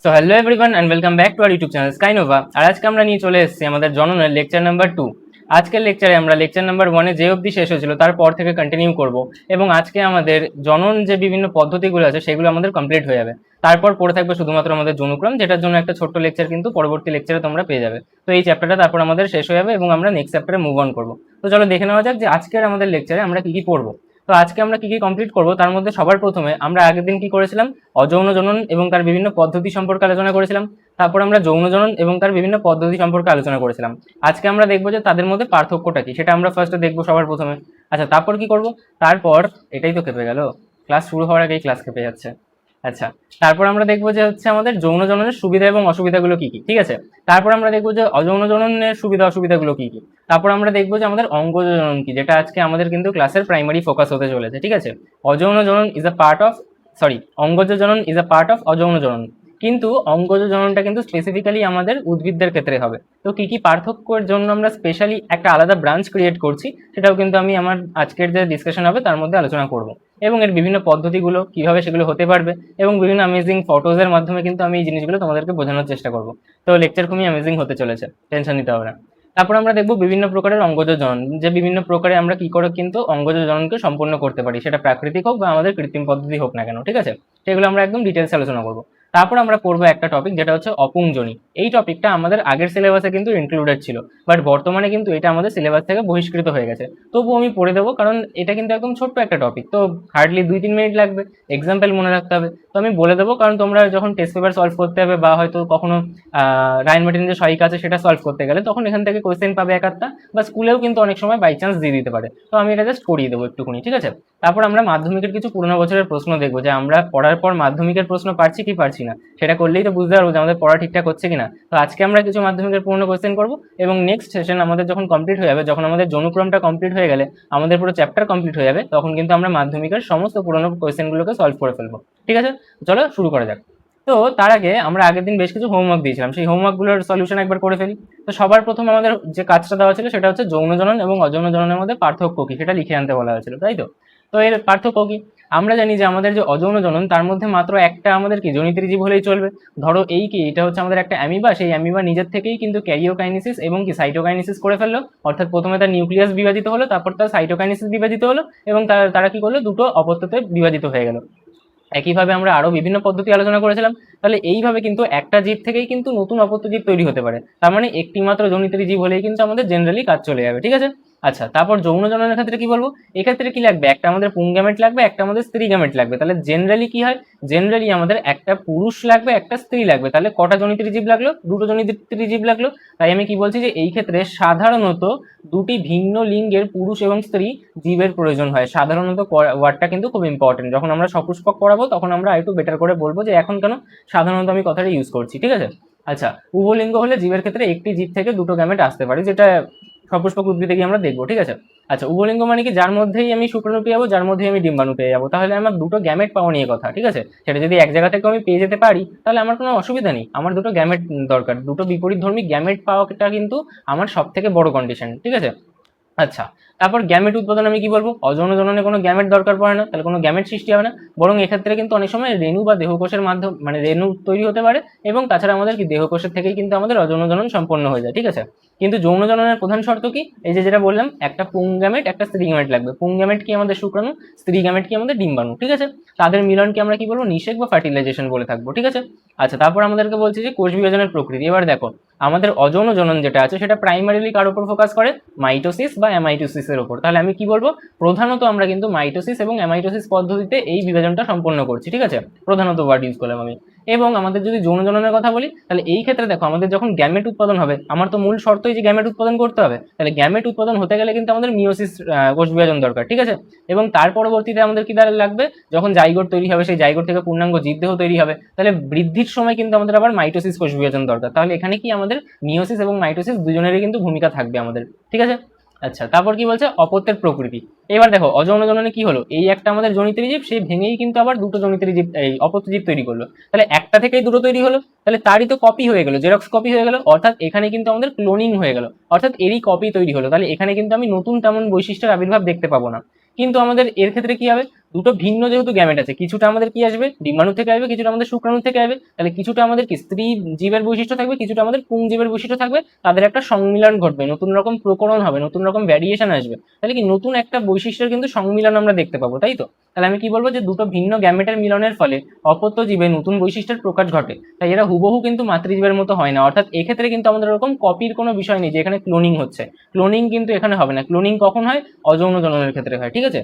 So hello everyone and welcome back to our YouTube channel Skynova. আর আজকে আমরা নিয়ে চলে এসেছি আমাদের জননের লেকচার নাম্বার 2। আজকের লেকচারে আমরা লেকচার নাম্বার 1-এ যে অবধি শেষ হয়েছিল তারপর থেকে কন্টিনিউ করব, এবং আজকে আমাদের জনন যে বিভিন্ন পদ্ধতিগুলো আছে সেগুলো আমাদের কমপ্লিট হয়ে যাবে। তারপর পড়ে থাকবে শুধুমাত্র আমাদের জনুক্রম, যেটার জন্য একটা ছোট্ট লেকচার কিন্তু পরবর্তী লেকচারে তোমরা পেয়ে যাবে। তো এই চ্যাপ্টারটা তারপর আমাদের শেষ হয়ে যাবে এবং আমরা নেক্সট চ্যাপ্টারে মুভ অন করবো। তো চলো দেখে নেওয়া যাক যে আজকের আমাদের লেকচারে আমরা কি কি পড়বো। তো আজকে আমরা কি কি কমপ্লিট করবো তার মধ্যে সবার প্রথমে আমরা আগের দিন কি করেছিলাম, অযৌন জনন এবং তার বিভিন্ন পদ্ধতি সম্পর্কে আলোচনা করেছিলাম। তারপর আমরা যৌন জনন এবং তার বিভিন্ন পদ্ধতি সম্পর্কে আলোচনা করেছিলাম। আজকে আমরা দেখবো যে তাদের মধ্যে পার্থক্যটা কি, সেটা আমরা ফার্স্টে দেখবো সবার প্রথমে। আচ্ছা, তারপর কি করব, তারপর এটাই তো কেঁপে গেল, ক্লাস শুরু হওয়ার আগেই ক্লাস কেঁপে যাচ্ছে। আচ্ছা, তারপর আমরা দেখবো যে হচ্ছে আমাদের যৌন জননের সুবিধা এবং অসুবিধাগুলো কি কি, ঠিক আছে। তারপর আমরা দেখবো যে অযৌন জননের সুবিধা অসুবিধাগুলো কি কি। তারপর আমরা দেখবো যে আমাদের অঙ্গজ জনন কি, যেটা আজকে আমাদের কিন্তু ক্লাসের প্রাইমারি ফোকাস হতে চলেছে, ঠিক আছে। অযৌন জনন ইজ আ পার্ট অফ অঙ্গজ জনন ইজ আ পার্ট অফ অযৌন জনন, কিন্তু অঙ্গজ জননটা কিন্তু স্পেসিফিক্যালি আমাদের উদ্ভিদদের ক্ষেত্রে হবে। তো কি কি পার্থক্যের জন্য আমরা স্পেশালি একটা আলাদা ব্রাঞ্চ ক্রিয়েট করছি, সেটাও কিন্তু আমি আমার আজকের যে ডিসকাশন হবে তার মধ্যে আলোচনা করব, এবং এর বিভিন্ন পদ্ধতিগুলো কিভাবে সেগুলো হতে পারবে, এবং বিভিন্ন অ্যামেজিং ফটোজের মাধ্যমে কিন্তু আমি এই জিনিসগুলো তোমাদেরকে বোঝানোর চেষ্টা করব। তো লেকচার খুবই অ্যামেজিং হতে চলেছে, টেনশন নিতে হবে না। তারপর আমরা দেখবো বিভিন্ন প্রকারের অঙ্গজ জনন, যে বিভিন্ন প্রকারে আমরা কি করে কিন্তু অঙ্গজ জননকে সম্পূর্ণ করতে পারি, সেটা প্রাকৃতিক হোক বা আমাদের কৃত্রিম পদ্ধতি হোক না কেন, ঠিক আছে। সেগুলো আমরা একদম ডিটেলস আলোচনা করবো। তারপর আমরা পড়বো একটা টপিক, যেটা হচ্ছে অপুংজনি। এই টপিকটা আমাদের আগের সিলেবাসে কিন্তু ইনক্লুডেড ছিল, বাট বর্তমানে কিন্তু এটা আমাদের সিলেবাস থেকে বহিষ্কৃত হয়ে গেছে। তবুও আমি পড়ে দেবো, কারণ এটা কিন্তু একদম ছোট্ট একটা টপিক, তো হার্ডলি 2-3 মিনিট লাগবে, এক্সাম্পল মনে রাখতে হবে। তো আমি বলে দেবো, কারণ তোমরা যখন টেস্ট পেপার সলভ করতে হবে বা হয়তো কখনো রাইন মার্টিনের যে সহায়িকা আছে সেটা সলভ করতে গেলে, তখন এখান থেকে কোয়েশ্চেন পাবে এক আধটা, বা স্কুলেও কিন্তু অনেক সময় বাই চান্স দিয়ে দিতে পারে। তো আমি এটা জাস্ট করিয়ে দেবো একটুখানি, ঠিক আছে। তারপর আমরা মাধ্যমিকের কিছু পুরোনো বছরের প্রশ্ন দেখবো, যে আমরা পড়ার পর মাধ্যমিকের প্রশ্ন পারছি কি পারছি না, সেটা করলেই তো বুঝতে পারবো যে আমাদের পড়া ঠিকঠাক হচ্ছে কিনা। তো আজকে আমরা কিছু মাধ্যমিকের পুরোনো কোয়েশ্চেন করবো, এবং নেক্সট সেশন আমাদের যখন কমপ্লিট হয়ে যাবে, যখন আমাদের জনুক্রমটা কমপ্লিট হয়ে গেলে, আমাদের পুরো চ্যাপ্টার কমপ্লিট হয়ে যাবে, তখন কিন্তু আমরা মাধ্যমিকের সমস্ত পুরোনো কোয়েশ্চেনগুলোকে সলভ করে ফেলবো, ঠিক আছে। চলো শুরু করা যাক। তো তার আগে আমরা আগের দিন বেশ কিছু হোমওয়ার্ক দিয়েছিলাম, সেই হোমওয়ার্কগুলোর সলিউশন একবার করে ফেলি। তো সবার প্রথম আমাদের যে কাজটা দেওয়া ছিল সেটা হচ্ছে যৌন জনন এবং অযৌন জননের মধ্যে পার্থক্য কি, সেটা লিখে আনতে বলা হয়েছিল, তাই তো। তো এর পার্থক্য কি, আমরা জানি যে আমাদের যে অযৌন জনন তার মধ্যে মাত্র একটা আমাদের কি জনিত্রী জীব হলেই চলবে। ধরো এই কি, এটা হচ্ছে আমাদের একটা অ্যামিবা, সেই অ্যামিবা নিজের থেকেই কিন্তু ক্যারিওকাইনেসিস এবং কি সাইটোকাইনেসিস করে ফেললো, অর্থাৎ প্রথমে তার নিউক্লিয়াস বিভাজিত হলো, তারপর তার সাইটোকাইনেসিস বিভাজিত হলো, এবং তারা কি করলো, দুটো অপত্যতে বিভাজিত হয়ে গেল। একইভাবে আমরা আরো বিভিন্ন পদ্ধতি আলোচনা করেছিলাম। তাহলে এইভাবে কিন্তু একটা জীব থেকেই কিন্তু নতুন অপত্য জীব তৈরি হতে পারে, তার মানে একটি মাত্র জনিতরী জীব হলেই কিন্তু আমাদের জেনারেলি কাজ চলে যাবে, ঠিক আছে। আচ্ছা, তারপর যৌন জননের ক্ষেত্রে কি বলবো, এক্ষেত্রে কি লাগবে, একটা আমাদের পুংগ্যামেট লাগবে, একটা আমাদের স্ত্রী গ্যামেট লাগবে। তাহলে জেনারেলি কি হয়, জেনারেলি আমাদের একটা পুরুষ লাগবে, একটা স্ত্রী লাগবে। তাহলে কটা জনিতরী জীব লাগলো, দুটো জনিতরী জীব লাগলো। তাই আমি কি বলছি যে এই ক্ষেত্রে সাধারণত দুটি ভিন্ন লিঙ্গের পুরুষ এবং স্ত্রী জীবের প্রয়োজন হয়। সাধারণত ওয়ার্ডটা কিন্তু খুব ইম্পর্টেন্ট, যখন আমরা সপুষ্পক পড়াবো তখন আমরা একটু বেটার করে বলবো যে এখন কেন সাধারণত আমি কথাটা ইউজ করছি, ঠিক আছে। আচ্ছা, উভলিঙ্গ হলে জীবের ক্ষেত্রে একটি জীব থেকে দুটো গ্যামেট আসতে পারে, যেটা সপুষ্পক উদ্ভিদে গিয়ে আমরা দেখবো, ঠিক আছে। আচ্ছা, উভলিঙ্গ মানে কি, যার মধ্যেই আমি শুক্রাণু পেয়ে যাবো, যার মধ্যেই আমি ডিম্বাণু পেয়ে যাবো। তাহলে আমার দুটো গ্যামেট পাওয়া নিয়ে কথা, ঠিক আছে। সেটা যদি এক জায়গা থেকে আমি পেয়ে যেতে পারি তাহলে আমার কোনো অসুবিধা নেই, আমার দুটো গ্যামেট দরকার, দুটো বিপরীতধর্মী গ্যামেট পাওয়াটা কিন্তু আমার সব থেকে বড় কন্ডিশন, ঠিক আছে। আচ্ছা, তারপর গ্যামেট উৎপাদন আমি কি বলবো, অযৌন জননে কোনো গ্যামেট দরকার পড়ে না, তাহলে কোনো গ্যামেট সৃষ্টি হবে না, বরং এক্ষেত্রে কিন্তু অনেক সময় রেণু বা দেহকোষের মাধ্যমে মানে রেণু তৈরি হতে পারে, এবং তাছাড়া আমাদের কি দেহকোষের থেকেই কিন্তু আমাদের অযৌন জনন সম্পন্ন হয়ে যায়, ঠিক আছে। কিন্তু যৌন জননের প্রধান শর্ত কি, এই যে যেটা বললাম, একটা পুংগ্যামেট একটা স্ত্রী গ্যামেট লাগবে। পুংগ্যামেট কি আমাদের শুক্রাণু, স্ত্রী গ্যামেট কি আমাদের ডিম্বাণু, ঠিক আছে। তাদের মিলনকে আমরা কি বলবো, নিষেক বা ফার্টিলাইজেশন বলে থাকবো, ঠিক আছে। আচ্ছা, তারপর আমাদেরকে বলছি যে কোষ বিভাজনের প্রকৃতি। এবার দেখো, আমাদের অযৌন জনন যেটা আছে সেটা প্রাইমারিলি কার উপর ফোকাস করে, মাইটোসিস বা অ্যামাইটোসিসের উপর। তাহলে আমি কি বলবো, প্রধানত আমরা কিন্তু মাইটোসিস এবং অ্যামাইটোসিস পদ্ধতিতে এই বিভাজনটা সম্পন্ন করছি, ঠিক আছে। প্রধানত ওয়ার্ড ইউজ করলাম আমি। এবং আমাদের যদি যৌন জননের কথা বলি, তাহলে এই ক্ষেত্রে দেখো, আমাদের যখন গ্যামেট উৎপাদন হবে, আমার তো মূল শর্তই যে গ্যামেট উৎপাদন করতে হবে। তাহলে গ্যামেট উৎপাদন হতে গেলে কিন্তু আমাদের মিওসিস কোষ বিভাজন দরকার, ঠিক আছে। এবং তার পরবর্তীতে আমাদের কি লাগবে, যখন জাইগোট তৈরি হবে, সেই জাইগোট থেকে পূর্ণাঙ্গ জীবদেহ তৈরি হবে, তাহলে বৃদ্ধির সময় কিন্তু আমাদের আবার মাইটোসিস কোষ বিভাজন দরকার। তাহলে এখানে কি আমাদের মিওসিস এবং মাইটোসিস দুজনেরই কিন্তু ভূমিকা থাকবে আমাদের, ঠিক আছে। আচ্ছা, তারপর কি বলছে, অপত্যের প্রকৃতি। এবার দেখো, অযৌন জননে কি হলো, এই একটা আমাদের জনিতরী জীব, সেই ভেঙেই কিন্তু আবার দুটো জনিতরী জীব, এই অপত্য জীব তৈরি করলো। তাহলে একটা থেকেই দুটো তৈরি হলো, তাহলে তারই তো কপি হয়ে গেল, জেরক্স কপি হয়ে গেল, অর্থাৎ এখানে কিন্তু আমাদের ক্লোনিং হয়ে গেল, অর্থাৎ এরই কপি তৈরি হলো। তাহলে এখানে কিন্তু আমি নতুন তেমন বৈশিষ্ট্যের আবির্ভাব দেখতে পাবো না। কিন্তু আমাদের এর ক্ষেত্রে কি হবে, দুটো ভিন্ন যেহেতু গ্যামেট আছে, কিছুটা আমাদের কি আসবে ডিম্বাণু থেকে আসবে, কিছুটা আমাদের শুক্রাণু থেকে আসবে, তাহলে কিছুটা আমাদের কি স্ত্রী জীবের বৈশিষ্ট্য থাকবে, কিছুটা আমাদের পুং জীবের বৈশিষ্ট্য থাকবে, তাদের একটা সংমিলন ঘটবে, নতুন রকম প্রকরণ হবে, নতুন রকম ভ্যারিয়েশন আসবে, তাহলে কি নতুন একটা বৈশিষ্ট্যের কিন্তু সংমিলন আমরা দেখতে পাবো, তাই তো? তাহলে আমি কি বলবো যে দুটো ভিন্ন গ্যামেটের মিলনের ফলে অপত্য জীবে নতুন বৈশিষ্ট্যের প্রকাশ ঘটে, তাই এরা হুবহু কিন্তু মাতৃজীবের মতো হয় না, অর্থাৎ এক্ষেত্রে কিন্তু আমাদের এরকম কপির কোনো বিষয় নেই যে এখানে ক্লোনিং হচ্ছে, ক্লোনিং কিন্তু এখানে হবে না। ক্লোনিং কখন হয়? অযৌন জননের ক্ষেত্রে হয়, ঠিক আছে?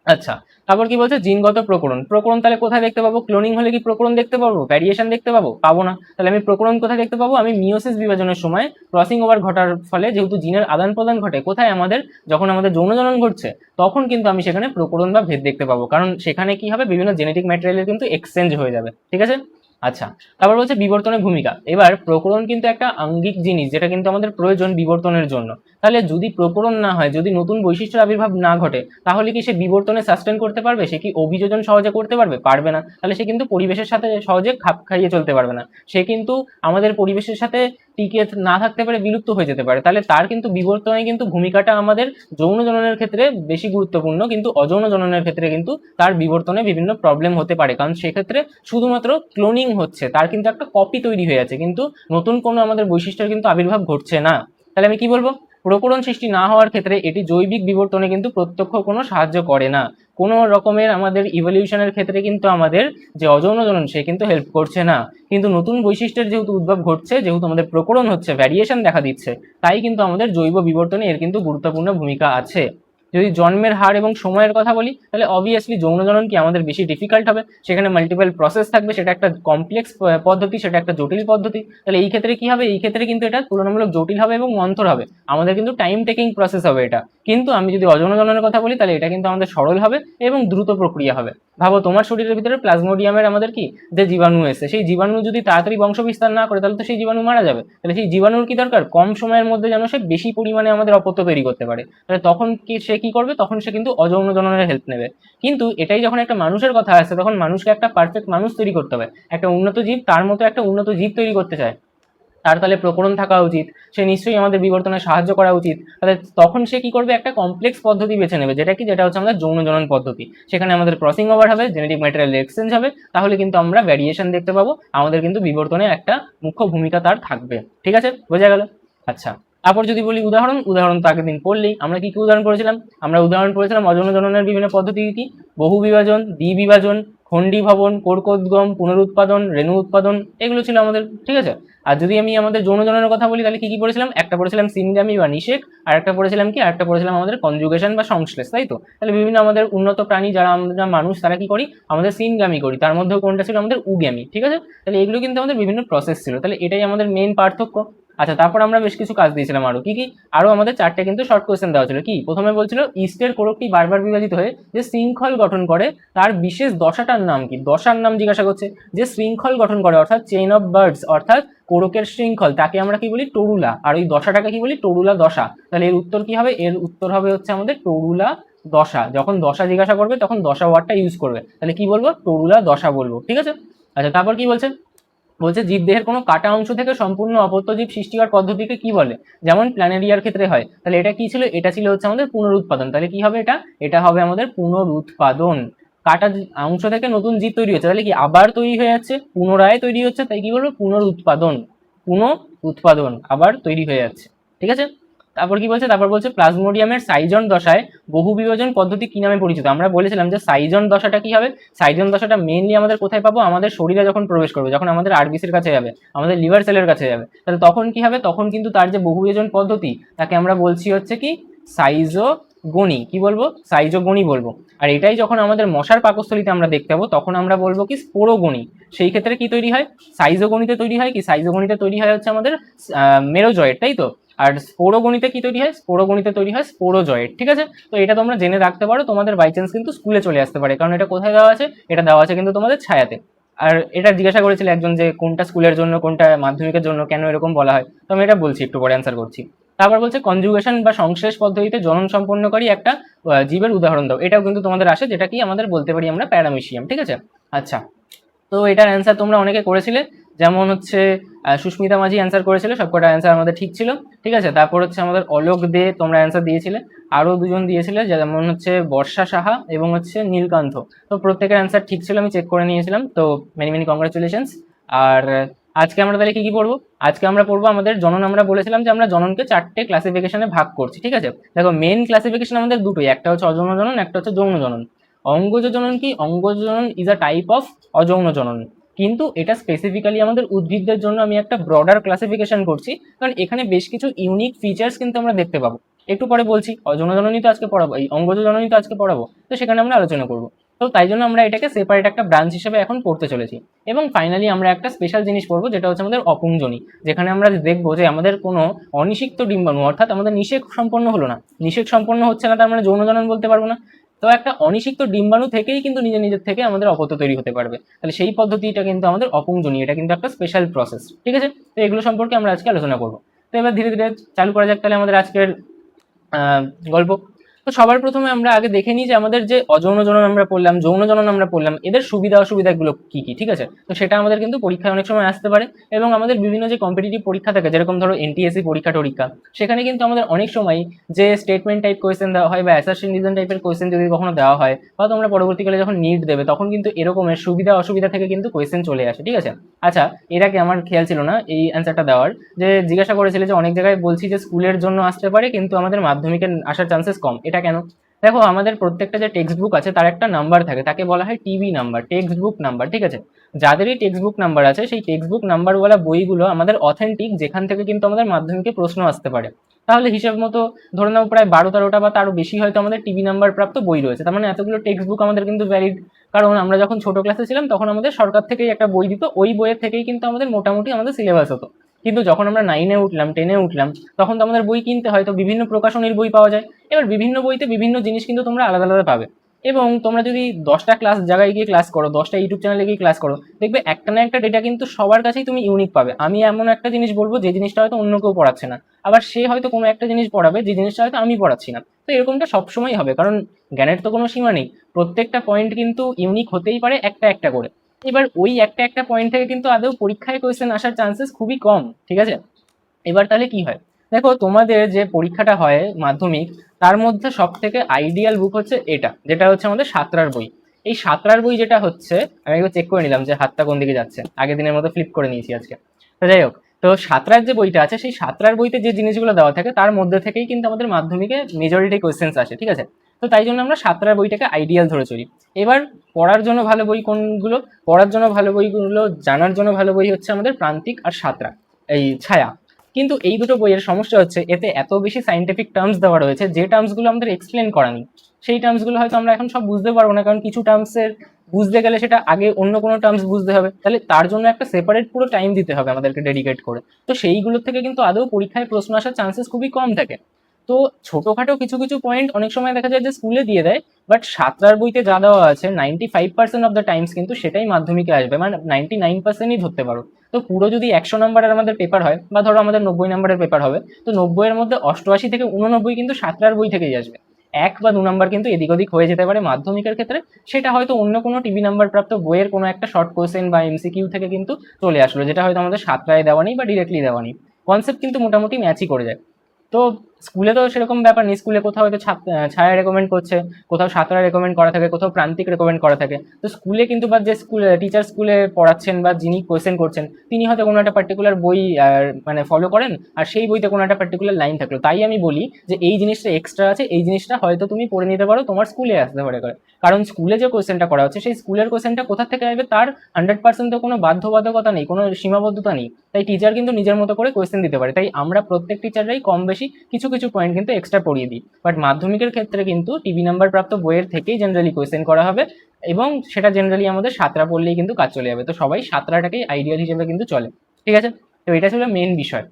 আচ্ছা, তারপর কি বলছে জিনগত প্রকরণ। প্রকরণ তাহলে কোথায় দেখতে পাবো? ক্লোনিং হলে কি প্রকরণ দেখতে পাবো? ভ্যারিয়েশন দেখতে পাবো? পাবো না। তাহলে আমি প্রকরণ কোথায় দেখতে পাবো? আমি মিওসিস বিভাজনের সময় ক্রসিং ওভার ঘটার ফলে যেহেতু জিনের আদান প্রদান ঘটে, কোথায় আমাদের যখন আমাদের যৌন জনন ঘটছে তখন কিন্তু আমি সেখানে প্রকরণ বা ভেদ দেখতে পাবো, কারণ সেখানে কি হবে বিভিন্ন জেনেটিক ম্যাটেরিয়ালের কিন্তু এক্সচেঞ্জ হয়ে যাবে, ঠিক আছে? আচ্ছা, তারপর বলছে বিবর্তনের ভূমিকা। এবার প্রকরণ কিন্তু একটা আঙ্গিক জিনিস যেটা কিন্তু আমাদের প্রয়োজন বিবর্তনের জন্য। তাহলে যদি প্রকরণ না হয়, যদি নতুন বৈশিষ্ট্যের আবির্ভাব না ঘটে, তাহলে কি সে বিবর্তনে সাস্টেন করতে পারবে? সে কি অভিযোজন সহজে করতে পারবে? পারবে না। তাহলে সে কিন্তু পরিবেশের সাথে সহজে খাপ খাইয়ে চলতে পারবে না, সে কিন্তু আমাদের পরিবেশের সাথে টিকে না থাকতে পারে, বিলুপ্ত হয়ে যেতে পারে। তাহলে তার কিন্তু বিবর্তনে কিন্তু ভূমিকাটা আমাদের যৌন জননের ক্ষেত্রে বেশি গুরুত্বপূর্ণ, কিন্তু অযৌন জননের ক্ষেত্রে কিন্তু তার বিবর্তনে বিভিন্ন প্রবলেম হতে পারে, কারণ সেক্ষেত্রে শুধুমাত্র ক্লোনিং হচ্ছে, তার কিন্তু একটা কপি তৈরি হয়ে আছে, কিন্তু নতুন কোনো আমাদের বৈশিষ্ট্যের কিন্তু আবির্ভাব ঘটছে না। তাহলে আমি কি বলবো? প্রকরণ সৃষ্টি না হওয়ার ক্ষেত্রে এটি জৈবিক বিবর্তনে কিন্তু প্রত্যক্ষ কোনো সাহায্য করে না, কোনো রকমের আমাদের ইভলিউশনের ক্ষেত্রে কিন্তু আমাদের যে অযৌন জনন সে কিন্তু হেল্প করছে না। কিন্তু নতুন বৈশিষ্ট্যের যেহেতু উদ্ভব ঘটছে, যেহেতু আমাদের প্রকরণ হচ্ছে, ভ্যারিয়েশন দেখা দিচ্ছে, তাই কিন্তু আমাদের জৈব বিবর্তনে এর কিন্তু গুরুত্বপূর্ণ ভূমিকা আছে। যদি জন্মের হার এবং সময়ের কথা বলি, তাহলে অবভিয়াসলি যৌন জনন কি আমাদের বেশি ডিফিকাল্ট হবে, সেখানে মাল্টিপল প্রসেস থাকবে, সেটা একটা কমপ্লেক্স পদ্ধতি, সেটা একটা জটিল পদ্ধতি। তাহলে এই ক্ষেত্রে কি হবে? এই ক্ষেত্রে কিন্তু এটা তুলনামূলক জটিল হবে এবং মন্থর হবে, আমাদের কিন্তু টাইম টেকিং প্রসেস হবে এটা। কিন্তু আমি যদি অযৌন জননের কথা বলি, তাহলে এটা কিন্তু আমাদের সরল হবে এবং দ্রুত প্রক্রিয়া হবে। ভাবো তোমার শরীরের ভিতরে প্লাজমোডিয়ামের আমাদের কি যে জীবাণু এসে, সেই জীবাণু যদি তাড়াতাড়ি বংশ বিস্তার না করে, তাহলে তো সেই জীবাণু মারা যাবে। তাহলে সেই জীবাণুর কি দরকার? কম সময়ের মধ্যে যেন সে বেশি পরিমাণে আমাদের অপত্য তৈরি করতে পারে। তাহলে তখন কি সে কি করবে? তখন সে কিন্তু অযৌন জননের হেল্প নেবে। কিন্তু এটাই যখন একটা মানুষের কথা আসছে, তখন মানুষকে একটা পারফেক্ট মানুষ তৈরি করতে হবে, একটা উন্নত জীব, তার মতো একটা উন্নত জীব তৈরি করতে চায়, তার তাহলে প্রকরণ থাকা উচিত, সে নিশ্চয়ই আমাদের বিবর্তনে সাহায্য করা উচিত। তাহলে তখন সে কি করবে? একটা কমপ্লেক্স পদ্ধতি বেছে নেবে, যেটা হচ্ছে আমাদের যৌন জনন পদ্ধতি। সেখানে আমাদের ক্রসিং ওভার হবে, জেনেটিক ম্যাটেরিয়াল এক্সচেঞ্জ হবে, তাহলে কিন্তু আমরা ভ্যারিয়েশন দেখতে পাবো, আমাদের কিন্তু বিবর্তনে একটা মুখ্য ভূমিকা তার থাকবে। ঠিক আছে, বোঝা গেল? আচ্ছা, তারপর যদি বলি উদাহরণ তো আগের দিন পড়লেই, আমরা কি কি উদাহরণ পড়েছিলাম? আমরা উদাহরণ পড়েছিলাম অযৌন জননের বিভিন্ন পদ্ধতি কি? বহু বিভাজন, দ্বিবিভাজন, খণ্ডীভবন, কোরকোদ্গম, পুনরুৎপাদন, রেণু উৎপাদন, এগুলো ছিল আমাদের, ঠিক আছে? আর যদি আমি আমাদের যৌন জননের কথা বলি, তাহলে কি কি পড়েছিলাম? একটা পড়েছিলাম সিনগামি বা নিষেক, আর একটা পড়েছিলাম কি? আরেকটা পড়েছিলাম আমাদের কনজুগেশন বা সংশ্লেষ, তাই তো? তাহলে বিভিন্ন আমাদের উন্নত প্রাণী যারা আমরা মানুষ, তারা কি করি? আমাদের সিনগামি করি, তার মধ্যেও কোনটা ছিল? আমাদের উগ্যামি, ঠিক আছে? তাহলে এগুলো কিন্তু আমাদের বিভিন্ন প্রসেস ছিল, তাহলে এটাই আমাদের মেইন পার্থক্য। আচ্ছা, তারপর আমরা বেশ কিছু কাজ দিয়েছিলাম আরো কি কি, আরো আমাদের চারটে কিন্তু শর্ট কোয়েশ্চেন দেওয়া ছিল। কি প্রথমে বলছিল ইস্টের কোরকটি বারবার বিভাজিত হয়ে যে শৃঙ্খল গঠন করে, তার বিশেষ দশাটার নাম কি? দশার নাম জিজ্ঞাসা করছে। যে শৃঙ্খল গঠন করে অর্থাৎ চেইন অফ বার্ডস, অর্থাৎ কোরকের শৃঙ্খল, তাকে আমরা কি বলি? টরুলা। আর ওই দশাটাকে কি বলি? টরুলা দশা। তাহলে এর উত্তর কি হবে? এর উত্তর হবে হচ্ছে আমাদের টরুলা দশা। যখন দশা জিজ্ঞাসা করবে তখন দশা ওয়ার্ডটা ইউজ করবে, তাহলে কি বলবো? টরুলা দশা বলবো, ঠিক আছে? আচ্ছা, তারপর কি বলছে? বলছে জীবদেহের কোনো কাটা অংশ থেকে সম্পূর্ণ অপত্য জীব সৃষ্টি হওয়ার পদ্ধতিকে কি বলে? যেমন প্ল্যানেরিয়ার ক্ষেত্রে হয়। তাহলে এটা কি ছিল? এটা ছিল হচ্ছে আমাদের পুনরুৎপাদন। তাহলে কি হবে? এটা হবে আমাদের পুনরুৎপাদন। কাটা অংশ থেকে নতুন জীব তৈরি হচ্ছে, তাহলে কি আবার তৈরি হয়ে যাচ্ছে, পুনরায় তৈরি হচ্ছে, তাই কি বলবো? পুনরুৎপাদন। পুনরুৎপাদন, আবার তৈরি হয়ে যাচ্ছে, ঠিক আছে? তারপর কি বলছে? তারপর বলছে প্লাজমোডিয়ামের সাইজন দশায় বহু বিভাজন পদ্ধতি কি নামে পরিচিত? আমরা বলেছিলাম যে সাইজন দশাটা কি হবে? সাইজন দশাটা মেইনলি আমাদের কোথায় পাবো? আমাদের শরীরে যখন প্রবেশ করবে, যখন আমাদের আরবিসির কাছে যাবে, আমাদের লিভার সেলের কাছে যাবে, তাহলে তখন কি হবে? তখন কিন্তু তার যে বহু বিভাজন পদ্ধতি, তাকে আমরা বলছি হচ্ছে কি? সাইজোগনি। কি বলবো? সাইজোগনি বলবো। আর এটাই যখন আমাদের মশার পাকস্থলিতে আমরা দেখতে পাবো, তখন আমরা বলবো কি? স্পোরোগনি। সেই ক্ষেত্রে কি তৈরি হয়? সাইজোগনিতে তৈরি হয় কি? সাইজোগনিতে তৈরি হয় হচ্ছে আমাদের মেরোজয়েড, তাই তো? আর স্পোরোগনিতে কি তৈরি হয়? স্পোরোগনিতে তৈরি হয় স্পোরোজয়েড, ঠিক আছে? তো এটা তোমরা জেনে রাখতে পারো, তোমাদের বাই চান্স কিন্তু স্কুলে চলে আসতে পারে, কারণ এটা কোথায় দেওয়া আছে? এটা দেওয়া আছে কিন্তু তোমাদের ছায়াতে। আর এটা জিজ্ঞাসা করেছিল একজন যে কোনটা স্কুলের জন্য, কোনটা মাধ্যমিকের জন্য, কেন এরকম বলা হয়, তো আমি এটা বলছি, একটু পরে অ্যান্সার করছি। তারপর বলছে কনজুগেশন বা সংশ্লেষ পদ্ধতিতে জনন সম্পন্নকারী একটা জীবের উদাহরণ দাও। এটাও কিন্তু তোমাদের আসে, যেটা কি আমাদের বলতে পারি আমরা প্যারামিশিয়াম, ঠিক আছে? আচ্ছা, তো এটার অ্যান্সার তোমরা অনেকে করেছিলে, যেমন হচ্ছে সুস্মিতা মাঝি অ্যান্সার করেছিল, সবকটা অ্যান্সার আমাদের ঠিক ছিল, ঠিক আছে। তারপর হচ্ছে আমাদের অলোক দে, তোমরা অ্যান্সার দিয়েছিলে, আরও দুজন দিয়েছিলে যেমন হচ্ছে বর্ষা সাহা এবং হচ্ছে নীলকান্ত। তো প্রত্যেকের অ্যান্সার ঠিক ছিল, আমি চেক করে নিয়েছিলাম, তো মেনি মেনি কংগ্রাচুলেশনস। আর আজকে আমরা তাহলে কি কি পড়বো? আজকে আমরা পড়বো আমাদের জনন। আমরা বলেছিলাম যে আমরা জননকে 4টে ক্লাসিফিকেশনে ভাগ করছি, ঠিক আছে। দেখো মেন ক্লাসিফিকেশন আমাদের দুটোই, একটা হচ্ছে অযৌন জনন, একটা হচ্ছে যৌন জনন। অঙ্গজ জনন কি? অঙ্গজ জনন ইজ আ টাইপ অফ অযৌন জনন, কিন্তু এটা স্পেসিফিক্যালি আমাদের উদ্ভিদদের জন্য আমি একটা ব্রডার ক্লাসিফিকেশন করছি, কারণ এখানে বেশ কিছু ইউনিক ফিচার্স কিন্তু আমরা দেখতে পাবো। একটু পরে বলছি, অযৌন জননী তো আজকে পড়াবো, এই অঙ্গজ জননী তো আজকে পড়াবো, তো সেখানে আমরা আলোচনা করবো। তো তাই জন্য আমরা এটাকে সেপারেট একটা ব্রাঞ্চ হিসেবে এখন পড়তে চলেছি। এবং ফাইনালি আমরা একটা স্পেশাল জিনিস পড়বো, যেটা হচ্ছে আমাদের অপুংজনী, যেখানে আমরা দেখবো যে আমাদের কোনো অনিষিক্ত ডিম্বাণু, অর্থাৎ আমাদের নিষেক সম্পন্ন হলো না, নিষেক সম্পন্ন হচ্ছে না তার মানে যৌন জনন বলতে পারবো না। তো একটা অনিষিক্ত ডিম্বাণু থেকেই কিন্তু নিজের থেকে আমাদের অপত্য তৈরি হতে পারবে, তাহলে সেই পদ্ধতিটা কিন্তু আমাদের অপুংজনী, এটা কিন্তু একটা স্পেশাল প্রসেস, ঠিক আছে। তো এগুলো সম্পর্কে আমরা আজকে আলোচনা করবো। তো এবার ধীরে ধীরে চালু করা যাক তাহলে আমাদের আজকের গল্প। তো সবার প্রথমে আমরা আগে দেখে নিই যে আমাদের যে অযৌন জনন আমরা পড়লাম, যৌন জনন আমরা পড়লাম, এদের সুবিধা অসুবিধাগুলো কি কি, ঠিক আছে। তো সেটা আমাদের কিন্তু পরীক্ষায় অনেক সময় আসতে পারে, এবং আমাদের বিভিন্ন যে কম্পিটিটিভ পরীক্ষা থাকে, যেরকম ধরো এনটিএসসি পরীক্ষা টরীক্ষা, সেখানে কিন্তু আমাদের অনেক সময় যে স্টেটমেন্ট টাইপ কোয়েশ্চেন দেওয়া হয় বা অ্যাসারশন রিজন টাইপের কোয়েশ্চেন যদি কখনো দেওয়া হয়, বা তোমরা পরবর্তীকালে যখন নিট দেবে তখন কিন্তু এরকমের সুবিধা অসুবিধা থেকে কিন্তু কোয়েশ্চেন চলে আসে, ঠিক আছে। আচ্ছা, এর আগে আমার খেয়াল ছিল না এই অ্যান্সারটা দেওয়ার, যে জিজ্ঞাসা করেছিল যে অনেক জায়গায় বলছি যে স্কুলের জন্য আসতে পারে কিন্তু আমাদের মাধ্যমিকের আসার চান্সেস কম, এটা কেন? দেখো আমাদের প্রত্যেকটা যে টেক্সট বুক আছে তার একটা নাম্বার থাকে, তাকে বলা হয় TB number, text book number, ঠিক আছে। যাদেরই টেক্সট বুক নাম্বার আছে সেই টেক্সট বুক নাম্বারওয়ালা বইগুলো আমাদের অথেন্টিক, যেখান থেকে কিন্তু আমাদের মাধ্যমিকে প্রশ্ন আসতে পারে। তাহলে হিসাব মতো ধরে নাও প্রায় 12-13টা বা তারও বেশি হয়তো আমাদের টিবি নাম্বার প্রাপ্ত বই রয়েছে, তার মানে এতগুলো টেক্সট বুক আমাদের কিন্তু ভ্যালিড। কারণ আমরা যখন ছোট ক্লাসে ছিলাম তখন আমাদের সরকার থেকেই একটা বই দিত, ওই বইয়ের থেকেই কিন্তু আমাদের মোটামুটি আমাদের সিলেবাস হতো। কিন্তু যখন আমরা 9-এ উঠলাম, 10-এ উঠলাম, তখন তো আমাদের বই কিনতে হয়, তো বিভিন্ন প্রকাশনীর বই পাওয়া যায়। এবার বিভিন্ন বইতে বিভিন্ন জিনিস কিন্তু তোমরা আলাদা আলাদা পাবে, এবং তোমরা যদি 10টা ক্লাস জায়গায় গিয়ে ক্লাস করো, 10টা ইউটিউব চ্যানেলে গিয়ে ক্লাস করো, দেখবে একটা না একটা ডেটা কিন্তু সবার কাছেই তুমি ইউনিক পাবে। আমি এমন একটা জিনিস বলবো যে জিনিসটা হয়তো অন্য কেউ পড়াচ্ছে না, আবার সে হয়তো কোনো একটা জিনিস পড়াবে যে জিনিসটা হয়তো আমি পড়াচ্ছি না। তো এরকমটা সবসময় হবে, কারণ জ্ঞানের তো কোনো সীমা নেই, প্রত্যেকটা পয়েন্ট কিন্তু ইউনিক হতেই পারে একটা একটা করে। এবার ওই একটা একটা পয়েন্ট থেকে কিন্তু আদৌ পরীক্ষায় কোয়েশ্চেন আসার চান্সেস খুবই কম, ঠিক আছে। এবার তাহলে কি হয়, দেখো তোমাদের যে পরীক্ষাটা হয় মাধ্যমিক, তার মধ্যে সব থেকে আইডিয়াল বুক হচ্ছে এটা, যেটা হচ্ছে আমাদের সাঁতরার বই। এই সাঁতরার বই যেটা হচ্ছে, আমি একবার চেক করে নিলাম যে হাতটা কোন দিকে যাচ্ছে, আগের দিনের মতো ফ্লিপ করে নিয়েছি আজকে। তো যাই হোক, তো সাঁতরার যে বইটা আছে সেই সাঁতরার বইতে যে জিনিসগুলো দেওয়া থাকে তার মধ্যে থেকেই কিন্তু আমাদের মাধ্যমিকে মেজরিটি কোয়েশ্চেন্স আসে, ঠিক আছে। তো তাই জন্য আমরা সাঁতরার বইটাকে আইডিয়াল ধরে চলি। এবার পড়ার জন্য ভালো বই কোনগুলো? পড়ার জন্য ভালো বইগুলো, জানার জন্য ভালো বই হচ্ছে আমাদের প্রান্তিক আর সাঁতরা, এই ছায়া। কিন্তু এই দুটো বইয়ের সমস্যা হচ্ছে এতে এত বেশি সাইন্টিফিক টার্মস দেওয়া রয়েছে, যে টার্মসগুলো আমাদের এক্সপ্লেন করা নেই। সেই টার্মসগুলো হয়তো আমরা এখন সব বুঝতে পারবো না, কারণ কিছু টার্মসের বুঝতে গেলে সেটা আগে অন্য কোনো টার্মস বুঝতে হবে, তাহলে তার জন্য একটা সেপারেট পুরো টাইম দিতে হবে আমাদেরকে ডেডিকেট করে। তো সেইগুলোর থেকে কিন্তু আদৌ পরীক্ষায় প্রশ্ন আসার চান্সেস খুবই কম থাকে। তো ছোটোখাটো কিছু কিছু পয়েন্ট অনেক সময় দেখা যায় যে স্কুলে দিয়ে দেয়, বাট সাঁতরার বইতে যা দেওয়া আছে 95% অফ দ্য টাইমস কিন্তু সেটাই মাধ্যমিকে আসবে, মানে 99%ই ধরতে পারো। তো পুরো যদি 100 নম্বরের আমাদের পেপার হয়, বা ধরো আমাদের 90 নম্বরের পেপার হবে, তো 90-এর মধ্যে 88 থেকে 89 কিন্তু সাঁতরার বই থেকেই আসবে। 1 বা 2 নম্বর কিন্তু এদিক ওদিক হয়ে যেতে পারে মাধ্যমিকের ক্ষেত্রে, সেটা হয়তো অন্য কোনো টিভি নাম্বার প্রাপ্ত বইয়ের কোনো একটা শর্ট কোয়েশ্চেন বা এমসিকিউ থেকে কিন্তু চলে আসলো, যেটা হয়তো আমাদের সাঁতরায় দেওয়া নেই বা ডিরেক্টলি দেওয়া নেই। কনসেপ্ট কিন্তু মোটামুটি ম্যাচই করে যায়। তো স্কুলে তো সেরকম ব্যাপার নেই, স্কুলে কোথাও হয়তো ছায়া রেকমেন্ড করছে, কোথাও সাঁতারা রেকমেন্ড করা থাকে, কোথাও প্রান্তিক রেকমেন্ড করা থাকে। তো স্কুলে কিন্তু বা যে স্কুলে টিচার স্কুলে পড়াচ্ছেন বা যিনি কোয়েশ্চেন করছেন তিনি হয়তো কোনো একটা পার্টিকুলার বই মানে ফলো করেন, আর সেই বইতে কোনো একটা পার্টিকুলার লাইন থাকলো। তাই আমি বলি যে এই জিনিসটা এক্সট্রা আছে, এই জিনিসটা হয়তো তুমি পড়ে নিতে পারো, তোমার স্কুলে আসতে পারে করে। কারণ স্কুলে যে কোয়েশ্চেনটা করা হচ্ছে সেই স্কুলের কোয়েশ্চেনটা কোথা থেকে আসবে তার 100% তো কোনো বাধ্যবাধকতা নেই, কোনো সীমাবদ্ধতা নেই। তাই টিচার কিন্তু নিজের মতো করে কোয়েশ্চেন দিতে পারে, তাই আমরা প্রত্যেক টিচাররাই কম বেশি কিছু কিছু পয়েন্ট কিন্তু এক্সট্রা পড়িয়ে দিই। বাট মাধ্যমিকের ক্ষেত্রে কিন্তু টিভি নাম্বার প্রাপ্ত বইয়ের থেকেই জেনারেলি কোয়েশ্চেন করা হবে, এবং সেটা জেনারেলি আমাদের সাঁতরা পড়লেই কিন্তু কাজ চলে যাবে। তো সবাই সাঁতরাটাকেই আইডিয়াল হিসেবে কিন্তু চলে, ঠিক আছে। তো এটা ছিল মেন বিষয়।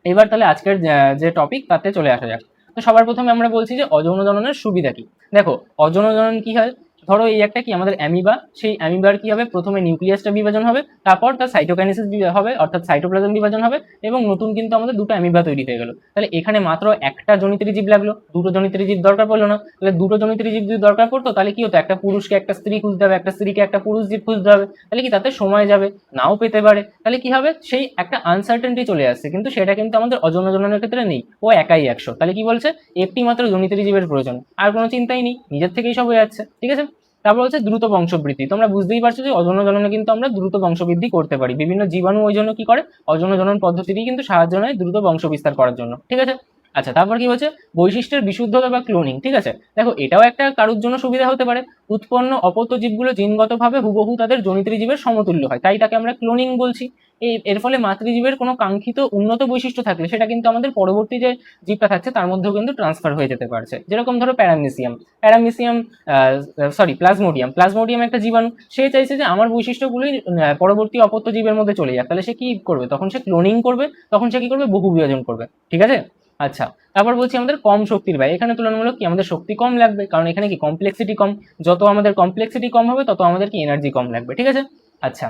এবার তাহলে আজকের যে টপিক তাতে চলে আসা যাক। তো সবার প্রথমে আমরা বলছি যে অযৌন জননের সুবিধা কি। দেখো অযৌন জনন কি হয়, ধরো এই একটা কি আমাদের অ্যামিবা, সেই অ্যামিবার কি হবে, প্রথমে নিউক্লিয়াসটা বিভাজন হবে, তারপর তার সাইটোকাইনেসিস হবে অর্থাৎ সাইটোপ্লাজম বিভাজন হবে, এবং নতুন কিন্তু আমাদের দুটো অ্যামিবা তৈরি হয়ে গেল। তাহলে এখানে মাত্র একটা জনিতরি জীব লাগলো, দুটো জনিতরি জীব দরকার পড়লো না। তাহলে দুটো জনিতরি জীব যদি দরকার পড়তো তাহলে কি হতো, একটা পুরুষকে একটা স্ত্রী খুঁজতে হবে, একটা স্ত্রীকে একটা পুরুষ জীব খুঁজতে হবে, তাহলে কি তাতে সময় যাবে, নাও পেতে পারে। তাহলে কি হবে, সেই একটা আনসার্টেনটি চলে আসছে, কিন্তু সেটা কিন্তু আমাদের অযৌন জননের ক্ষেত্রে নেই, ও একাই 100। তাহলে কি বলছে, একটি মাত্র জনিতরি জীবের প্রয়োজন, আর কোনো চিন্তাই নেই, নিজের থেকেই সব হয়ে যাচ্ছে। ঠিক আছে, তারপর হচ্ছে দ্রুত বংশবৃদ্ধি। তোমরা বুঝতেই পারছো যে অযৌন জননে কিন্তু আমরা দ্রুত বংশবৃদ্ধি করতে পারি, বিভিন্ন জীবাণু ওই জন্য কি করে, অযৌন জনন পদ্ধতিটি কিন্তু সাহায্য নেয় দ্রুত বংশ বিস্তার করার জন্য। ঠিক আছে, আচ্ছা তারপর কি বলছে, বৈশিষ্ট্যের বিশুদ্ধতা বা ক্লোনিং। ঠিক আছে, দেখো এটাও একটা কারোর জন্য সুবিধা হতে পারে, উৎপন্ন অপত্য জীবগুলো জিনগতভাবে হুবহু তাদের জনিতরি জীবের সমতুল্য হয়, তাই তাকে আমরা ক্লোনিং বলছি। এর ফলে মাতৃজীবের কোনো কাঙ্ক্ষিত উন্নত বৈশিষ্ট্য থাকলে সেটা কিন্তু আমাদের পরবর্তী যে জীবটা থাকছে তার মধ্যেও কিন্তু ট্রান্সফার হয়ে যেতে পারছে। যেরকম ধরো প্যারামিসিয়াম প্লাজমোডিয়াম একটা জীবাণু, সে চাইছে যে আমার বৈশিষ্ট্যগুলোই পরবর্তী অপত্য জীবের মধ্যে চলে যাক, তাহলে সে কি করবে, তখন সে ক্লোনিং করবে, তখন সে কি করবে, বহু বিভাজন করবে। ঠিক আছে, আচ্ছা তারপর বলছি আমাদের কম শক্তির ব্যয়। এখানে তুলনামূলক কি আমাদের শক্তি কম লাগবে, কারণ এখানে কি কমপ্লেক্সিটি কম, যত আমাদের কমপ্লেক্সিটি কম হবে তত আমাদের কি এনার্জি কম লাগবে। ঠিক আছে, আচ্ছা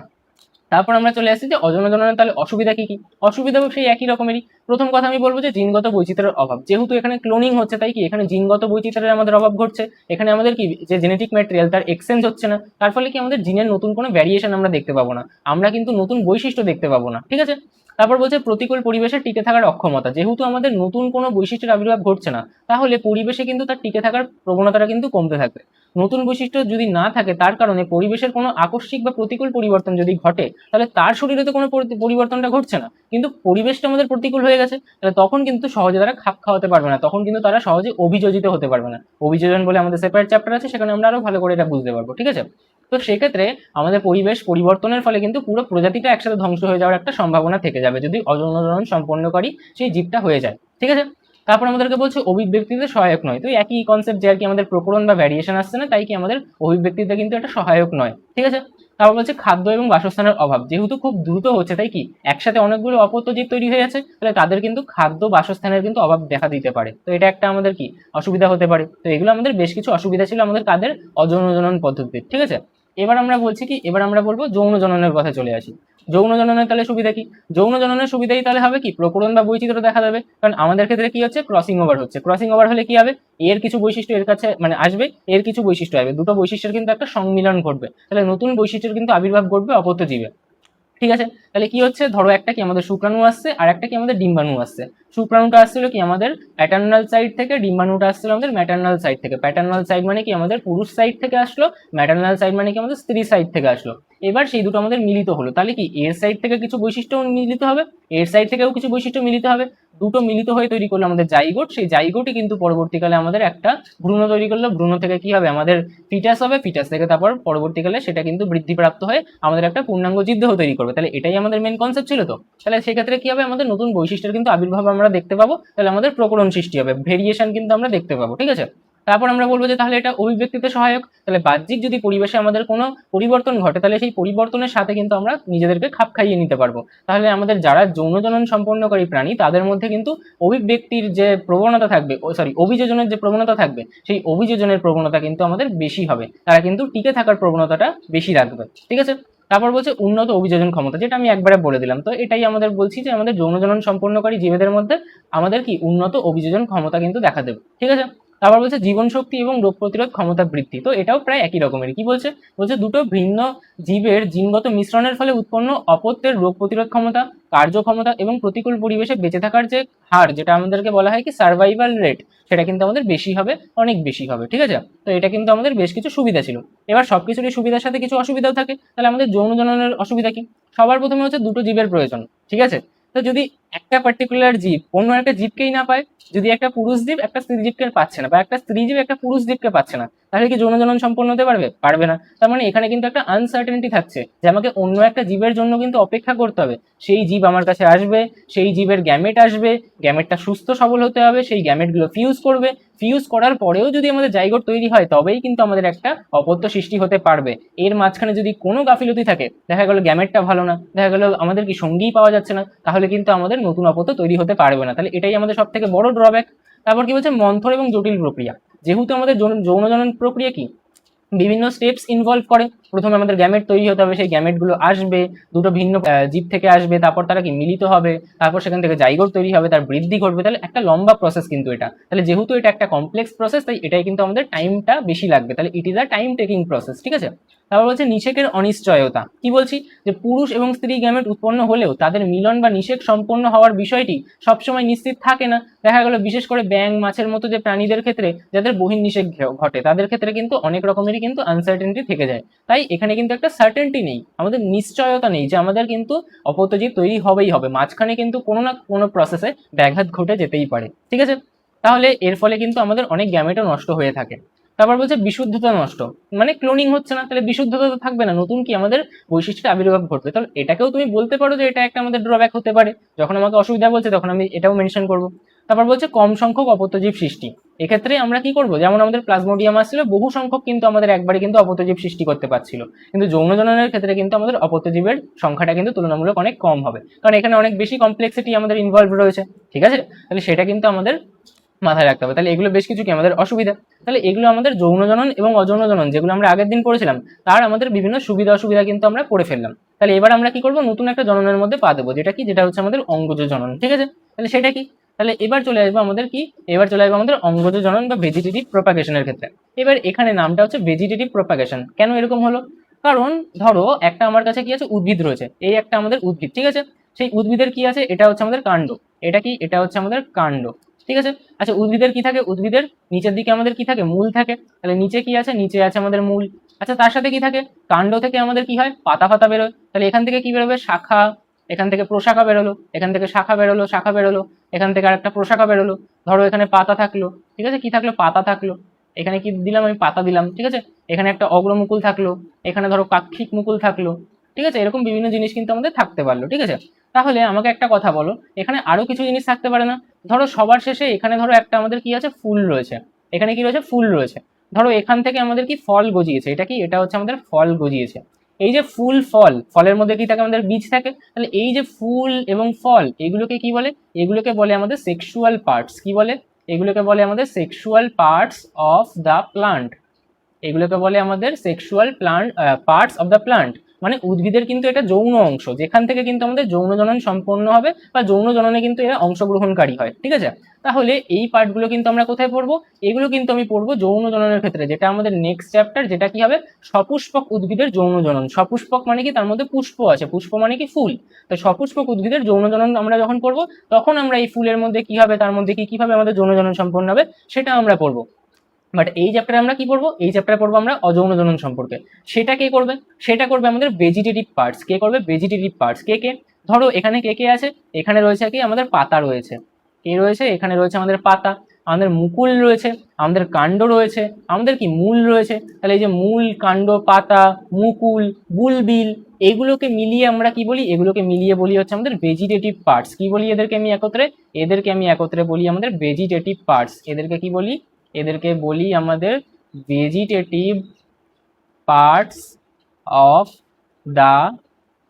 তারপর আমরা চলে আসছি যে অযৌন জননের তাহলে অসুবিধা কি কি। অসুবিধা সেই একই রকমেরই। প্রথম কথা আমি বলবো যে জিনগত বৈচিত্র্যের অভাব, যেহেতু এখানে ক্লোনিং হচ্ছে তাই কি এখানে জিনগত বৈচিত্র্যের আমাদের অভাব ঘটছে, এখানে আমাদের কি যে জেনেটিক ম্যাটেরিয়াল তার এক্সচেঞ্জ হচ্ছে না, তার ফলে কি আমাদের জিনের নতুন কোনো ভ্যারিয়েশন আমরা দেখতে পাবো না, আমরা কিন্তু নতুন বৈশিষ্ট্য দেখতে পাবো না। ঠিক আছে, তারপর বলছে প্রতিকূল পরিবেশে টিকে থাকার অক্ষমতা, যেহেতু আমাদের নতুন কোনো বৈশিষ্ট্যের আবির্ভাব ঘটছে না, তাহলে পরিবেশে কিন্তু তার টিকে থাকার প্রবণতাটা কিন্তু কমতে থাকবে। নতুন বৈশিষ্ট্য যদি না থাকে, তার কারণে পরিবেশের কোনো আকস্মিক বা প্রতিকূল পরিবর্তন যদি ঘটে, তাহলে তার শরীরে তো কোনো পরিবর্তনটা ঘটছে না, কিন্তু পরিবেশটা আমাদের প্রতিকূল হয়ে গেছে, তাহলে তখন কিন্তু সহজে তারা খাপ খাওয়াতে পারবে না, তখন কিন্তু তারা সহজে অভিযোজিত হতে পারবে না। অভিযোজন বলে আমাদের সেপারেট চ্যাপ্টার আছে, সেখানে আমরা আরো ভালো করে এটা বুঝতে পারবো। ঠিক আছে, তো সেক্ষেত্রে আমাদের পরিবেশ পরিবর্তনের ফলে কিন্তু পুরো প্রজাতিটা একসাথে ধ্বংস হয়ে যাওয়ার একটা সম্ভাবনা থেকে যাবে, যদি অযৌন জনন সম্পন্নকারী সেই জীবটা হয়ে যায়। ঠিক আছে, তারপর আমাদেরকে বলছে অভিব্যক্তিতে সহায়ক নয়। তো একই কনসেপ্ট যে আর কি আমাদের প্রকরণ বা ভ্যারিয়েশন আসছে না, তাই কি আমাদের অভিব্যক্তিতে কিন্তু একটা সহায়ক নয়। ঠিক আছে, তারপর বলছে খাদ্য এবং বাসস্থানের অভাব, যেহেতু খুব দ্রুত হচ্ছে তাই কি একসাথে অনেকগুলো অপত্য জীব তৈরি হয়ে যাচ্ছে, তাহলে তাদের কিন্তু খাদ্য বাসস্থানের কিন্তু অভাব দেখা দিতে পারে, তো এটা একটা আমাদের কি অসুবিধা হতে পারে। তো এগুলো আমাদের বেশ কিছু অসুবিধা ছিল আমাদের কাদের, অযৌন জনন পদ্ধতির। ঠিক আছে, এবার আমরা বলছি কি, এবার আমরা বলবো যৌন জননের কথা চলে আসি। যৌন জননের তাহলে সুবিধা কি, যৌন জননের সুবিধাই তাহলে হবে কি প্রকরণ বা বৈচিত্র্য দেখা যাবে, কারণ আমাদের ক্ষেত্রে কি হচ্ছে, ক্রসিং ওভার হচ্ছে। ক্রসিং ওভার হলে কি হবে, এর কিছু বৈশিষ্ট্য এর কাছে মানে আসবে, এর কিছু বৈশিষ্ট্য আসবে, দুটো বৈশিষ্ট্যের কিন্তু একটা সংমিলন ঘটবে, তাহলে নতুন বৈশিষ্ট্যের কিন্তু আবির্ভাব ঘটবে অপত্য জীবে। ঠিক আছে, তাহলে কি হচ্ছে, ধরো একটা কি আমাদের শুক্রাণু আসছে আর একটা কি আমাদের ডিম্বাণু আসছে। শুক্রাণুটা আসছিল কি আমাদের প্যাটার্নাল সাইড থেকে, ডিম্বাণুটা আসছিল আমাদের ম্যাটার্নাল সাইড থেকে। প্যাটার্নাল সাইড মানে কি আমাদের পুরুষ সাইড থেকে আসলো, ম্যাটার্নাল সাইড মানে কি আমাদের স্ত্রী সাইড থেকে আসলো। এবার সেই দুটো আমাদের মিলিত হলো, তাহলে কি এর সাইড থেকে কিছু বৈশিষ্ট্য মিলিত হবে, এর সাইড থেকেও কিছু বৈশিষ্ট্য মিলিত হবে, দুটো মিলিত হয়ে তৈরি করলো আমাদের জাইগোট। সেই জাইগোটই কিন্তু পরবর্তীকালে আমাদের একটা ভ্রূণ তৈরি করলো, ভ্রূণ থেকে কি হবে আমাদের ফিটাস হবে, ফিটাস থেকে তারপর পরবর্তীকালে সেটা কিন্তু বৃদ্ধিপ্রাপ্ত হয়ে আমাদের একটা পূর্ণাঙ্গ জীবদেহ তৈরি করবে। তাহলে এটাই আমাদের মেন কনসেপ্ট ছিল। তো তাহলে সেক্ষেত্রে কি হবে, আমাদের নতুন বৈশিষ্ট্যের কিন্তু আবির্ভাব আমরা দেখতে পাবো, তাহলে আমাদের প্রকরণ সৃষ্টি হবে, ভেরিয়েশন কিন্তু আমরা দেখতে পাবো। ঠিক আছে, তারপর আমরা বলবো যে তাহলে এটা অভিব্যক্তিতে সহায়ক। তাহলে বাহ্যিক যদি পরিবেশে আমাদের কোনো পরিবর্তন ঘটে, তাহলে সেই পরিবর্তনের সাথে কিন্তু আমরা নিজেদেরকে খাপ খাইয়ে নিতে পারবো। তাহলে আমাদের যারা যৌন জনন সম্পন্নকারী প্রাণী, তাদের মধ্যে কিন্তু অভিব্যক্তির যে প্রবণতা থাকবে, অভিযোজনের যে প্রবণতা থাকবে, সেই অভিযোজনের প্রবণতা কিন্তু আমাদের বেশি হবে, তারা কিন্তু টিকে থাকার প্রবণতাটা বেশি রাখবে। ঠিক আছে, তারপর বলছে উন্নত অভিযোজন ক্ষমতা, যেটা আমি একবারে বলে দিলাম। তো এটাই আমাদের বলছি যে আমাদের যৌন জনন সম্পন্নকারী জীবেদের মধ্যে আমাদের কি উন্নত অভিযোজন ক্ষমতা কিন্তু দেখা দেবে। ঠিক আছে, তারপর বলছে জীবন শক্তি এবং রোগ প্রতিরোধ ক্ষমতা বৃদ্ধি। তো এটাও প্রায় একই রকমের। কি বলছে, বলছে দুটো ভিন্ন জীবের জিনগত মিশ্রণের ফলে উৎপন্ন অপত্যের রোগ প্রতিরোধ ক্ষমতা, কার্যক্ষমতা এবং প্রতিকূল পরিবেশে বেঁচে থাকার যে হার, যেটা আমাদেরকে বলা হয় কি সার্ভাইভাল রেট, সেটা কিন্তু আমাদের বেশি হবে, অনেক বেশি হবে। ঠিক আছে, তো এটা কিন্তু আমাদের বেশ কিছু সুবিধা ছিল। এবার সবকিছুরই সুবিধার সাথে কিছু অসুবিধাও থাকে, তাহলে আমাদের যৌন জননের অসুবিধা কি। সবার প্রথমে হচ্ছে দুটো জীবের প্রয়োজন। ঠিক আছে, তো যদি একটা পার্টিকুলার জীব অন্য একটা জীবকেই না পায়, যদি একটা পুরুষ জীব একটা স্ত্রী জীবকে পাচ্ছে না, বা একটা স্ত্রী জীব একটা পুরুষ জীবকে পাচ্ছে না, তাহলে কি যৌন জনন সম্পন্ন হতে পারবে, পারবে না। তার মানে এখানে কিন্তু একটা আনসার্টেনিটি থাকছে, যে আমাকে অন্য একটা জীবের জন্য কিন্তু অপেক্ষা করতে হবে, সেই জীব আমার কাছে আসবে, সেই জীবের গ্যামেট আসবে, গ্যামেটটা সুস্থ সবল হতে হবে, সেই গ্যামেটগুলো ফিউজ করবে, ফিউজ করার পরেও যদি আমাদের জাইগোট তৈরি হয়, তবেই কিন্তু আমাদের একটা অপত্য সৃষ্টি হতে পারবে। এর মাঝখানে যদি কোনো গাফিলতি থাকে, দেখা গেল গ্যামেটটা ভালো না, দেখা গেল আমাদের কি সঙ্গীই পাওয়া যাচ্ছে না, তাহলে কিন্তু আমাদের নতুন অপত্য তৈরি হতে পারবে না। তাহলে এটাই আমাদের সব থেকে বড় ড্রব্যাক। তারপর কি বলছে মন্থর এবং জটিল প্রক্রিয়া, যেহেতু আমাদের যৌন জনন প্রক্রিয়া কি বিভিন্ন স্টেপস ইনভলভ করে। প্রথমে আমাদের গ্যামেট তৈরি হতে হবে, সেই গ্যামেটগুলো আসবে, দুটো ভিন্ন জীব থেকে আসবে, তারপর তারা কি মিলিত হবে, তারপর সেখান থেকে জাইগোট তৈরি হবে, তার বৃদ্ধি ঘটবে। তাহলে একটা লম্বা প্রসেস কিন্তু এটা। তাহলে যেহেতু এটা একটা কমপ্লেক্স প্রসেস, তাই এটাই কিন্তু আমাদের টাইমটা বেশি লাগবে। তাহলে it is a time taking process, ঠিক আছে। তারপর বলছে নিষেকের অনিশ্চয়তা। কি বলছি, যে পুরুষ এবং স্ত্রী গ্যামেট উৎপন্ন হলেও তাদের মিলন বা নিষেক সম্পন্ন হওয়ার বিষয়টি সবসময় নিশ্চিত থাকে না। দেখা গেল বিশেষ করে ব্যাঙ, মাছের মতো যে প্রাণীদের ক্ষেত্রে যাদের বহির্নিষেক ঘটে, তাদের ক্ষেত্রে কিন্তু অনেক রকমেরই কিন্তু আনসার্টেনটি থেকে যায়। তাই এখানে কিন্তু একটা সার্টেনটি নেই, আমাদের নিশ্চয়তা নেই যে আমাদের কিন্তু অপত্যজীব তৈরি হবেই হবে। মাঝখানে কিন্তু কোনো না কোনো প্রসেসে ব্যাঘাত ঘটে যেতেই পারে, ঠিক আছে। তাহলে এর ফলে কিন্তু আমাদের অনেক গ্যামেটও নষ্ট হয়ে থাকে। তারপর বলছে বিশুদ্ধতা নষ্ট, মানে ক্লোনিং হচ্ছে না, তাহলে বিশুদ্ধতা তো থাকবে না, নতুন কি আমাদের বৈশিষ্ট্যের আবির্ভাব ঘটবে। তাহলে এটাকেও তুমি বলতে পারো যে এটা একটা আমাদের ড্রব্যাক হতে পারে। যখন আমাকে অসুবিধা বলছে তখন আমি এটাও মেনশন করব। তারপর বলছে কম সংখ্যক অপত্যজীব সৃষ্টি। এক্ষেত্রে আমরা কি করব, যেমন আমাদের প্লাজমোডিয়াম আসছিল, বহু সংখ্যক কিন্তু আমাদের একবারে কিন্তু অপত্যজীব সৃষ্টি করতে পারছিল, কিন্তু যৌন জননের ক্ষেত্রে কিন্তু আমাদের অপত্যজীবের সংখ্যাটা কিন্তু তুলনামূলক অনেক কম হবে, কারণ এখানে অনেক বেশি কমপ্লেক্সিটি আমাদের ইনভলভ রয়েছে, ঠিক আছে। তাহলে সেটা কিন্তু আমাদের মাথায় রাখতে হবে। তাহলে এগুলো বেশ কিছু কি আমাদের অসুবিধা। তাহলে এগুলো আমাদের যৌন জনন এবং অযৌন জনন যেগুলো আমরা আগের দিন পড়েছিলাম, তার আমাদের বিভিন্ন সুবিধা অসুবিধা কিন্তু আমরা পড়ে ফেললাম। তাহলে এবার আমরা কি করব, নতুন একটা জননের মধ্যে পা দেবো, যেটা কি, যেটা হচ্ছে আমাদের অঙ্গজ জনন, ঠিক আছে। তাহলে সেটা কি, তাহলে এবার চলে আসবো আমাদের কি, এবার চলে আসবো আমাদের অঙ্গজ জনন বা ভেজিটেটিভ প্রপাগেশনের ক্ষেত্রে। এবার এখানে নামটা হচ্ছে ভেজিটেটিভ প্রপাগেশন। কেন এরকম হলো, কারণ ধরো একটা আমার কাছে কি আছে, উদ্ভিদ রয়েছে, এই একটা আমাদের উদ্ভিদ, ঠিক আছে। সেই উদ্ভিদের কি আছে, এটা হচ্ছে আমাদের কাণ্ড, এটা কি, এটা হচ্ছে আমাদের কাণ্ড, ঠিক আছে। আচ্ছা, উদ্ভিদের কি থাকে, উদ্ভিদের নিচের দিকে আমাদের কি থাকে, মূল থাকে। তাহলে নিচে কি আছে, নিচে আছে আমাদের মূল। আচ্ছা, তার সাথে কি থাকে, কাণ্ড থেকে আমাদের কি হয়, পাতা ফাতা বেরোয়। তাহলে এখান থেকে কি বেরোবে, শাখা, এখান থেকে প্রশাখা বেরোলো, এখান থেকে শাখা বেরোলো, শাখা বেরোলো, এখান থেকে আরেকটা প্রশাখা বেরোলো। ধরো এখানে পাতা থাকলো, ঠিক আছে, কি থাকলো, পাতা থাকলো। এখানে কি দিলাম, আমি পাতা দিলাম, ঠিক আছে। এখানে একটা অগ্রমুকুল থাকলো, এখানে ধরো পাক্ষিক মুকুল থাকলো, ঠিক আছে। এরকম বিভিন্ন জিনিস কিন্তু আমাদের থাকতে পারলো, ঠিক আছে। তাহলে আমাকে একটা কথা বলো, এখানে আরো কিছু জিনিস থাকতে পারে না? ধরো সবার শেষে এখানে ধরো একটা আমাদের কি আছে, ফুল রয়েছে, এখানে কি রয়েছে, ফুল রয়েছে। ধরো এখান থেকে আমাদের কি ফল গজিয়েছে, এটা কি, এটা হচ্ছে আমাদের ফল গজিয়েছে। এই যে ফুল ফল, ফলের মধ্যে কি থাকে, আমাদের বীজ থাকে। তাহলে এই যে ফুল এবং ফল, এগুলোকে কি বলে, এগুলোকে বলে আমাদের সেক্সুয়াল পার্টস। কি বলে, এগুলোকে বলে আমাদের sexual parts of the plant. এগুলোকে বলে আমাদের sexual plant, parts of the plant. মানে উদ্ভিদের কিন্তু এটা যৌন অংশ, যেখান থেকে কিন্তু আমাদের যৌন জনন সম্পন্ন হবে বা যৌন জননে কিন্তু এরা অংশগ্রহণকারী হয়, ঠিক আছে। তাহলে এই পার্টগুলো কিন্তু আমরা কোথায় পড়বো, এগুলো কিন্তু আমি পড়বো যৌন জননের ক্ষেত্রে, যেটা আমাদের নেক্সট চ্যাপ্টার, যেটা কি হবে, সপুষ্পক উদ্ভিদের যৌন জনন। সপুষ্পক মানে কি, তার মধ্যে পুষ্প আছে, পুষ্প মানে কি ফুল। তো সপুষ্পক উদ্ভিদের যৌন জনন আমরা যখন পড়বো, তখন আমরা এই ফুলের মধ্যে কি হবে, তার মধ্যে কি কিভাবে আমাদের যৌন জনন সম্পন্ন হবে, সেটা আমরা পড়বো। বাট এই চ্যাপ্টারে আমরা কি পড়বো, এই চ্যাপ্টারে পড়বো আমরা অযৌন জনন সম্পর্কে। সেটা কে করবে, সেটা করবে আমাদের ভেজিটেটিভ পার্টস। কে করবে, ভেজিটেটিভ পার্টস। কে কে, ধরো এখানে কে কে আছে, এখানে রয়েছে কি, আমাদের পাতা রয়েছে। কে রয়েছে, এখানে রয়েছে আমাদের পাতা, আমাদের মুকুল রয়েছে, আমাদের কাণ্ড রয়েছে, আমাদের কি মূল রয়েছে। তাহলে এই যে মূল, কাণ্ড, পাতা, মুকুল, বুলবিল, এগুলোকে মিলিয়ে আমরা কি বলি, এগুলোকে মিলিয়ে বলি হচ্ছে আমাদের ভেজিটেটিভ পার্টস। কি বলি এদেরকে আমি একত্রে, এদেরকে আমি একত্রে বলি আমাদের ভেজিটেটিভ পার্টস। এদেরকে কি বলি, এদেরকে বলি আমাদের vegetative parts of the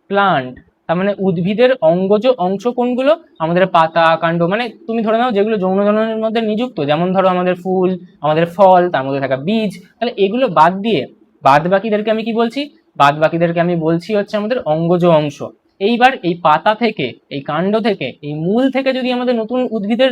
plant. তার মানে উদ্ভিদের অঙ্গজ অংশ কোনগুলো, আমাদের পাতা, কাণ্ড, মানে তুমি ধরে নাও যেগুলো যৌন জননের মধ্যে নিযুক্ত, যেমন ধরো আমাদের ফুল, আমাদের ফল, তার মধ্যে থাকা বীজ। তাহলে এগুলো বাদ দিয়ে বাদ বাকিদেরকে আমি কি বলছি, বাদ বাকিদেরকে আমি বলছি হচ্ছে আমাদের অঙ্গজ অংশ। এইবার এই পাতা থেকে, এই কাণ্ড থেকে, এই মূল থেকে যদি আমাদের নতুন উদ্ভিদের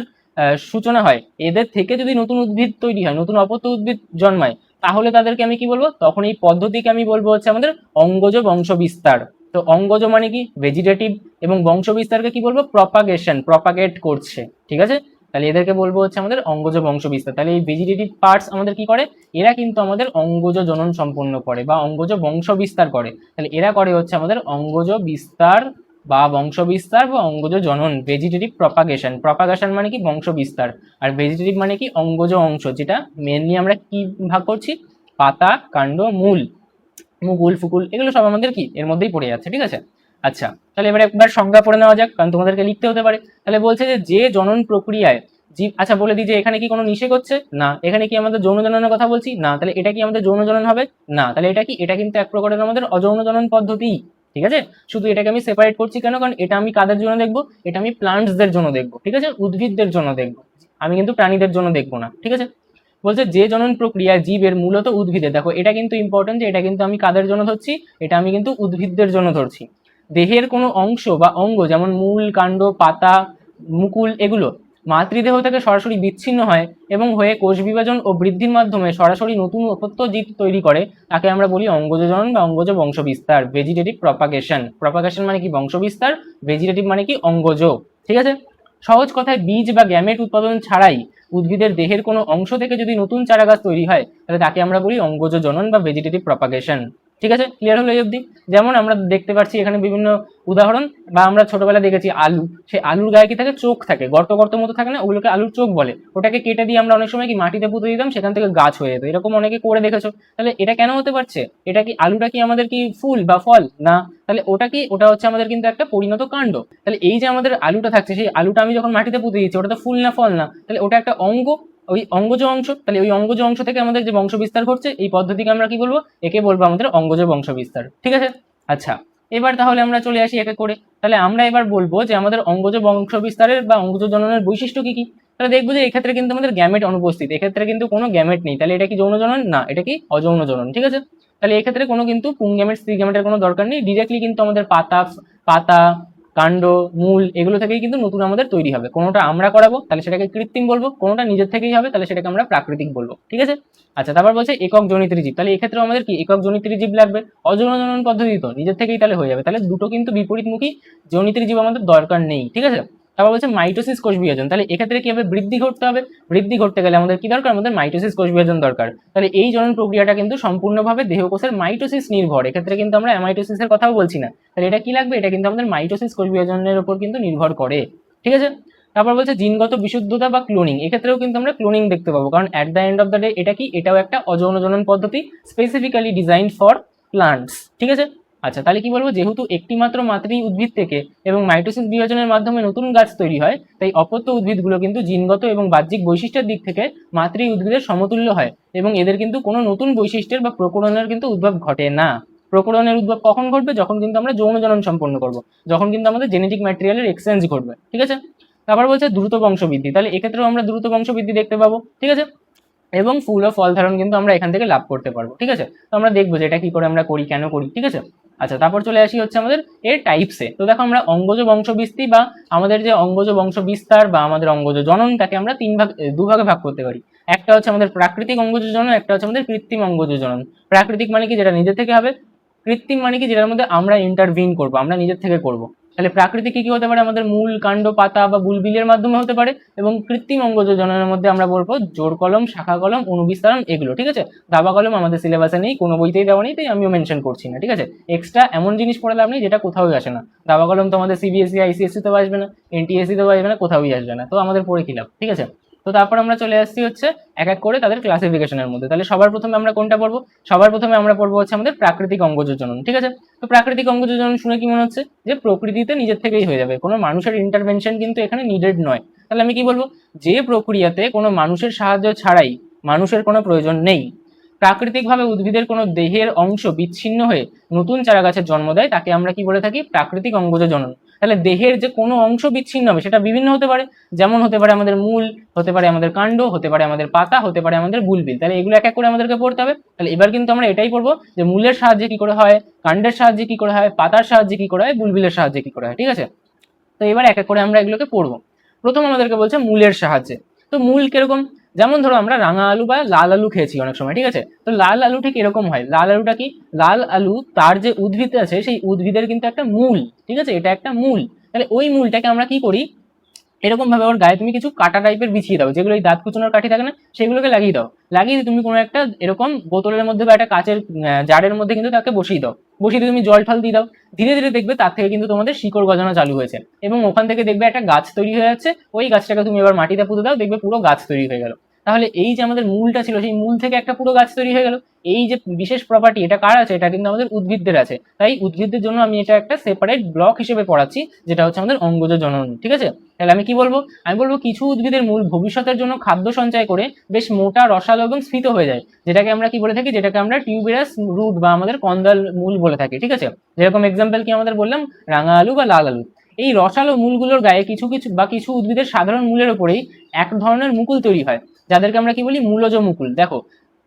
সূচনা হয়, এদের থেকে যদি নতুন উদ্ভিদ তৈরি হয়, নতুন অপত্য উদ্ভিদ জন্মায়, তাহলে তাদেরকে আমি কি বলবো, তখন এই পদ্ধতিকে আমি বলবো হচ্ছে আমাদের অঙ্গজ বংশ বিস্তার। তো অঙ্গজ মানে কি, ভেজিটেটিভ, এবং বংশ বিস্তারকে কি বলবো, প্রপাগেশন, প্রপাগেট করছে, ঠিক আছে। তাহলে এদেরকে বলবো হচ্ছে আমাদের অঙ্গজ বংশ বিস্তার। তাহলে এই ভেজিটেটিভ পার্টস আমাদের কি করে, এরা কিন্তু আমাদের অঙ্গজ জনন সম্পন্ন করে বা অঙ্গজ বংশ বিস্তার করে। তাহলে এরা করে হচ্ছে আমাদের অঙ্গজ বিস্তার বা বংশ বিস্তার বা অঙ্গজ জনন, ভেজিটেটিভ প্রপাগেশন। প্রপাগেশন মানে কি, বংশ বিস্তার, আর ভেজিটেটিভ মানে কি, অঙ্গজ অংশ, যেটা মেনলি আমরা কি ভাগ করছি, পাতা, কাণ্ড, মূল, মুকুল ফুকুল, এগুলো সব আমাদের কি এর মধ্যেই পড়ে যাচ্ছে, ঠিক আছে। আচ্ছা, তাহলে এবার একবার সংজ্ঞা পড়ে নেওয়া যাক, কারণ তোমাদেরকে লিখতে হতে পারে। তাহলে বলছে যে যে জনন প্রক্রিয়ায় জীব, আচ্ছা বলে দিই যে এখানে কি কোনো নিষেক হচ্ছে না, এখানে কি আমাদের যৌন জননের কথা বলছি না, তাহলে এটা কি আমাদের যৌন জনন হবে না, তাহলে এটা কি, এটা কিন্তু এক প্রকারের আমাদের অযৌন জনন পদ্ধতি, ঠিক আছে। শুধু এটাকে আমি সেপারেট করছি কেন, কারণ এটা আমি কাদের জন্য দেখবো, এটা আমি প্লান্টসদের জন্য দেখবো, ঠিক আছে, উদ্ভিদদের জন্য দেখবো, আমি কিন্তু প্রাণীদের জন্য দেখবো না, ঠিক আছে। বলছে যে জনন প্রক্রিয়া জীবের মূলত উদ্ভিদে, দেখো এটা কিন্তু ইম্পর্টেন্ট যে এটা কিন্তু আমি কাদের জন্য ধরছি, এটা আমি কিন্তু উদ্ভিদদের জন্য ধরছি। দেহের কোনো অংশ বা অঙ্গ যেমন মূল, কাণ্ড, পাতা, মুকুল এগুলো মাতৃদেহ থেকে সরাসরি বিচ্ছিন্ন হয় এবং হয়ে কোষ বিভাজন ও বৃদ্ধির মাধ্যমে সরাসরি নতুন অপত্য জীব তৈরি করে, তাকে আমরা বলি অঙ্গজ জনন বা অঙ্গজ বংশবিস্তার, ভেজিটেটিভ প্রপাগেশন। প্রপাগেশন মানে কি বংশবিস্তার, ভেজিটেটিভ মানে কি অঙ্গজ। ঠিক আছে, সহজ কথায় বীজ বা গ্যামেট উৎপাদন ছাড়াই উদ্ভিদের দেহের কোনো অংশ থেকে যদি নতুন চারাগাছ তৈরি হয় তাহলে তাকে আমরা বলি অঙ্গজ জনন বা ভেজিটেটিভ প্রপাগেশন। ঠিক আছে, ক্লিয়ার হলো এই অবধি? যেমন আমরা দেখতে পাচ্ছি এখানে বিভিন্ন উদাহরণ, বা আমরা ছোটবেলা দেখেছি আলু, সেই আলুর গায়ে কি থাকে, চোখ থাকে, গর্ত গর্ত মতো থাকে না, ওগুলোকে আলুর চোখ বলে। ওটাকে কেটে দিয়ে আমরা অনেক সময় কি মাটিতে পুঁতে দিতাম, সেখান থেকে গাছ হয়ে যেত, এরকম অনেকে করে দেখেছো। তাহলে এটা কেন হতে পারছে? এটা কি আলুটা কি আমাদের কি ফুল বা ফল না? তাহলে ওটা কি, ওটা হচ্ছে আমাদের কিন্তু একটা পরিণত কাণ্ড। তাহলে এই যে আমাদের আলুটা থাকছে, সেই আলুটা আমি যখন মাটিতে পুঁতে দিচ্ছি, ওটা তো ফুল না ফল না, তাহলে ওটা একটা অঙ্গ, ওই অঙ্গজ অংশ। তাহলে ওই অঙ্গজ অংশ থেকে আমাদের যে বংশ বিস্তার ঘটছে, এই পদ্ধতিকে আমরা কি বলবো, একে বলবো আমাদের অঙ্গজ বংশ বিস্তার। ঠিক আছে, আচ্ছা এবার তাহলে আমরা চলে আসি একে করে। তাহলে আমরা এবার বলবো যে আমাদের অঙ্গজ বংশ বিস্তারের বা অঙ্গজ জননের বৈশিষ্ট্য কি কি। তাহলে দেখবো যে এক্ষেত্রে কিন্তু আমাদের গ্যামেট অনুপস্থিত, এক্ষেত্রে কিন্তু কোনো গ্যামেট নেই। তাহলে এটা কি যৌন জনন? না, এটা কি অযৌন জনন। ঠিক আছে, তাহলে এক্ষেত্রে কোনো কিন্তু পুংগ্যামেট স্ত্রী গ্যামেটের কোনো দরকার নেই, ডিরেক্টলি কিন্তু আমাদের পাতা পাতা কাণ্ড, মূল এগুলো থেকেই কিন্তু নতুন আমাদের তৈরি হবে। কোনোটা আমরা করাবো তাহলে সেটাকে কৃত্রিম বলবো, কোনোটা নিজের থেকেই হবে তাহলে সেটাকে আমরা প্রাকৃতিক বলবো। ঠিক আছে, আচ্ছা তারপর বলছে একক জনিত্রী জীব। তাহলে এক্ষেত্রে আমাদের কি একক জনিত্রী জীব লাগবে, অযৌন জনন পদ্ধতি তো নিজের থেকেই তাহলে হয়ে যাবে। তাহলে দুটো কিন্তু বিপরীতমুখী, জনিত্রী জীব আমাদের দরকার নেই। ঠিক আছে, তারপর বলছে মাইটোসিস কোষ বিভাজন। তাহলে এক্ষেত্রে কি হবে, বৃদ্ধি ঘটতে হবে, বৃদ্ধি ঘটতে গেলে আমাদের কি দরকার, আমাদের মাইটোসিস কোষ বিভাজন দরকার। তাহলে এই জনন প্রক্রিয়াটা কিন্তু সম্পূর্ণভাবে দেহকোষের মাইটোসিস নির্ভর, এক্ষেত্রে কিন্তু আমরা অ্যামাইটোসিসের কথাও বলছি না। তাহলে এটা কি লাগবে, এটা কিন্তু আমাদের মাইটোসিস কোষ বিভাজনের উপর কিন্তু নির্ভর করে। ঠিক আছে, তারপর বলছে জিনগত বিশুদ্ধতা বা ক্লোনিং। এক্ষেত্রেও কিন্তু আমরা ক্লোনিং দেখতে পাবো, কারণ at the end of the day এটা কি, এটাও একটা অযৌন জনন পদ্ধতি, স্পেসিফিক্যালি ডিজাইন ফর প্লান্টস। ঠিক আছে, আচ্ছা তাহলে কি বলবো, যেহেতু একটি মাত্র মাতৃ উদ্ভিদ থেকে এবং মাইটোসিস বিভাজনের মাধ্যমে নতুন গাছ তৈরি হয়, তাই অপত্য উদ্ভিদগুলো কিন্তু জিনগত এবং বাহ্যিক বৈশিষ্ট্যের দিক থেকে মাতৃ উদ্ভিদের সমতুল্য হয় এবং এদের কিন্তু কোনো নতুন বৈশিষ্ট্যের বা প্রকরণের কিন্তু উদ্ভব ঘটে না। প্রকরণের উদ্ভব কখন ঘটবে, যখন কিন্তু আমরা যৌন জনন সম্পন্ন করব, যখন কিন্তু আমাদের জেনেটিক ম্যাটেরিয়ালের এক্সচেঞ্জ ঘটবে। ঠিক আছে, তারপর বলছে দ্রুত বংশবৃদ্ধি। তাহলে এক্ষেত্রেও আমরা দ্রুত বংশবৃদ্ধি দেখতে পাবো। ঠিক আছে, এবং ফুল ও ফল ধারণ কিন্তু আমরা এখান থেকে লাভ করতে পারবো। ঠিক আছে, তো আমরা দেখবো যে এটা কি করে আমরা করি, কেন করি। ঠিক আছে, আচ্ছা তারপর চলে আসি হচ্ছে আমাদের এর টাইপসে। তো দেখো আমরা অঙ্গজ বংশবৃদ্ধি বা আমাদের যে অঙ্গজ বংশ বিস্তার বা আমাদের অঙ্গজ জনন, তাকে আমরা দুভাগে ভাগ করতে পারি। একটা হচ্ছে আমাদের প্রাকৃতিক অঙ্গজ জনন, একটা হচ্ছে আমাদের কৃত্রিম অঙ্গজ জনন। প্রাকৃতিক মানে কি, যেটা নিজে থেকে হবে। কৃত্রিম মানে কি, যেটার মধ্যে আমরা ইন্টারভিন করবো, আমরা নিজের থেকে করব। তাহলে প্রাকৃতিক কি কি হতে পারে, আমাদের মূল, কাণ্ড, পাতা বা বুলবিলের মাধ্যমে হতে পারে। এবং কৃত্রিম অঙ্গজ জননের মধ্যে আমরা বলবো জোড় কলম, শাখা কলম, অনুবিস্তারণ এগুলো। ঠিক আছে, দাবা কলম আমাদের সিলেবাসে নেই, কোনো বইতেই দেওয়া নেই, তাই আমিও মেনশন করছি না। ঠিক আছে, এক্সট্রা এমন জিনিস পড়ে লাভ নেই যেটা কোথাও আসে না। দাবা কলম তো আমাদের সিবিএসসি আইসিএসসি তেও আসবে না, এনটিএসসি তেও আসবে না, কোথাওই আসবে না, তো আমাদের পড়ে কি লাভ। ঠিক আছে, তো তারপর আমরা চলে আসছি হচ্ছে এক এক করে তাদের ক্লাসিফিকেশনের মধ্যে। তাহলে সবার প্রথমে আমরা কোনটা পড়বো, সবার প্রথমে আমরা পড়বো হচ্ছে আমাদের প্রাকৃতিক অঙ্গজ জনন। ঠিক আছে, তো প্রাকৃতিক অঙ্গজ জনন শুনে কি মনে হচ্ছে, যে প্রকৃতিতে নিজের থেকেই হয়ে যাবে, কোনো মানুষের ইন্টারভেনশন কিন্তু এখানে নিডেড নয়। তাহলে আমি কি বলবো, যে প্রক্রিয়াতে কোনো মানুষের সাহায্য ছাড়াই, মানুষের কোনো প্রয়োজন নেই, প্রাকৃতিকভাবে উদ্ভিদের কোনো দেহের অংশ বিচ্ছিন্ন হয়ে নতুন চারা গাছের জন্ম দেয়, তাকে আমরা কি বলে থাকি, প্রাকৃতিক অঙ্গজ জনন। তাহলে দেহের যে কোনো অংশ বিচ্ছিন্ন হবে সেটা বিভিন্ন হতে পারে, যেমন হতে পারে আমাদের মূল, হতে পারে আমাদের কাণ্ড, হতে পারে আমাদের পাতা, হতে পারে আমাদের বুলবিল। তাহলে এগুলো এক এক করে আমাদেরকে পড়তে হবে। তাহলে এবার কিন্তু আমরা এটাই পড়বো যে মূলের সাহায্যে কি করে হয়, কাণ্ডের সাহায্যে কি করে হয়, পাতার সাহায্যে কি করে হয়, বুলবিলের সাহায্যে কি করে হয়। ঠিক আছে, তো এবার এক এক করে আমরা এগুলোকে পড়বো। প্রথম আমাদেরকে বলছে মূলের সাহায্যে। তো মূল কিরকম, যেমন ধরো আমরা রাঙা আলু বা লাল আলু খেয়েছি অনেক সময়। ঠিক আছে, তো লাল আলু ঠিক এরকম হয়। লাল আলুটা কি, লাল আলু তার যে উদ্ভিদ আছে সেই উদ্ভিদের কিন্তু একটা মূল। ঠিক আছে, এটা একটা মূল। তাহলে ওই মূলটাকে আমরা কি করি, এরকম ভাবে ওর গায়ে তুমি কিছু কাটা টাইপের বিছিয়ে দাও, যেগুলো এই দাঁত কুচোনোর কাঠি থাকে না, সেগুলোকে লাগিয়ে দাও। লাগিয়ে দিয়ে তুমি কোনো একটা এরকম বোতলের মধ্যে বা একটা কাচের জারের মধ্যে কিন্তু তাকে বসিয়ে দাও। বসিয়ে দিয়ে তুমি জল ঠাল দিয়ে দাও। ধীরে ধীরে দেখবে তার থেকে কিন্তু তোমাদের শিকড় গজানো চালু হয়েছে এবং ওখান থেকে দেখবে একটা গাছ তৈরি হয়ে যাচ্ছে। ওই গাছটাকে তুমি এবার মাটিতে পুঁতে দাও, দেখবে পুরো গাছ তৈরি হয়ে গেল। তাহলে এই যে আমাদের মূলটা ছিল, সেই মূল থেকে একটা পুরো গাছ তৈরি হয়ে গেল। এই যে বিশেষ প্রপার্টি, এটা কার আছে, এটা কিন্তু আমাদের উদ্ভিদদের আছে। তাই উদ্ভিদদের জন্য আমি এটা একটা সেপারেট ব্লক হিসেবে পড়াচ্ছি, যেটা হচ্ছে আমাদের অঙ্গজ জনন। ঠিক আছে, তাহলে আমি কি বলবো, আমি বলবো কিছু উদ্ভিদের মূল ভবিষ্যতের জন্য খাদ্য সঞ্চয় করে বেশ মোটা, রসালো এবং স্ফীত হয়ে যায়, যেটাকে আমরা কি বলে থাকি, যেটাকে আমরা টিউবেরাস রুট বা আমাদের কন্দাল মূল বলে থাকি। ঠিক আছে, যেরকম এক্সাম্পল কি আমাদের বললাম রাঙা আলু বা লাল আলু। এই রসালো মূলগুলোর গায়ে কিছু কিছু উদ্ভিদের সাধারণ মূলের ওপরেই এক ধরনের মুকুল তৈরি হয়। যাদেরকে আমরা কি বলি মূলজ মুকুল। দেখো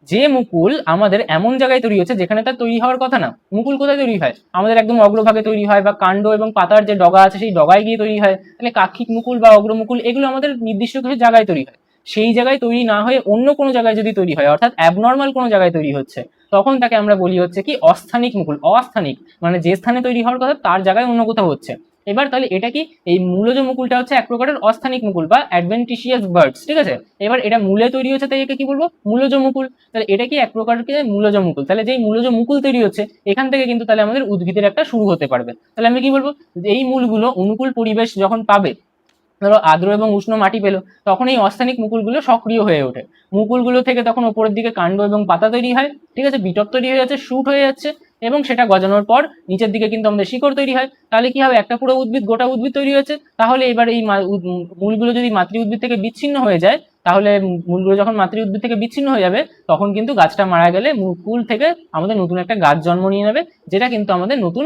যে মুকুল আমাদের এমন জায়গায় তৈরি হচ্ছে যেখানে তার তৈরি হওয়ার কথা না। মুকুল কোথায় তৈরি হয়? আমাদের একদম অগ্রভাগে তৈরি হয়, বা কাণ্ড এবং পাতার যে ডগা আছে সেই ডগায় গিয়ে তৈরি হয়। তাহলে কাক্ষিক মুকুল বা অগ্রমুকুল এগুলো আমাদের নির্দিষ্ট কিছু জায়গায় তৈরি হয়। সেই জায়গায় তৈরি না হয়ে অন্য কোনো জায়গায় যদি তৈরি হয়, অর্থাৎ অ্যাবনর্মাল কোনো জায়গায় তৈরি হচ্ছে, তখন তাকে আমরা বলি হচ্ছে কি অস্থানিক মুকুল। অস্থানিক মানে যে স্থানে তৈরি হওয়ার কথা তার জায়গায় অন্য কোথাও হচ্ছে। এবার তাহলে এটা কি, এই মূলজ মুকুলটা হচ্ছে এক প্রকারের অস্থানিক মুকুল বা অ্যাডভেন্টিশিয়াস বার্ডস, ঠিক আছে। এবার এটা মূলে তৈরি হচ্ছে তাই একে কি বলবো মূলজ মুকুল। তাহলে এটা কি এক প্রকার কি মূলজ মুকুল। তাহলে যেই মূলজ মুকুল তৈরি হচ্ছে এখান থেকে কিন্তু তাহলে আমাদের উদ্ভিদের একটা শুরু হতে পারবে। তাহলে আমি কি বলবো, এই মূলগুলো অনুকূল পরিবেশ যখন পাবে, ধরো আর্দ্র এবং উষ্ণ মাটি পেলো, তখন এই অস্থানিক মুকুলগুলো সক্রিয় হয়ে ওঠে। মুকুলগুলো থেকে তখন উপরের দিকে কাণ্ড এবং পাতা তৈরি হয়, ঠিক আছে, বিটক তৈরি হয়ে যাচ্ছে, শুট হয়ে যাচ্ছে, এবং সেটা গজানোর পর নিচের দিকে কিন্তু আমাদের শিকড় তৈরি হয়। তাহলে কি হবে, একটা পুরো উদ্ভিদ, গোটা উদ্ভিদ তৈরি হয়েছে। তাহলে এবার এই মূলগুলো যদি মাতৃ উদ্ভিদ থেকে বিচ্ছিন্ন হয়ে যায়, তাহলে মূলগুলো যখন মাতৃ উদ্ভিদ থেকে বিচ্ছিন্ন হয়ে যাবে, তখন কিন্তু গাছটা মারা গেলে মুকুল থেকে আমাদের নতুন একটা গাছ জন্ম নিয়ে নেবে, যেটা কিন্তু আমাদের নতুন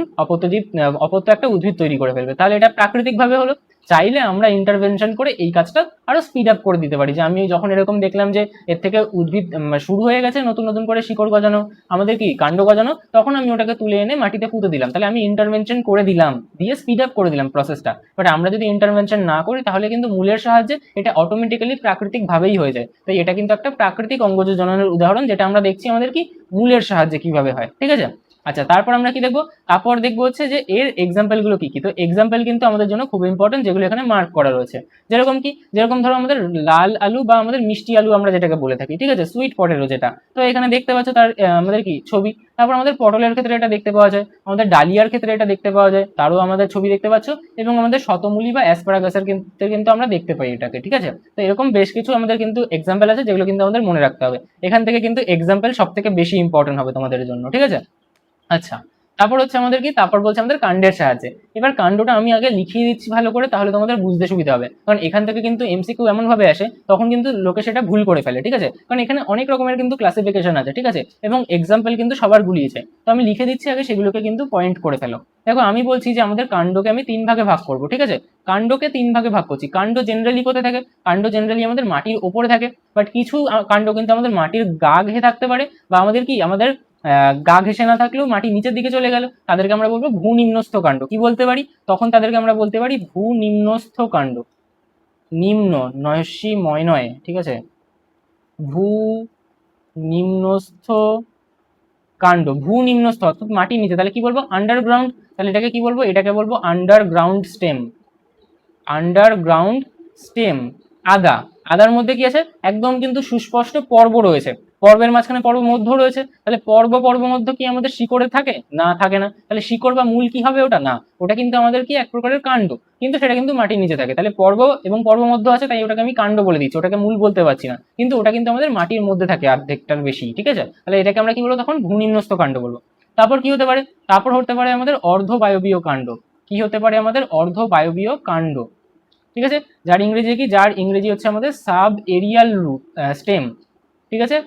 অপত্য একটা উদ্ভিদ তৈরি করে ফেলবে। তাহলে এটা প্রাকৃতিক ভাবে হলো। চাইলে আমরা ইন্টারভেনশন করে এই কাজটা আরো স্পিড আপ করে দিতে পারি। যে আমি যখন এরকম দেখলাম যে এর থেকে উদ্ভিদ শুরু হয়ে গেছে নতুন নতুন করে শিকড় গজানো, আমাদের কি কাণ্ড গজানো, তখন আমি ওটাকে তুলে এনে মাটিতে পুঁতে দিলাম। তাহলে আমি ইন্টারভেনশন করে দিলাম, দিয়ে স্পিড আপ করে দিলাম প্রসেসটা। বাট আমরা যদি ইন্টারভেনশন না করি, তাহলে কিন্তু মূলের সাহায্যে এটা অটোমেটিক্যালি প্রাকৃতিক ভাবেই হয়ে যায়। তাই এটা কিন্তু একটা প্রাকৃতিক অঙ্গজ জননের উদাহরণ, যেটা আমরা দেখছি আমাদের কি মূলের সাহায্যে কিভাবে হয়, ঠিক আছে। আচ্ছা, তারপর আমরা কি দেখবো, তারপর দেখবো হচ্ছে যে এর এক্সাম্পল গুলো কি কি। তো এক্সাম্পল কিন্তু আমাদের জন্য খুব ইম্পর্টেন্ট, যেগুলো এখানে মার্ক করা রয়েছে। যেরকম কি, যেরকম ধরো আমাদের লাল আলু বা আমাদের মিষ্টি আলু আমরা যেটাকে বলে থাকি, ঠিক আছে, সুইট পটেটো যেটা। তো এখানে দেখতে পাচ্ছ তার আমাদের কি ছবি। তারপর আমাদের পটলের ক্ষেত্রে এটা দেখতে পাওয়া যায়, আমাদের ডালিয়ার ক্ষেত্রে এটা দেখতে পাওয়া যায়, তারও আমাদের ছবি দেখতে পাচ্ছ, এবং আমাদের শতমূলি বা অ্যাসপারাগাসের ক্ষেত্রে কিন্তু আমরা দেখতে পাই এটাকে, ঠিক আছে। তো এরকম বেশ কিছু আমাদের কিন্তু এক্সাম্পল আছে, যেগুলো কিন্তু আমাদের মনে রাখতে হবে। এখান থেকে কিন্তু এক্সাম্পল সব থেকে বেশি ইম্পর্টেন্ট হবে তোমাদের জন্য, ঠিক আছে। আচ্ছা, তারপর হচ্ছে আমাদের কি, তারপর বলছে আমাদের কাণ্ডের সাহায্যে। এবার কাণ্ডটা আমি আগে লিখিয়ে দিচ্ছি ভালো করে, তাহলে তোমাদের বুঝতে সুবিধা হবে। কারণ এখান থেকে কিন্তু এমসিকিউ এমন ভাবে আসে, তখন কিন্তু লোকে সেটা ভুল করে ফেলে, ঠিক আছে। কারণ এখানে অনেক রকমের কিন্তু ক্লাসিফিকেশন আছে, ঠিক আছে, এবং এক্সাম্পল কিন্তু সবার গুলিয়েছে। তো আমি লিখে দিচ্ছি আগে, সেগুলোকে কিন্তু পয়েন্ট করে ফেলো। দেখো আমি বলছি যে আমাদের কাণ্ডকে আমি 3 ভাগে ভাগ করবো, ঠিক আছে। কাণ্ডকে 3 ভাগে ভাগ করছি। কাণ্ড জেনারেলি কোথায় থাকে? কাণ্ড জেনারেলি আমাদের মাটির ওপরে থাকে। বাট কিছু কাণ্ড কিন্তু আমাদের মাটির গা ঘেঁষে থাকতে পারে, বা আমাদের কি আমাদের গা ঘেঁষে না থাকলেও মাটি নিচের দিকে চলে গেল, তাদেরকে আমরা বলবো ভূনিম্নস্থ কাণ্ড। কি বলতে পারি তখন? তাদেরকে আমরা বলতে পারি ভূনিম্নস্থ কাণ্ড। নিম্ন নয়সী ময় নয়, ঠিক আছে, ভূ নিম্নস্থ কাণ্ড। ভূনিম্নস্থ অর্থাৎ মাটির নিচে, তাহলে কি বলবো আন্ডারগ্রাউন্ড। তাহলে এটাকে কি বলবো, এটাকে বলবো আন্ডারগ্রাউন্ড স্টেম। Underground stem. আদা, আদার মধ্যে কি আছে, একদম কিন্তু সুস্পষ্ট পর্ব রয়েছে, পর্বের মাঝখানে পর্ব মধ্য রয়েছে। তাহলে পর্ব মধ্য কি আমাদের শিকড়ে থাকে? না, থাকে না। তাহলে শিকড় বা মূল কি হবে ওটা? না, ওটা কিন্তু আমাদের কি এক প্রকারের কাণ্ড, কিন্তু সেটা কিন্তু মাটির নিচে থাকে। তাহলে পর্ব এবং পর্ব মধ্য আছে, তাই ওটাকে আমি কাণ্ড বলে দিচ্ছি, ওটাকে মূল বলতে পারছি না, কিন্তু ওটা কিন্তু আমাদের মাটির মধ্যে থাকে অর্ধেকটার বেশি, ঠিক আছে। তাহলে এটাকে আমরা কি বলবো তখন ভূনিম্নস্থ কাণ্ড বলবো। তারপর কি হতে পারে, তারপর হতে পারে আমাদের অর্ধবায়বীয় কাণ্ড। কি হতে পারে আমাদের অর্ধবায়বীয় কাণ্ড, ঠিক আছে, যার ইংরেজি হচ্ছে আমাদের সাব এরিয়াল রুট স্টেম, ঠিক আছে।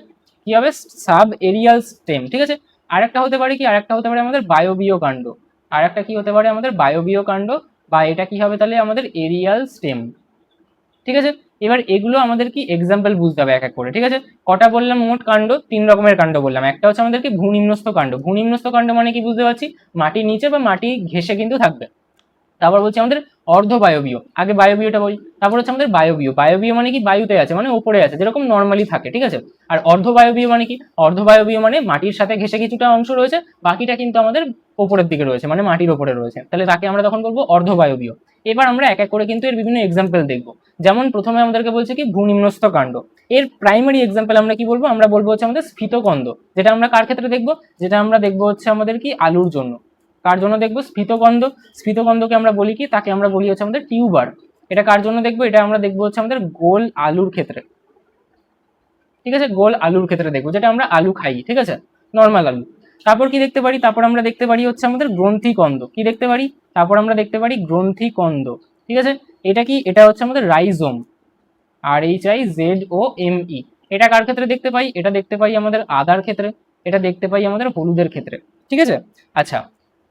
কি হবে, সাব এরিয়াল স্টেম, ঠিক আছে। আরেকটা হতে পারে কি, আরেকটা হতে পারে আমাদের বায়বীয় কাণ্ড। আরেকটা কি হতে পারে আমাদের বায়বীয় কাণ্ড, বা এটা কি হবে তাহলে আমাদের এরিয়াল স্টেম, ঠিক আছে। এবার এগুলো আমাদের কি এক্সাম্পল বুঝতে হবে এক এক করে, ঠিক আছে। কটা বললাম মোট কাণ্ড? 3 রকমের কাণ্ড বললাম। একটা হচ্ছে আমাদের কি ভূনিম্নস্থ কাণ্ড। ভূনিম্নস্থ কাণ্ড মানে কি বুঝতে পারছি, মাটির নিচে বা মাটি ঘেঁষে কিন্তু থাকবে। তারপর বলছি আমাদের অর্ধবায়বীয়, আগে বায়বীয়টা বলি, তারপর হচ্ছে আমাদের বায়বীয়। বায়বীয় মানে কি বায়ুতে আছে, মানে উপরে আছে, যেরকম নর্মালি থাকে, ঠিক আছে। আর অর্ধবায়বীয় মানে কি, অর্ধবায়বীয় মানে মাটির সাথে ঘেঁষে কিছুটা অংশ রয়েছে, বাকিটা কিন্তু আমাদের ওপরের দিকে রয়েছে, মানে মাটির ওপরে রয়েছে। তাহলে তাকে আমরা তখন বলবো অর্ধবায়বীয়। এবার আমরা এক এক করে কিন্তু এর বিভিন্ন এক্সাম্পল দেখবো। যেমন প্রথমে আমাদেরকে বলছে কি ভূনিম্নস্থ কাণ্ড। এর প্রাইমারি এক্সাম্পল আমরা কি বলবো, আমরা বলবো হচ্ছে আমাদের স্ফীতকন্দ, যেটা আমরা কার ক্ষেত্রে দেখবো, যেটা আমরা দেখবো হচ্ছে আমাদের কি আলুর জন্য। কার জন্য দেখবো? স্ফীতকন্দ। স্ফীতকন্দকে আমরা বলি কি, তাকে আমরা বলি হচ্ছে আমাদের টিউবার। এটা কার জন্য দেখবো, এটা আমরা দেখবো হচ্ছে আমাদের গোল আলুর ক্ষেত্রে, ঠিক আছে, গোল আলুর ক্ষেত্রে দেখবো, যেটা আমরা আলু খাই, ঠিক আছে, নর্মাল আলু। তারপর কি দেখতে পারি, তারপর আমরা দেখতে পারি হচ্ছে আমাদের গ্রন্থিকন্দ। কি দেখতে পারি, তারপর আমরা দেখতে পারি গ্রন্থিকন্দ, ঠিক আছে। এটা কি, এটা হচ্ছে আমাদের রাইজোম, RHIZOME। এটা কার ক্ষেত্রে দেখতে পাই, এটা দেখতে পাই আমাদের আদার ক্ষেত্রে, এটা দেখতে পাই আমাদের হলুদের ক্ষেত্রে, ঠিক আছে। আচ্ছা,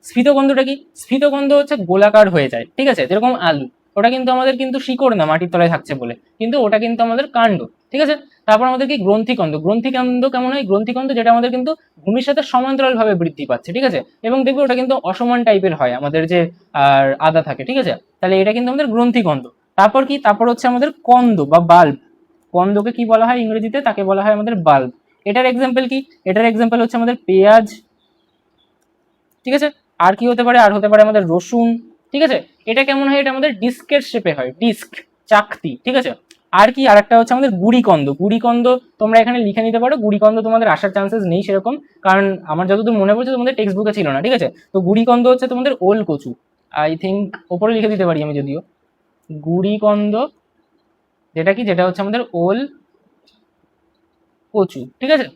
স্ফীতকন্দটা কি, স্ফীতকন্দ হচ্ছে গোলাকার হয়ে যায়, ঠিক আছে, যেরকম আলু। ওটা কিন্তু আমাদের কিন্তু শিকড় না, মাটির তলায় থাকছে বলে, কিন্তু ওটা কিন্তু আমাদের কাণ্ড, ঠিক আছে। তারপর আমাদের কি গ্রন্থিকন্দ। গ্রন্থিকন্দ কেমন হয়? গ্রন্থিকন্দ যেটা আমাদের কিন্তু ভূমির সাথে সমান্তরাল ভাবে বৃদ্ধি পাচ্ছে, ঠিক আছে, এবং দেখবে ওটা কিন্তু অসমান টাইপের হয় আমাদের যে আদা থাকে, ঠিক আছে, তাহলে এটা কিন্তু আমাদের গ্রন্থিকন্দ। তারপর কি? তারপর হচ্ছে আমাদের কন্দ বা বাল্ব। কন্দকে কি বলা হয় ইংরেজিতে? তাকে বলা হয় আমাদের বাল্ব। এটার এক্সাম্পল কি? এটার এক্সাম্পল হচ্ছে আমাদের পেঁয়াজ, ঠিক আছে। আর কি হতে পারে? আর হতে পারে আমাদের রসুন, ঠিক আছে। এটা কেমন হয়? এটা আমাদের ডিস্কের শেপে হয়, ডিস্ক, চাকতি, ঠিক আছে। আর কি? আর একটা হচ্ছে আমাদের গুড়িকন্দ। গুড়িকন্দ তোমরা এখানে লিখে নিতে পারো। গুড়িকন্দ তোমাদের আসার চান্সেস নেই সেরকম, কারণ আমার যতদূর মনে পড়ছে তোমাদের টেক্সট বুকে ছিল না, ঠিক আছে। তো গুড়িকন্দ হচ্ছে তোমাদের ওল কচু, আই থিঙ্ক ওপরে লিখে দিতে পারি আমি যদিও। গুড়িকন্দ যেটা কি? যেটা হচ্ছে আমাদের ওল কচু, ঠিক আছে।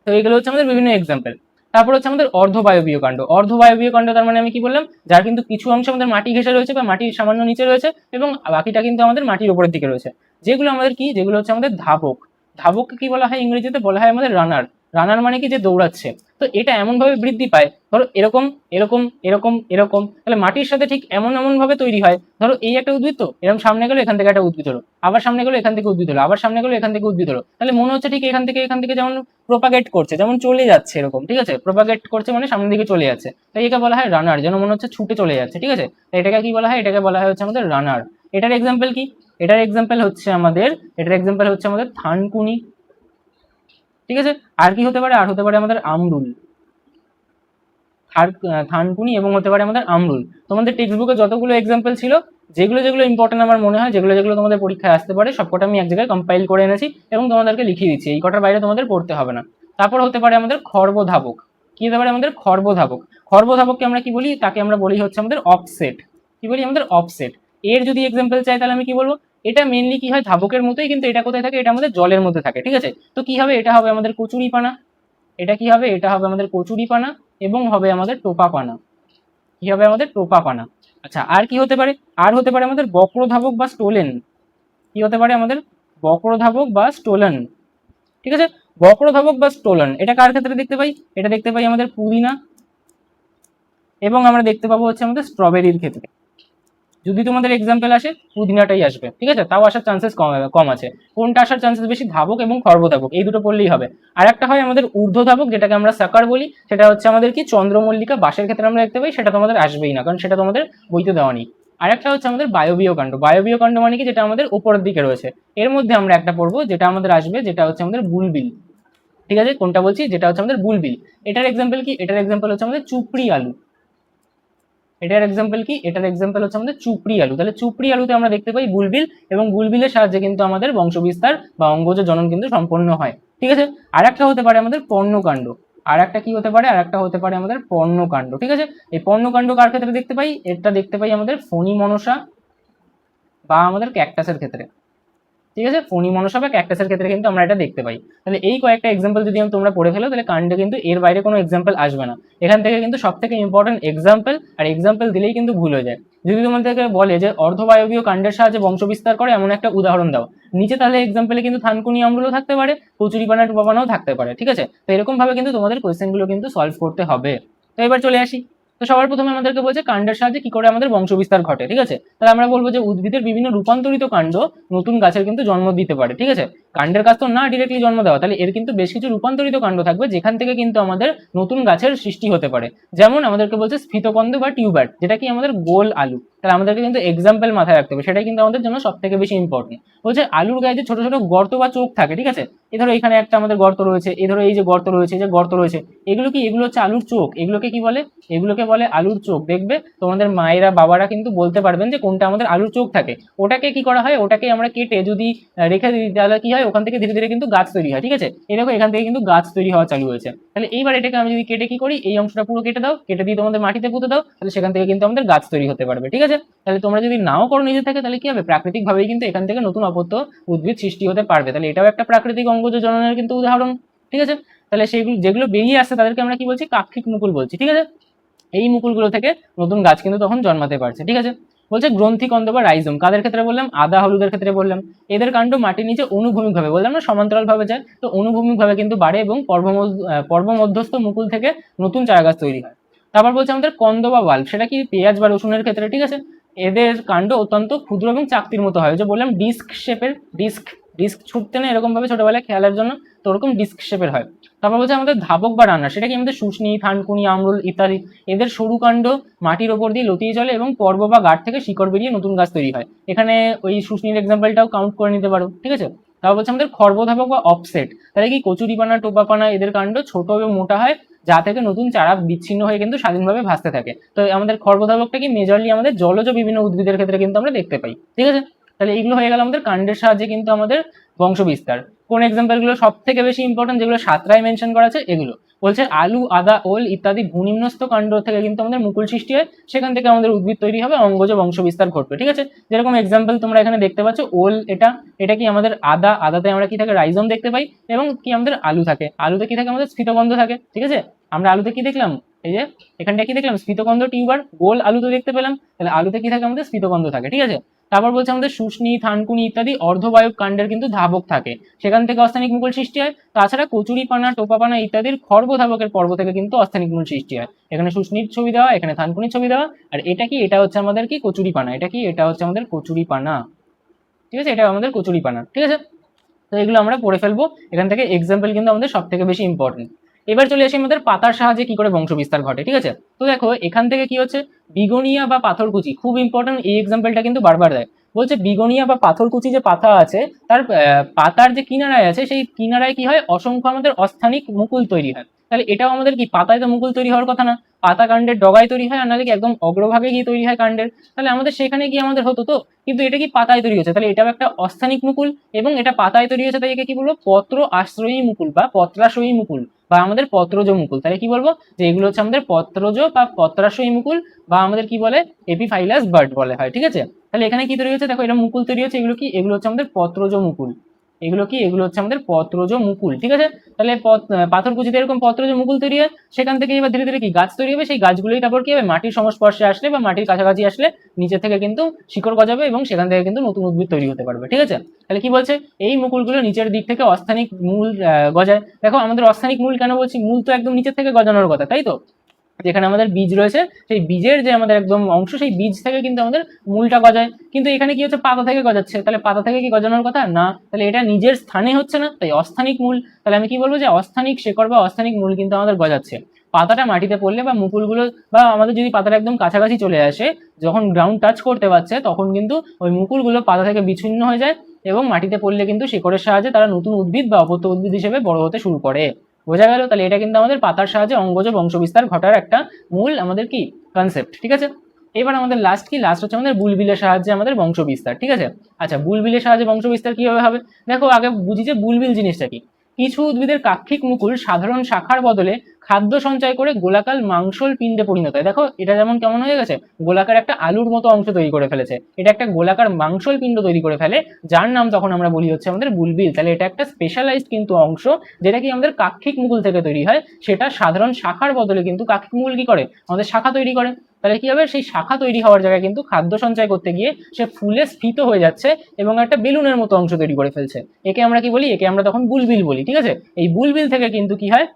তো এগুলো হচ্ছে আমাদের বিভিন্ন এক্সাম্পল। তারপর হচ্ছে আমাদের অর্ধবায়বীয় কাণ্ড। অর্ধবায়বীয় কাণ্ড তার মানে আমি কি বললাম? যার কিন্তু কিছু অংশ আমাদের মাটি ঘেঁষে রয়েছে বা মাটির সামান্য নিচে রয়েছে এবং বাকিটা কিন্তু আমাদের মাটির উপরের দিকে রয়েছে। যেগুলো আমাদের কি? যেগুলো হচ্ছে আমাদের ধাবক। ধাবককে কি বলা হয় ইংরেজিতে? বলা হয় আমাদের রানার। রানার মানে কি? যে দৌড়াচ্ছে। তো এটা এমন ভাবে বৃদ্ধি পায়, ধরো এরকম এরকম এরকম এরকম, তাহলে মাটির সাথে ঠিক এমন এমন ভাবে তৈরি হয়। ধরো এই একটা উদ্ভিদ, তো এরকম সামনে গেলো এখান থেকে একটা উদ্ভিদ হলো, আবার সামনে গেলো এখান থেকে উদ্ভিদ হলো, আবার সামনে গেলো এখান থেকে উদ্ভিদ হলো, তাহলে মনে হচ্ছে ঠিক এখান থেকে যেমন প্রোপাগেট করছে, যেমন চলে যাচ্ছে এরকম, ঠিক আছে। প্রোপাগেট করছে মানে সামনের দিকে চলে যাচ্ছে, তাই একে বলা হয় রানার, যেন মনে হচ্ছে ছুটে চলে যাচ্ছে, ঠিক আছে। তাই এটাকে কি বলা হয়? এটাকে বলা হয় হচ্ছে আমাদের রানার। এটার এক্সাম্পল কি? এটার এক্সাম্পল হচ্ছে আমাদের থানকুনি, ঠিক আছে। আর কি হতে পারে? আর হতে পারে আমাদের আমরুল, থানকুনি এবং হতে পারে আমাদের আমরুল। তোমাদের টেক্সট বুকে যতগুলো এক্সাম্পল ছিল, যেগুলো যেগুলো ইম্পর্টেন্ট আমার মনে হয়, যেগুলো যেগুলো তোমাদের পরীক্ষায় আসতে পারে, সবকটা আমি এক জায়গায় কম্পাইল করে এনেছি এবং তোমাদেরকে লিখিয়ে দিচ্ছি। এই কটার বাইরে তোমাদের পড়তে হবে না। তারপর হতে পারে আমাদের খর্বধাবক। কি হতে পারে আমাদের? খর্বধাবক। খর্বধাবককে আমরা কি বলি? তাকে আমরা বলি হচ্ছে আমাদের অফসেট। কি বলি? আমাদের অফসেট। এর যদি এক্সাম্পল চাই তাহলে আমি কি বলবো? এটা মেনলি কি হয়? ধাবকের মতোই, কিন্তু এটা কোথায় থাকে? এটা আমাদের জলের মধ্যে থাকে, ঠিক আছে। তো কি হবে? এটা হবে আমাদের কচুরিপানা। এটা কি হবে? এটা হবে আমাদের কচুরিপানা এবং হবে আমাদের টোপাপানা। কি হবে? আমাদের টোপাপানা। আচ্ছা, আর কি হতে পারে? আর হতে পারে আমাদের বক্রধাবক বা স্টোলেন। কি হতে পারে আমাদের? বক্রধাবক বা স্টোলন, ঠিক আছে। বক্রধাবক বা স্টোলন এটা কার ক্ষেত্রে দেখতে পাই? এটা দেখতে পাই আমাদের পুদিনা এবং আমরা দেখতে পাবো হচ্ছে আমাদের স্ট্রবেরির ক্ষেত্রে। যদি তোমাদের এক্সাম্পল আসে পুদিনাটাই আসবে, ঠিক আছে, তাও আসার চান্সেস কম আছে। কোনটা আসার চান্সেস বেশি? ধাবক এবং খর্বধাবক, এই দুটো পড়লেই হবে। আর একটা হয় আমাদের ঊর্ধ্বধাবক, যেটাকে আমরা সাকার বলি, সেটা হচ্ছে আমাদের কি? চন্দ্রমল্লিকা বাঁশের ক্ষেত্রে আমরা দেখতে পাই, সেটা তোমাদের আসবেই না, কারণ সেটা তোমাদের বইতে দেওয়া নেই। আর একটা হচ্ছে আমাদের বায়বীয় কাণ্ড। বায়বীয় কাণ্ড মানে কি? যেটা আমাদের উপরের দিকে রয়েছে। এর মধ্যে আমরা একটা পড়বো যেটা আমাদের আসবে, যেটা হচ্ছে আমাদের বুলবিল, ঠিক আছে। কোনটা বলছি? যেটা হচ্ছে আমাদের বুলবিল। এটার এক্সাম্পল কি? এটার এক্সাম্পল হচ্ছে আমাদের চুপড়ি আলু। এটার এক্সাম্পল কি? এটার এক্সাম্পল হচ্ছে আমাদের চুপড়ি আলু। তাহলে চুপড়ি আলুতে আমরা দেখতে পাই বুলবিল, এবং বুলবিলের সাহায্যে কিন্তু আমাদের বংশবিস্তার বা অঙ্গজ জনন কিন্তু সম্পন্ন হয়, ঠিক আছে। আর একটা হতে পারে আমাদের পর্ণকাণ্ড। আর একটা কি হতে পারে? আর একটা হতে পারে আমাদের পর্ণকাণ্ড, ঠিক আছে। এই পর্ণকাণ্ড কার ক্ষেত্রে দেখতে পাই? এটা দেখতে পাই আমাদের ফণী মনসা বা আমাদের ক্যাকটাসের ক্ষেত্রে, ঠিক আছে। ফণী মনসা বা ক্যাকটাসের ক্ষেত্রে কিন্তু আমরা এটা দেখতে পাই। তাহলে এই কয়েকটা এক্সাম্পল যদি তোমরা পড়ে ফেলো, তাহলে কাণ্ডে কিন্তু এর বাইরে কোনো এক্সাম্পল আসবে না। এখান থেকে কিন্তু সব থেকে ইম্পর্টেন্ট এক্সাম্পল, আর এক্সাম্পল দিলেই কিন্তু ভুল হয়ে যায়। যদি তোমাদেরকে বলে যে অর্ধবায়বীয় কাণ্ডের সাহায্যে বংশবিস্তার করে এমন একটা উদাহরণ দাও নিচে, তাহলে এক্সাম্পলে কিন্তু থানকুনি আমরুলও থাকতে পারে, কচুরিপানা টুপাপানাও থাকতে পারে, ঠিক আছে। তো এরকম ভাবে কিন্তু তোমাদের কোয়েশ্চেনগুলো কিন্তু সলভ করতে হবে। তো এবার চলে আসি। তো সবার প্রথমে আমাদেরকে বলছে কাণ্ডের সাহায্যে কি করে আমাদের বংশবিস্তার ঘটে, ঠিক আছে। তাহলে আমরা বলবো যে উদ্ভিদের বিভিন্ন রূপান্তরিত কাণ্ড নতুন গাছের কিন্তু জন্ম দিতে পারে, ঠিক আছে। কাণ্ডের কাজ তো না ডিরেক্টলি জন্ম দেওয়া, তাহলে এর কিন্তু বেশ কিছু রূপান্তরিত কাণ্ড থাকবে যেখান থেকে কিন্তু আমাদের নতুন গাছের সৃষ্টি হতে পারে। যেমন আমাদেরকে বলছে স্ফীতকন্দ বা টিউবার, যেটা কি আমাদের গোল আলু। তাহলে আমাদেরকে কিন্তু এক্সাম্পল মাথায় রাখতে হবে, সেটাই কিন্তু আমাদের জন্য সব থেকে বেশি ইম্পর্টেন্ট। বলছে আলুর গায়ে যে ছোট ছোট গর্ত বা চোখ থাকে, ঠিক আছে। এ ধরো এখানে একটা আমাদের গর্ত রয়েছে, এ ধরো এই যে গর্ত রয়েছে, এই যে গর্ত রয়েছে, এগুলো কি? এগুলো হচ্ছে আলুর চোখ। এগুলোকে কি বলে? এগুলোকে বলে আলুর চোখ। দেখবে তোমাদের মায়েরা বাবারা কিন্তু বলতে পারবেন যে কোনটা আমাদের আলুর চোখ থাকে। ওটাকে কি করা হয়? ওটাকে আমরা কেটে যদি রেখে দিই, তাহলে কি হয়? ওখান থেকে ধীরে ধীরে কিন্তু গাছ তৈরি হয়, ঠিক আছে। এই দেখো এখান থেকে কিন্তু গাছ তৈরি হওয়া চালু হয়েছে। তাহলে এইবার এটাকে আমি যদি কেটে কি করি? এই অংশটা পুরো কেটে দাও, কেটে দিয়ে তোমাদের মাটিতে পুঁতে দাও, তাহলে সেখান থেকে কিন্তু আমাদের গাছ তৈরি হতে পারবে, ঠিক আছে। তাহলে তোমরা যদি নাও করো নিজে থেকে, তাহলে কি হবে? প্রাকৃতিক ভাবেই কিন্তু এখান থেকে নতুন অপত্য উদ্ভিদ সৃষ্টি হতে পারবে। তাহলে এটাও একটা প্রাকৃতিক অঙ্গজ জননের কিন্তু উদাহরণ, ঠিক আছে। তাহলে সেইগুলো যেগুলো বেরিয়ে আসছে তাদেরকে আমরা কি বলছি? কাক্ষিক মুকুল বলছি, ঠিক আছে। এই মুকুলগুলো থেকে নতুন গাছ কিন্তু তখন জন্মাতে পারছে, ঠিক আছে। বলছে গ্রন্থিকন্দ বা রাইজোম কাদের ক্ষেত্রে বললাম? আদা হলুদের ক্ষেত্রে বললাম। এদের কাণ্ড মাটির নিচে অনুভূমিক ভাবে, বললাম না সমান্তরাল ভাবে যায়, তো অনুভূমিক ভাবে কিন্তু বাড়ে এবং পর্বমধ্যস্থ মুকুল থেকে নতুন চারা গাছ তৈরি হয়। তারপর বলছে আমাদের কন্দ বা বাল্ব, সেটা কি? পেঁয়াজ বা রসুনের ক্ষেত্রে, ঠিক আছে। এদের কাণ্ড অত্যন্ত ক্ষুদ্র এবং চাকতির মতো হয়, যে বললাম ডিস্ক শেপের, ডিস্ক ডিস্ক ছুটতে না এরকম ভাবে ছোটবেলায় খেলার জন্য, তো ওরকম ডিস্ক শেপের হয়। তারপর বলছে আমাদের ধাবক বা রান্নার, সেটা কি আমাদের শুষ্নি, থানকুনি, আমরুল ইত্যাদি, এদের সরু কাণ্ড মাটির ওপর দিয়ে লতিয়ে চলে এবং পর্ব বা গাঢ় থেকে শিকড় বেরিয়ে নতুন গাছ তৈরি হয়। এখানে ওই শুষ্নির এক্সাম্পলটাও কাউন্ট করে নিতে পারো, ঠিক আছে। তারপর বলছে আমাদের খর্বধাবক বা অফসেট, তাহলে কি কচুরিপানা, টোপাপানা, এদের কাণ্ড ছোট এবং মোটা হয়, যা থেকে নতুন চারা বিচ্ছিন্ন হয়ে কিন্তু স্বাধীনভাবে ভাসতে থাকে। তো আমাদের খর্বধাবকটা কি মেজরলি আমাদের জলজ বিভিন্ন উদ্ভিদের ক্ষেত্রে কিন্তু আমরা দেখতে পাই, ঠিক আছে। তাহলে এইগুলো হয়ে গেল আমাদের কাণ্ডের সাহায্যে কিন্তু আমাদের বংশ বিস্তার। কোন এক্সাম্পল গুলো সব থেকে বেশি ইম্পর্টেন্ট, যেগুলো সাতটায় মেনশন করা আছে এগুলো বলছে আলু, আদা, ওল ইত্যাদি ভূনিম্নস্থ কাণ্ড থেকে কিন্তু আমাদের মুকুল সৃষ্টি হয়, সেখান থেকে আমাদের উদ্ভিদ তৈরি হবে, অঙ্গজ বংশ বিস্তার ঘটবে, ঠিক আছে। যেরকম এক্সাম্পল তোমরা এখানে দেখতে পাচ্ছ, ওল এটা কি আমাদের আদা, আদাতে আমরা কি থাকে রাইজম দেখতে পাই, এবং কি আমাদের আলু থাকে, আলুতে কি থাকে আমাদের স্ফীতগন্ধ থাকে, ঠিক আছে। আমরা আলুতে কি দেখলাম, এই যে এখানটা কি দেখলাম স্ফীতগন্ধ টিউবার, গোল আলু তো দেখতে পেলাম, তাহলে আলুতে কি থাকে আমাদের স্ফীতগন্ধ থাকে, ঠিক আছে। তারপর বলছে আমাদের শুষ্নি, থানকুনি ইত্যাদি অর্ধবায়ু কাণ্ডের কিন্তু ধাবক থাকে, সেখান থেকে অস্থানিক মুকুল সৃষ্টি হয়। তাছাড়া কচুরিপানা, টোপাপানা ইত্যাদির খর্বধাবকের পর্ব থেকে কিন্তু অস্থানিক মুকুল সৃষ্টি হয়। এখানে শুষ্নির ছবি দেওয়া, এখানে থানকুনির ছবি দেওয়া, আর এটা কি, এটা হচ্ছে আমাদের কি কচুরিপানা, এটা কি, এটা হচ্ছে আমাদের কচুরিপানা, ঠিক আছে, এটা আমাদের কচুরিপানা, ঠিক আছে। তো এগুলো আমরা পড়ে ফেলবো, এখান থেকে এক্সাম্পল কিন্তু আমাদের সব থেকে বেশি ইম্পর্টেন্ট। এবার চলে আসি আমাদের পাতার সাহায্যে কি করে বংশ বিস্তার ঘটে, ঠিক আছে। তো দেখো এখান থেকে কি হচ্ছে, বিগোনিয়া বা পাথরকুচি, খুব ইম্পর্টেন্ট, এই এক্সাম্পলটা কিন্তু বারবার দেয়। বলছে বিগোনিয়া বা পাথরকুচি যে পাতা আছে, তার পাতার যে কিনারায় আছে, সেই কিনারায় কি হয়, অসংখ্য আমাদের অস্থানিক মুকুল তৈরি হয়। তাহলে এটাও আমাদের কি, পাতায় তো মুকুল তৈরি হওয়ার কথা না, পাতা কাণ্ডের ডগায় তৈরি হয়, আর নাহলে কি একদম অগ্রভাগে গিয়ে তৈরি হয় কাণ্ডের, তাহলে আমাদের সেখানে গিয়ে আমাদের হতো তো, কিন্তু এটা কি পাতায় তৈরি হচ্ছে, তাহলে এটাও একটা অস্থানিক মুকুল, এবং এটা পাতায় তৈরি হয়েছে, তাই একে কি বলবো, পত্র আশ্রয়ী মুকুল বা পত্রাশয়ী মুকুল বা আমাদের পত্রজ মুকুল। তাহলে কি বলবো, যে এগুলো হচ্ছে আমাদের পত্রজ বা পত্রাশয়ী মুকুল, বা আমাদের কি বলে এপিফাইলাস বার্ড বলে হয়, ঠিক আছে। তাহলে এখানে কি তৈরি হচ্ছে, দেখো এটা মুকুল তৈরি হচ্ছে, এগুলো কি, এগুলো হচ্ছে আমাদের পত্রজ মুকুল, এগুলো কি, এগুলো হচ্ছে আমাদের পত্রজ মুকুল, ঠিক আছে। তাহলে পাথরকুচিতে এরকম পত্রজ মুকুল তৈরি হয়, সেখান থেকে এবার ধীরে ধীরে কি গাছ তৈরি হবে, সেই গাছগুলোই তারপর কি হবে, মাটির সংস্পর্শে আসলে বা মাটির কাছাকাছি আসলে নিচে থেকে কিন্তু শিকড় গজাবে, এবং সেখান থেকে কিন্তু নতুন উদ্ভিদ তৈরি হতে পারবে, ঠিক আছে। তাহলে কি বলছে, এই মুকুলগুলো নিচের দিক থেকে অস্থানিক মূল গজায়। দেখো আমাদের অস্থানিক মূল কেন বলছি, মূল তো একদম নিচের থেকে গজানোর কথা, তাই তো, যেখানে আমাদের বীজ রয়েছে, সেই বীজের যে আমাদের একদম অংশ, সেই বীজ থেকে কিন্তু আমাদের মূলটা গজায়। কিন্তু এখানে কি হচ্ছে, পাতা থেকে গজাচ্ছে, তাহলে পাতা থেকে কি গজানোর কথা না, তাহলে এটা নিজের স্থানে হচ্ছে না, তাই অস্থানিক মূল। তাহলে আমি কি বলবো, যে অস্থানিক শেকড় বা অস্থানিক মূল কিন্তু আমাদের গজাচ্ছে। পাতাটা মাটিতে পড়লে বা মুকুলগুলো, বা আমাদের যদি পাতাটা একদম কাছাকাছি চলে আসে, যখন গ্রাউন্ড টাচ করতে পারছে, তখন কিন্তু ওই মুকুলগুলো পাতা থেকে বিচ্ছিন্ন হয়ে যায়, এবং মাটিতে পড়লে কিন্তু শিকড়ের সাহায্যে তারা নতুন উদ্ভিদ বা অপত্য উদ্ভিদ হিসেবে বড় হতে শুরু করে। বোঝা গেল, তাহলে এটা কিন্তু আমাদের পাতার সাহায্যে অঙ্গজ বংশবিস্তার ঘটার একটা মূল আমাদের কি কনসেপ্ট, ঠিক আছে। এবার আমাদের লাস্ট কি, লাস্ট হচ্ছে আমাদের বুলবিলের সাহায্যে আমাদের বংশবিস্তার, ঠিক আছে। আচ্ছা, বুলবিলের সাহায্যে বংশবিস্তার কিভাবে হবে, দেখো আগে বুঝি যে বুলবিল জিনিসটা কি। কিছু উদ্ভিদের কাক্ষিক মুকুল সাধারণ শাখার বদলে খাদ্য সঞ্চয় করে গোলাকার মাংসল পিণ্ডে পরিণত হয়। দেখো এটা যেমন কেমন হয়ে গেছে, গোলাকার একটা আলুর মতো অংশ তৈরি করে ফেলেছে, এটা একটা গোলাকার মাংসল পিণ্ড তৈরি করে ফেলে, যার নাম তখন আমরা বলি হচ্ছে আমাদের বুলবিল। তাহলে এটা একটা স্পেশালাইজড কিন্তু অংশ, যেটা কি আমাদের কাক্ষিক মুকুল থেকে তৈরি হয়, সেটা সাধারণ শাখার বদলে কিন্তু কাক্ষিক মুকুল কি করে, আমাদের শাখা তৈরি করে। তাহলে কি হবে, সেই শাখা তৈরি হওয়ার জায়গায় কিন্তু খাদ্য সঞ্চয় করতে গিয়ে সে ফুলে স্ফীত হয়ে যাচ্ছে, এবং একটা বেলুনের মতো অংশ তৈরি করে ফেলছে। একে আমরা কি বলি, একে আমরা তখন বুলবিল বলি, ঠিক আছে। এই বুলবিল থেকে কিন্তু কি হয়,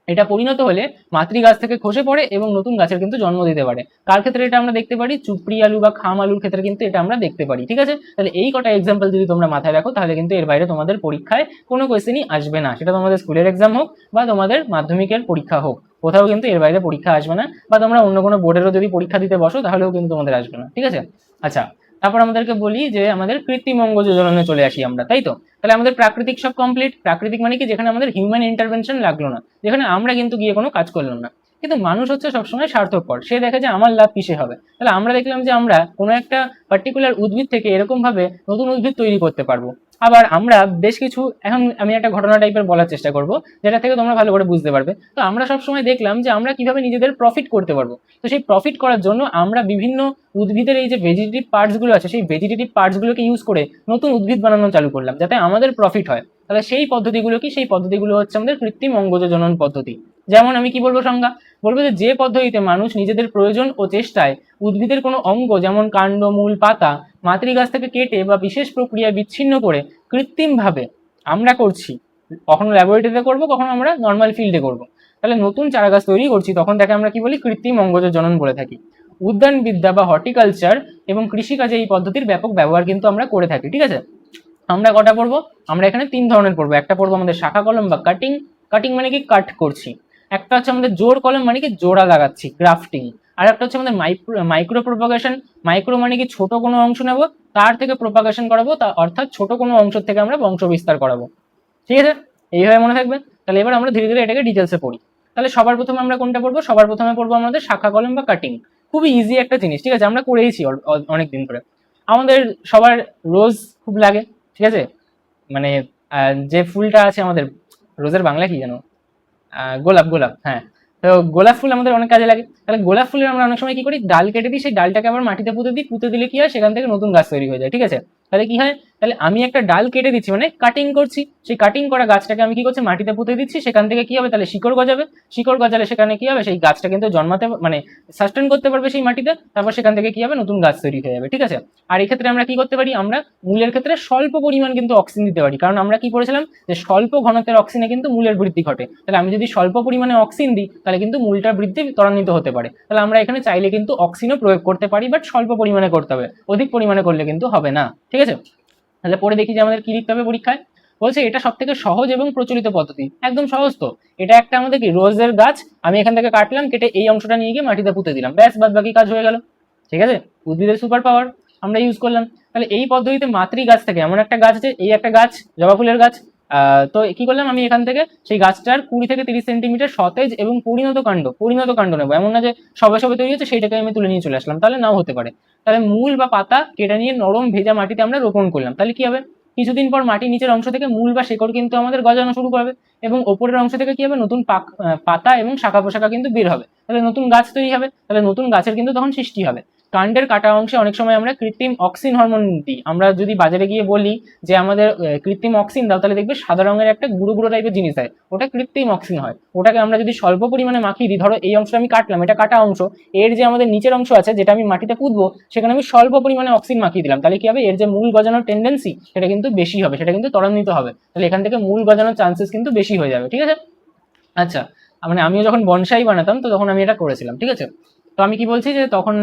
এটা পরিণত হলে মাতৃগাছ থেকে খসে পড়ে এবং নতুন গাছের কিন্তু জন্ম দিতে পারে। কার ক্ষেত্রে এটা আমরা দেখতে পারি, চুপড়ি আলু বা খাম আলুর ক্ষেত্রে কিন্তু এটা আমরা দেখতে পারি, ঠিক আছে। তাহলে এই কটা এক্সাম্পল যদি তোমরা মাথায় রাখো, তাহলে কিন্তু এর বাইরে তোমাদের পরীক্ষায় কোনো কোয়েশ্চেনই আসবে না, সেটা তোমাদের স্কুলের এক্সাম হোক বা তোমাদের মাধ্যমিকের পরীক্ষা হোক, কোথাও কিন্তু এর বাইরে পরীক্ষা আসবে না, বা তোমরা অন্য কোনো বোর্ডেরও যদি পরীক্ষা দিতে বসো তাহলেও কিন্তু তোমাদের আসবে না, ঠিক আছে। আচ্ছা, তারপর আমাদেরকে বলি যে আমাদের কৃত্রিম অঙ্গ যোজনে চলে আসি আমরা, তাই তো। তাহলে আমাদের প্রাকৃতিক সব কমপ্লিট, প্রাকৃতিক মানে কি, যেখানে আমাদের হিউম্যান ইন্টারভেনশন লাগলো না, যেখানে আমরা কিন্তু গিয়ে কোনো কাজ করলাম না। কিন্তু মানুষ হচ্ছে সবসময় স্বার্থপর, সে দেখে যে আমার লাভ কিসে হবে। তাহলে আমরা দেখলাম যে আমরা কোনো একটা পার্টিকুলার উদ্ভিদ থেকে এরকম ভাবে নতুন উদ্ভিদ তৈরি করতে পারবো। আবার আমরা বেশ কিছু, এখন আমি একটা ঘটনা টাইপের বলার চেষ্টা করব, যেটা থেকে তোমরা ভালো করে বুঝতে পারবে। তো আমরা সবসময় দেখলাম যে আমরা কিভাবে নিজেদের প্রফিট করতে পারবো। তো সেই প্রফিট করার জন্য আমরা বিভিন্ন উদ্ভিদের এই যে ভেজিটেটিভ পার্টস গুলো আছে, সেই ভেজিটেটিভ পার্টস গুলোকে ইউজ করে নতুন উদ্ভিদ বানানো চালু করলাম, যাতে আমাদের প্রফিট হয়। তাহলে সেই পদ্ধতিগুলো কি, সেই পদ্ধতিগুলো হচ্ছে আমাদের কৃত্রিম অঙ্গজ জনন পদ্ধতি। যেমন আমি কি বলবো সংজ্ঞা, বলবো যে পদ্ধতিতে মানুষ নিজেদের প্রয়োজন ও চেষ্টায় উদ্ভিদের কোনো অঙ্গ, যেমন কাণ্ড, মূল, পাতা মাতৃগাছ থেকে কেটে বা বিশেষ প্রক্রিয়ায় বিচ্ছিন্ন করে কৃত্রিমভাবে আমরা করছি, কখনো ল্যাবরেটরিতে করবো, কখনো আমরা নর্মাল ফিল্ডে করবো, তাহলে নতুন চারা গাছ তৈরি করছি, তখন তাকে আমরা কি বলি, কৃত্রিম অঙ্গজ জনন বলে থাকি। উদ্যানবিদ্যা বা হর্টিকালচার এবং কৃষিকাজে এই পদ্ধতির ব্যাপক ব্যবহার কিন্তু আমরা করে থাকি, ঠিক আছে। আমরা কটা পড়বো? আমরা এখানে 3 ধরনের পড়বো। একটা পড়বো আমাদের শাখা কলম বা কাটিং, কাটিং মানে কি কাট করছি। একটা হচ্ছে আমাদের জোড় কলম মানে কি জোড়া লাগাচ্ছি, গ্রাফটিং। আর একটা হচ্ছে আমাদের মাইক্রো প্রোপাগেশন। মাইক্রো মানে কি ছোট কোনো অংশ নেব, তার থেকে প্রোপাগেশন করাবো, তা অর্থাৎ ছোট কোনো অংশ থেকে আমরা বংশ বিস্তার করাবো। ঠিক আছে, এইভাবে মনে থাকবে। তাহলে এবার আমরা ধীরে ধীরে এটাকে ডিটেলসে পড়ি। তাহলে সবার প্রথমে আমরা কোনটা পড়বো? সবার প্রথমে পড়বো আমাদের শাখা কলম বা কাটিং। খুবই ইজি একটা জিনিস, ঠিক আছে, আমরা করেইছি অনেক দিন ধরে। আমাদের সবার রোজ খুব লাগে, ঠিক আছে, মানে যে ফুলটা আছে আমাদের, রোজের বাংলা কি জানো? গোলাপ, গোলাপ, হ্যাঁ। তো গোলাপ ফুল আমাদের অনেক কাজে লাগে। তাহলে গোলাপ ফুলের আমরা অনেক সময় কি করি, ডাল কেটে দিই, সেই ডালটাকে আবার মাটিতে পুঁতে দিই, পুঁতে দিলে কি হয়, সেখান থেকে নতুন গাছ তৈরি হয়ে যায়। ঠিক আছে, তাহলে কি হয়, তাহলে আমি একটা ডাল কেটে দিচ্ছি মানে কাটিং করছি, সেই কাটিং করা গাছটাকে আমি কি করছি, মাটিতে পুঁতে দিচ্ছি, সেখান থেকে কি হবে, তাহলে শিকড় গজাবে। শিকড় গজালে সেখানে কি হবে, সেই গাছটা কিন্তু জন্মাতে মানে সাস্টেন করতে পারবে সেই মাটিতে, তারপর সেখান থেকে কি হবে, নতুন গাছ তৈরি হয়ে যাবে। ঠিক আছে, আর এই ক্ষেত্রে আমরা কি করতে পারি, আমরা মূলের ক্ষেত্রে স্বল্প পরিমাণ কিন্তু অক্সিজেন দিতে পারি, কারণ আমরা কি পড়েছিলাম যে স্বল্প ঘনত্বের অক্সিজেনে কিন্তু মূলের বৃদ্ধি ঘটে। তাহলে আমি যদি স্বল্প পরিমাণে অক্সিজেন দিই, তাহলে কিন্তু মূলটার বৃদ্ধি ত্বরান্বিত হতে পারে। তাহলে আমরা এখানে চাইলে কিন্তু অক্সিজেনও প্রয়োগ করতে পারি, বাট স্বল্প পরিমাণে করতে হবে, অধিক পরিমাণে করলে কিন্তু হবে না। ঠিক আছে, তাহলে পরে দেখি যে আমাদের কি লিখতে হবে পরীক্ষায়। বলছে এটা সব থেকে সহজ এবং প্রচলিত পদ্ধতি। একদম সহজ তো, এটা একটা আমাদের কি রোজের গাছ, আমি এখান থেকে কাটলাম, কেটে এই অংশটা নিয়ে গিয়ে মাটিতে পুঁতে দিলাম, ব্যাস, বাদ বাকি কাজ হয়ে গেল। ঠিক আছে, উদ্ভিদের সুপার পাওয়ার আমরা ইউজ করলাম। তাহলে এই পদ্ধতিতে মাতৃ গাছ থেকে, এমন একটা গাছ আছে, এই একটা গাছ জবা ফুলের গাছ, তো কি করলাম, আমি এখান থেকে সেই গাছটার 20 থেকে 30 সেন্টিমিটার সতেজ এবং পরিণত কাণ্ড নেবো। এমন না যে সবে সবে তৈরি হচ্ছে সেইটাকে আমি তুলে নিয়ে চলে আসলাম, তাহলে নাও হতে পারে। তাহলে মূল বা পাতা কেটে নিয়ে নরম ভেজা মাটিতে আমরা রোপণ করলাম। তাহলে কি হবে, কিছুদিন পর মাটির নিচের অংশ থেকে মূল বা শেকড় কিন্তু আমাদের গজানো শুরু করবে, এবং ওপরের অংশ থেকে কি হবে, নতুন পাতা এবং শাখা পোশাখা কিন্তু বের হবে। তাহলে নতুন গাছ তৈরি হবে, তাহলে নতুন গাছের কিন্তু তখন সৃষ্টি হবে। কাণ্ডের কাটা অংশে অনেক সময় আমরা কৃত্রিম অক্সিন হরমোন দিই। আমরা যদি বাজারে গিয়ে বলি যে আমাদের কৃত্রিম অক্সিন দাও, তাহলে দেখবে সাদা রঙের একটা গুঁড়ো গুঁড়ো টাইপের জিনিস হয়, ওটা কৃত্রিম অক্সিন হয়। ওটাকে আমরা যদি স্বল্প পরিমাণে মাখিয়ে দিই, ধরো এই অংশটা আমি কাটলাম, এটা কাটা অংশ, এর যে আমাদের নিচের অংশ আছে যেটা আমি মাটিতে পুঁতবো, সেখানে আমি স্বল্প পরিমাণে অক্সিন মাখিয়ে দিলাম, তাহলে কি হবে, এর যে মূল গজানোর টেন্ডেন্সি সেটা কিন্তু বেশি হবে, সেটা কিন্তু ত্বরান্বিত হবে। তাহলে এখান থেকে মূল গজানোর চান্সেস কিন্তু বেশি হয়ে যাবে। ঠিক আছে, আচ্ছা, মানে আমিও যখন বনসাই বানাতাম তো তখন আমি এটা করেছিলাম। ঠিক আছে, তো আমি কি বলছি যে তখন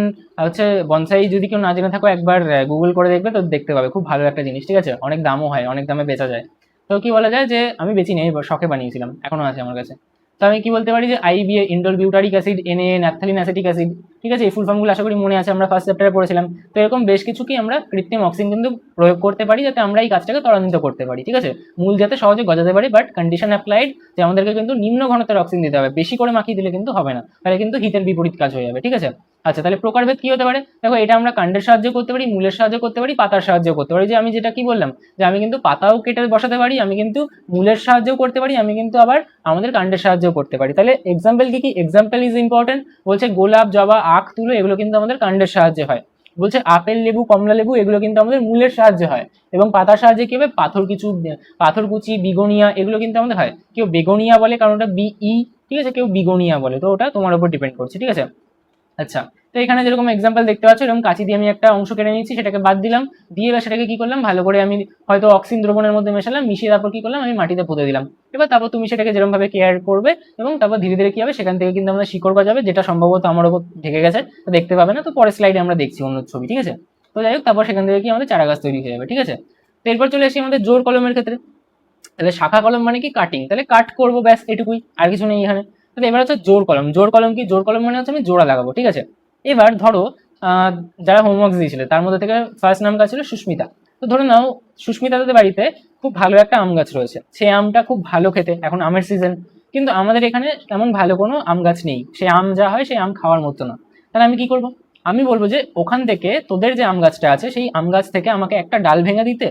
হচ্ছে বনসাই যদি কেউ না জেনে থাকো, একবার গুগল করে দেখবে, তো দেখতে পাবে, খুব ভালো একটা জিনিস। ঠিক আছে, অনেক দামও হয়, অনেক দামে বেচা যায়। তো কি বলা যায় যে আমি বেচি নেই, শখে বানিয়েছিলাম, এখনো আছে আমার কাছে। তো আমি কি বলতে পারি যে IBA, indole butyric acid, NA, naphthalene acetic acid. ঠিক আছে, এই ফুল ফর্মগুলো আশা করি মনে আছে, আমরা ফার্স্ট চ্যাপ্টারে পড়েছিলাম। তো এরকম বেশ কিছু কি আমরা কৃত্রিম অক্সিজেন কিন্তু প্রয়োগ করতে পারি, যাতে আমরা এই কাজটাকে ত্বরান্বিত করতে পারি। ঠিক আছে, মূল যাতে সহজে গজাতে পারে, বাট কন্ডিশন অ্যাপ্লাইড যে আমাদেরকে কিন্তু নিম্ন ঘনত্বের অক্সিজেন দিতে হবে, বেশি করে মাখিয়ে দিলে কিন্তু হবে না, তাহলে কিন্তু হিতের বিপরীত কাজ হয়ে যাবে। ঠিক আছে, আচ্ছা, তাহলে প্রকারভেদ কি হতে পারে, দেখো এটা আমরা কাণ্ডের সাহায্যে করতে পারি, মূলের সাহায্যে করতে পারি, পাতার সাহায্যে করতে পারি। যে আমি যেটা কি বললাম, যে আমি কিন্তু পাতাও কেটে বসাতে পারি, আমি কিন্তু মূলের সাহায্যেও করতে পারি, আমি কিন্তু আবার আমাদের কাণ্ডের সাহায্যেও করতে পারি। তাহলে এক্সাম্পল কি কি, এক্সাম্পল ইজ ইম্পর্টেন্ট। বলছে গোলাপ, জবা, আখ, তুলো এগুলো কিন্তু আমাদের কাণ্ডের সাহায্যে হয়। বলছে আপেল, লেবু, কমলা লেবু এগুলো কিন্তু আমাদের মূলের সাহায্যে হয়। এবং পাতার সাহায্যে কি হবে, পাথরকুচি, বিগোনিয়া এগুলো কিন্তু আমাদের হয়। কেউ বেগোনিয়া বলে, কারণ ওটা বিই, ঠিক আছে, কেউ বিগোনিয়া বলে, তো ওটা তোমার উপর ডিপেন্ড করছে। ঠিক আছে, আচ্ছা, তো এখানে যেরকম এক্সাম্পল দেখতে পাচ্ছ, এরকম কাঁচি দিয়ে আমি একটা অংশ কেটে নিয়েছি, সেটাকে বাদ দিলাম, দিয়ে এবার সেটাকে কি করলাম, ভালো করে আমি হয়তো অক্সিজেন দ্রবণের মধ্যে মেশালাম, মিশিয়ে তারপর কি করলাম, আমি মাটিতে পুঁতে দিলাম। এবার তারপর তুমি সেটাকে যেরকম ভাবে কেয়ার করবে, এবং তারপর ধীরে ধীরে কি হবে, সেখান থেকে কিন্তু আমাদের শিকড় গজাবে, যেটা সম্ভবত আমার উপর ঢেকে গেছে, তো দেখতে পাবে না, তো পরের স্লাইডে আমরা দেখছি অন্য ছবি। ঠিক আছে, তো যাই হোক, তারপর সেখান থেকে কি আমাদের চারা গাছ তৈরি হয়ে যাবে। ঠিক আছে, তো এরপর চলে আসি আমাদের জোড় কলমের ক্ষেত্রে। তাহলে শাখা কলম মানে কি কাটিং, তাহলে কাট করবো, ব্যাস এটুকুই, আর কিছু নেই এখানে। তাহলে এবার হচ্ছে জোড় কলম। জোড় কলম কি, জোড় কলম মানে হচ্ছে আমি জোড়া লাগাবো। ঠিক আছে, এবার ধরো যারা হোমওয়ার্ক দিয়েছিল তার মধ্যে থেকে ফার্স্ট নাম গাছ ছিল সুস্মিতা। তো ধরে নাও সুস্মিতা তাদের বাড়িতে খুব ভালো একটা আম গাছ রয়েছে, সেই আমটা খুব ভালো খেতে, এখন আমের সিজন, কিন্তু আমাদের এখানে তেমন ভালো কোনো আম গাছ নেই, সেই আম যা হয় সেই আম খাওয়ার মতো না। তাহলে আমি কি করব, আমি বলবো যে ওখান থেকে তোদের যে আম গাছটা আছে সেই আম গাছ থেকে আমাকে একটা ডাল ভেঙে দিতে।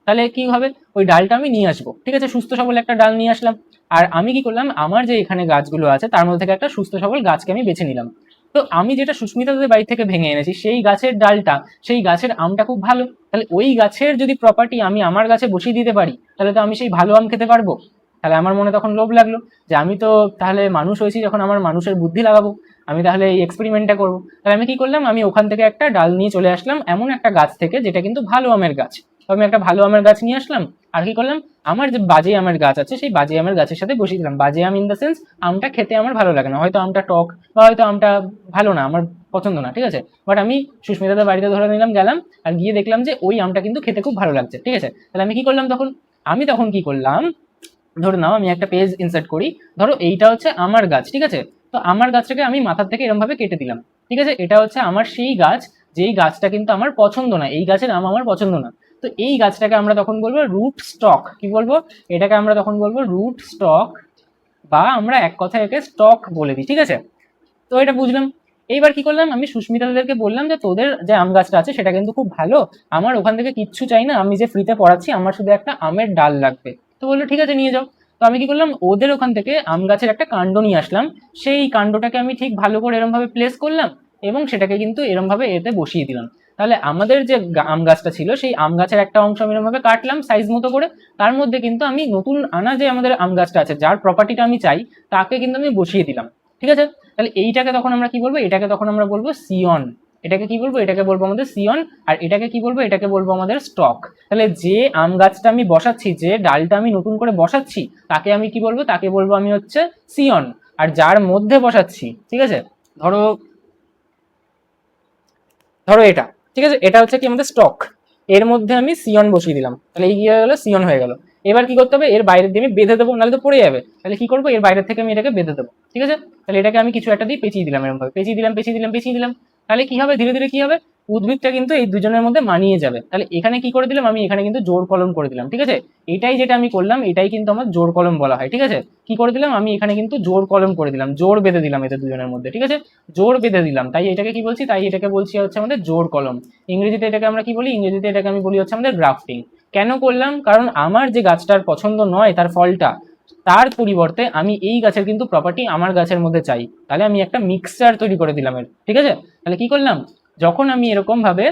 তাহলে কি হবে, ওই ডালটা আমি নিয়ে আসবো। ঠিক আছে, সুস্থ সবল একটা ডাল নিয়ে আসলাম। আর আমি কি করলাম, আমার যে এখানে গাছগুলো আছে তার মধ্যে থেকে একটা সুস্থ সবল গাছকে আমি বেছে নিলাম। তো আমি যেটা সুস্মিতাদের বাড়ি থেকে ভেঙে এনেছি সেই গাছের ডালটা, সেই গাছের আমটা খুব ভালো, তাহলে ওই গাছের যদি প্রপার্টি আমি আমার গাছে বসিয়ে দিতে পারি, তাহলে তো আমি সেই ভালো আম খেতে পারবো। তাহলে আমার মনে তখন লোভ লাগলো যে আমি তো তাহলে মানুষ হয়েছি, যখন আমার মানুষের বুদ্ধি লাগাবো, আমি তাহলে এই এক্সপেরিমেন্টটা করবো। তাহলে আমি কি করলাম, আমি ওখান থেকে একটা ডাল নিয়ে চলে আসলাম এমন একটা গাছ থেকে যেটা কিন্তু ভালো আমের গাছ। তো আমি একটা ভালো আমের গাছ নিয়ে আসলাম, আর কি করলাম, আমার যে বাজে আমের গাছ আছে সেই বাজে আমের গাছের সাথে বসিয়ে দিলাম। বাজে আম ইন দ্য সেন্স আমটা খেতে আমার ভালো লাগে না, হয়তো আমটা টক, বা হয়তো আমটা ভালো না, আমার পছন্দ না, ঠিক আছে। বাট আমি সুস্মিতাদের বাড়িতে ধরে নিলাম গেলাম, আর গিয়ে দেখলাম যে ওই আমটা কিন্তু খেতে খুব ভালো লাগছে, ঠিক আছে। তাহলে আমি কি করলাম তখন, কি করলাম, ধরে নাও আমি একটা পেজ ইনসার্ট করি, ধরো এইটা হচ্ছে আমার গাছ, ঠিক আছে। তো আমার গাছটাকে আমি মাথার থেকে এরকম ভাবে কেটে দিলাম, ঠিক আছে। এটা হচ্ছে আমার সেই গাছ যেই গাছটা কিন্তু আমার পছন্দ না, এই গাছের আম আমার পছন্দ না। তো এই গাছটাকে আমরা তখন বলবো রুট স্টক, কি বলবো, এটাকে আমরা তখন বলবো রুট স্টক, বা আমরা এক কথায় একে স্টক বলে দিই, ঠিক আছে। তো এটা বুঝলাম। এইবার কি করলাম, আমি সুস্মিতাদেরকে বললাম যে তোদের যে আম গাছটা আছে সেটা কিন্তু খুব ভালো, আমার ওখান থেকে কিচ্ছু চাই না, আমি যে ফ্রিতে পড়াচ্ছি আমার শুধু একটা আমের ডাল লাগবে। তো বললো ঠিক আছে নিয়ে যাও। তো আমি কি করলাম, ওদের ওখান থেকে আম গাছের একটা কাণ্ড নিয়ে আসলাম, সেই কাণ্ডটাকে আমি ঠিক ভালো করে এরম ভাবে প্লেস করলাম, এবং সেটাকে কিন্তু এরম ভাবে এতে বসিয়ে দিলাম। তাহলে আমাদের যে আম গাছটা ছিল সেই আম গাছের একটা অংশ আমি এরম ভাবে কাটলাম সাইজ মতো করে, তার মধ্যে কিন্তু আমি নতুন আনা যে আমাদের আম গাছটা আছে যার প্রপার্টিটা আমি চাই তাকে কিন্তু আমি বসিয়ে দিলাম, ঠিক আছে। তাহলে এইটাকে তখন আমরা কি বলবো, এটাকে তখন আমরা বলবো সিয়ন। এটাকে কি বলবো, এটাকে বলবো আমাদের সিয়ন। আর এটাকে কি বলবো, এটাকে বলবো আমাদের স্টক। তাহলে যে আম গাছটা আমি বসাচ্ছি, যে ডালটা আমি নতুন করে বসাচ্ছি, তাকে আমি কি বলবো, তাকে বলবো আমি হচ্ছে সিয়ন। আর যার মধ্যে বসাচ্ছি, ঠিক আছে, ধরো ধরো এটা, ঠিক আছে, এটা হচ্ছে কি আমাদের স্টক, এর মধ্যে আমি সিয়ন বসিয়ে দিলাম, তাহলে এই গিয়ে গেলো সিয়ন হয়ে গেল। এবার কি করতে হবে, এর বাইরে দিয়ে আমি বেঁধে দেবো, নাহলে তো পড়ে যাবে। তাহলে কি করবো, এর বাইরে থেকে আমি এটাকে বেঁধে দেবো, ঠিক আছে। তাহলে এটাকে আমি কিছু একটা দিয়ে পেঁচিয়ে দিলাম, এরকম ভাবে পেঁচিয়ে দিলাম পেঁচিয়ে দিলাম পেঁচিয়ে দিলাম। তাহলে কি হবে, ধীরে ধীরে কি হবে, উদ্ভিদটা কিন্তু এই দুজনের মধ্যে মানিয়ে যাবে। তাহলে এখানে কি করে দিলাম, আমি এখানে কিন্তু জোড় কলম করে দিলাম, ঠিক আছে। এটাই যেটা আমি করলাম এটাই কিন্তু আমার জোড় কলম বলা হয়, ঠিক আছে। কি করে দিলাম, আমি এখানে কিন্তু জোড় কলম করে দিলাম, জোড় বেঁধে দিলাম এদের দুজনের মধ্যে, ঠিক আছে। জোড় বেঁধে দিলাম, তাই এটাকে কি বলছি, তাই এটাকে বলছি হচ্ছে আমাদের জোড় কলম। ইংরেজিতে এটাকে আমরা কি বলি, ইংরেজিতে এটাকে আমি বলি হচ্ছে আমাদের গ্রাফটিং। কেন করলাম, কারণ আমার যে গাছটার পছন্দ নয় তার ফলটা, তার পরিবর্তে আমি এই গাছের কিন্তু প্রপার্টি আমার গাছের মধ্যে চাই, তাহলে আমি একটা মিক্সচার তৈরি করে দিলাম এর, ঠিক আছে। তাহলে কি করলাম, যখন আমি এরকম ভাবে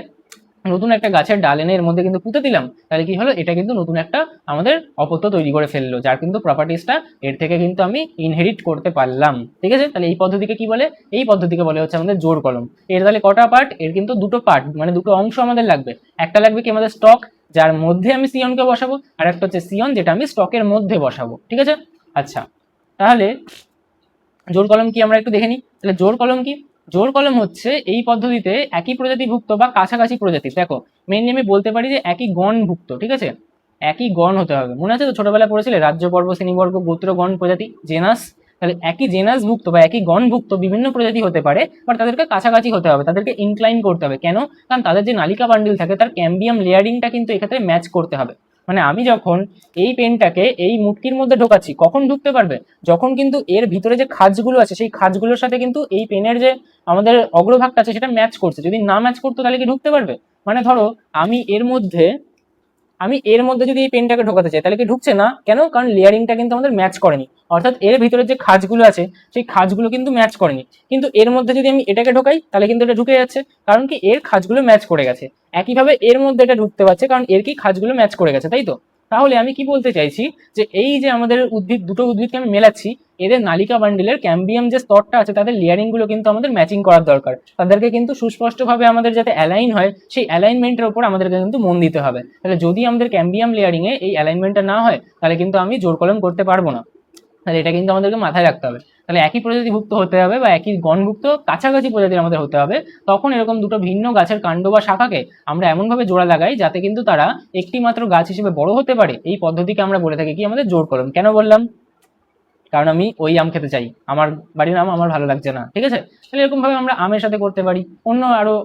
নতুন একটা গাছের ডাল এনে এর মধ্যে কিন্তু পুঁতে দিলাম, তাহলে কি হলো, এটা কিন্তু নতুন একটা আমাদের অপত্য তৈরি করে ফেললো, যার কিন্তু প্রপার্টিসটা এর থেকে কিন্তু আমি ইনহেরিট করতে পারলাম, ঠিক আছে। তাহলে এই পদ্ধতিকে কি বলে, এই পদ্ধতিকে বলে হচ্ছে আমাদের জোড় কলম। এর তাহলে কটা পার্ট, এর কিন্তু দুটো পার্ট, মানে দুটো অংশ আমাদের লাগবে। একটা লাগবে কি আমাদের স্টক, যার মধ্যে আমি সিয়নকে বসাবো, আর একটা হচ্ছে সিয়ন যেটা আমি স্টকের মধ্যে বসাবো, ঠিক আছে। আচ্ছা, তাহলে জোড় কলম কি আমরা একটু দেখে নিই। তাহলে জোড় কলম কি, জোড় কলম হচ্ছে এই পদ্ধতিতে একই প্রজাতিভুক্ত বা কাছাকাছি প্রজাতি, দেখো মেনলি আমি বলতে পারি যে একই গণভুক্ত, ঠিক আছে, একই গণ হতে হবে। মনে আছে তো ছোটবেলায় পড়েছিলে রাজ্য পর্ব শ্রেণীবর্গ গোত্র গণ প্রজাতি জেনাস, তাহলে একই জেনাসভুক্ত বা একই গণভুক্ত বিভিন্ন প্রজাতি হতে পারে, বাট তাদেরকে কাছাকাছি হতে হবে, তাদেরকে ইনক্লাইন করতে হবে। কেন, কারণ তাদের যে নালিকা বান্ডিল থাকে তার ক্যাম্বিয়াম লেয়ারিংটা কিন্তু এক্ষেত্রে ম্যাচ করতে হবে। মানে আমি যখন এই পেনটাকে এই মুটকির মধ্যে ঢোকাচ্ছি, কখন ঢুকতে পারবে, যখন কিন্তু এর ভিতরে যে খাঁজগুলো আছে সেই খাঁজগুলোর সাথে কিন্তু এই পেনের যে আমাদের অগ্রভাগটা আছে সেটা ম্যাচ করছে। যদি না ম্যাচ করতো তাহলে কি ঢুকতে পারবে, মানে ধরো আমি এর মধ্যে যদি এই পেনটাকে ঢোকাতে চাই তাহলে কি ঢুকছে না, কেন, কারণ লেয়ারিংটা কিন্তু আমাদের ম্যাচ করেনি, অর্থাৎ এর ভিতরে যে খাঁজগুলো আছে সেই খাঁজগুলো কিন্তু ম্যাচ করেনি। কিন্তু এর মধ্যে যদি আমি এটাকে ঢোকাই তাহলে কিন্তু এটা ঢুকে যাচ্ছে, কারণ কি এর খাঁজগুলো ম্যাচ করে গেছে। একইভাবে এর মধ্যে এটা ঢুকতে পারছে কারণ এর কি খাঁজগুলো ম্যাচ করে গেছে, তাই তো। তাহলে আমি কি বলতে চাইছি, যে এই যে আমাদের দুটো উদ্ভিদকে আমি মেলাচ্ছি, এদের নালিকা বান্ডিলের ক্যাম্বিয়াম যে স্তরটা আছে তাদের লেয়ারিং গুলো কিন্তু আমাদের ম্যাচিং করার দরকার, তাদেরকে কিন্তু সুস্পষ্টভাবে আমাদের যাতে অ্যালাইন হয় সেই অ্যালাইনমেন্টের উপর আমাদেরকে কিন্তু মন দিতে হবে। তাহলে যদি আমাদের ক্যাম্বিয়াম লেয়ারিং এ এই অ্যালাইনমেন্টটা না হয় তাহলে কিন্তু আমি জোর কলম করতে পারবো না। তাহলে এটা কিন্তু আমাদেরকে মাথায় রাখতে হবে। তাহলে একই প্রজাতিভুক্ত হতে হবে বা একই গণভুক্ত কাছাকাছি প্রজাতির আমাদের হতে হবে, তখন এরকম দুটো ভিন্ন গাছের কাণ্ড বা শাখাকে আমরা এমনভাবে জোড়া লাগাই যাতে কিন্তু তারা একটি মাত্র গাছ হিসেবে বড় হতে পারে। এই পদ্ধতিকে আমরা বলে থাকি কি আমাদের জোড় কলম। কেন বললাম, কারণ আমি ওই আম খেতে চাই, আমার বাড়ির আম আমার ভালো লাগছে না, ঠিক আছে। তাহলে এরকম ভাবে আমরা আমের সাথে করতে পারি। অন্য আরো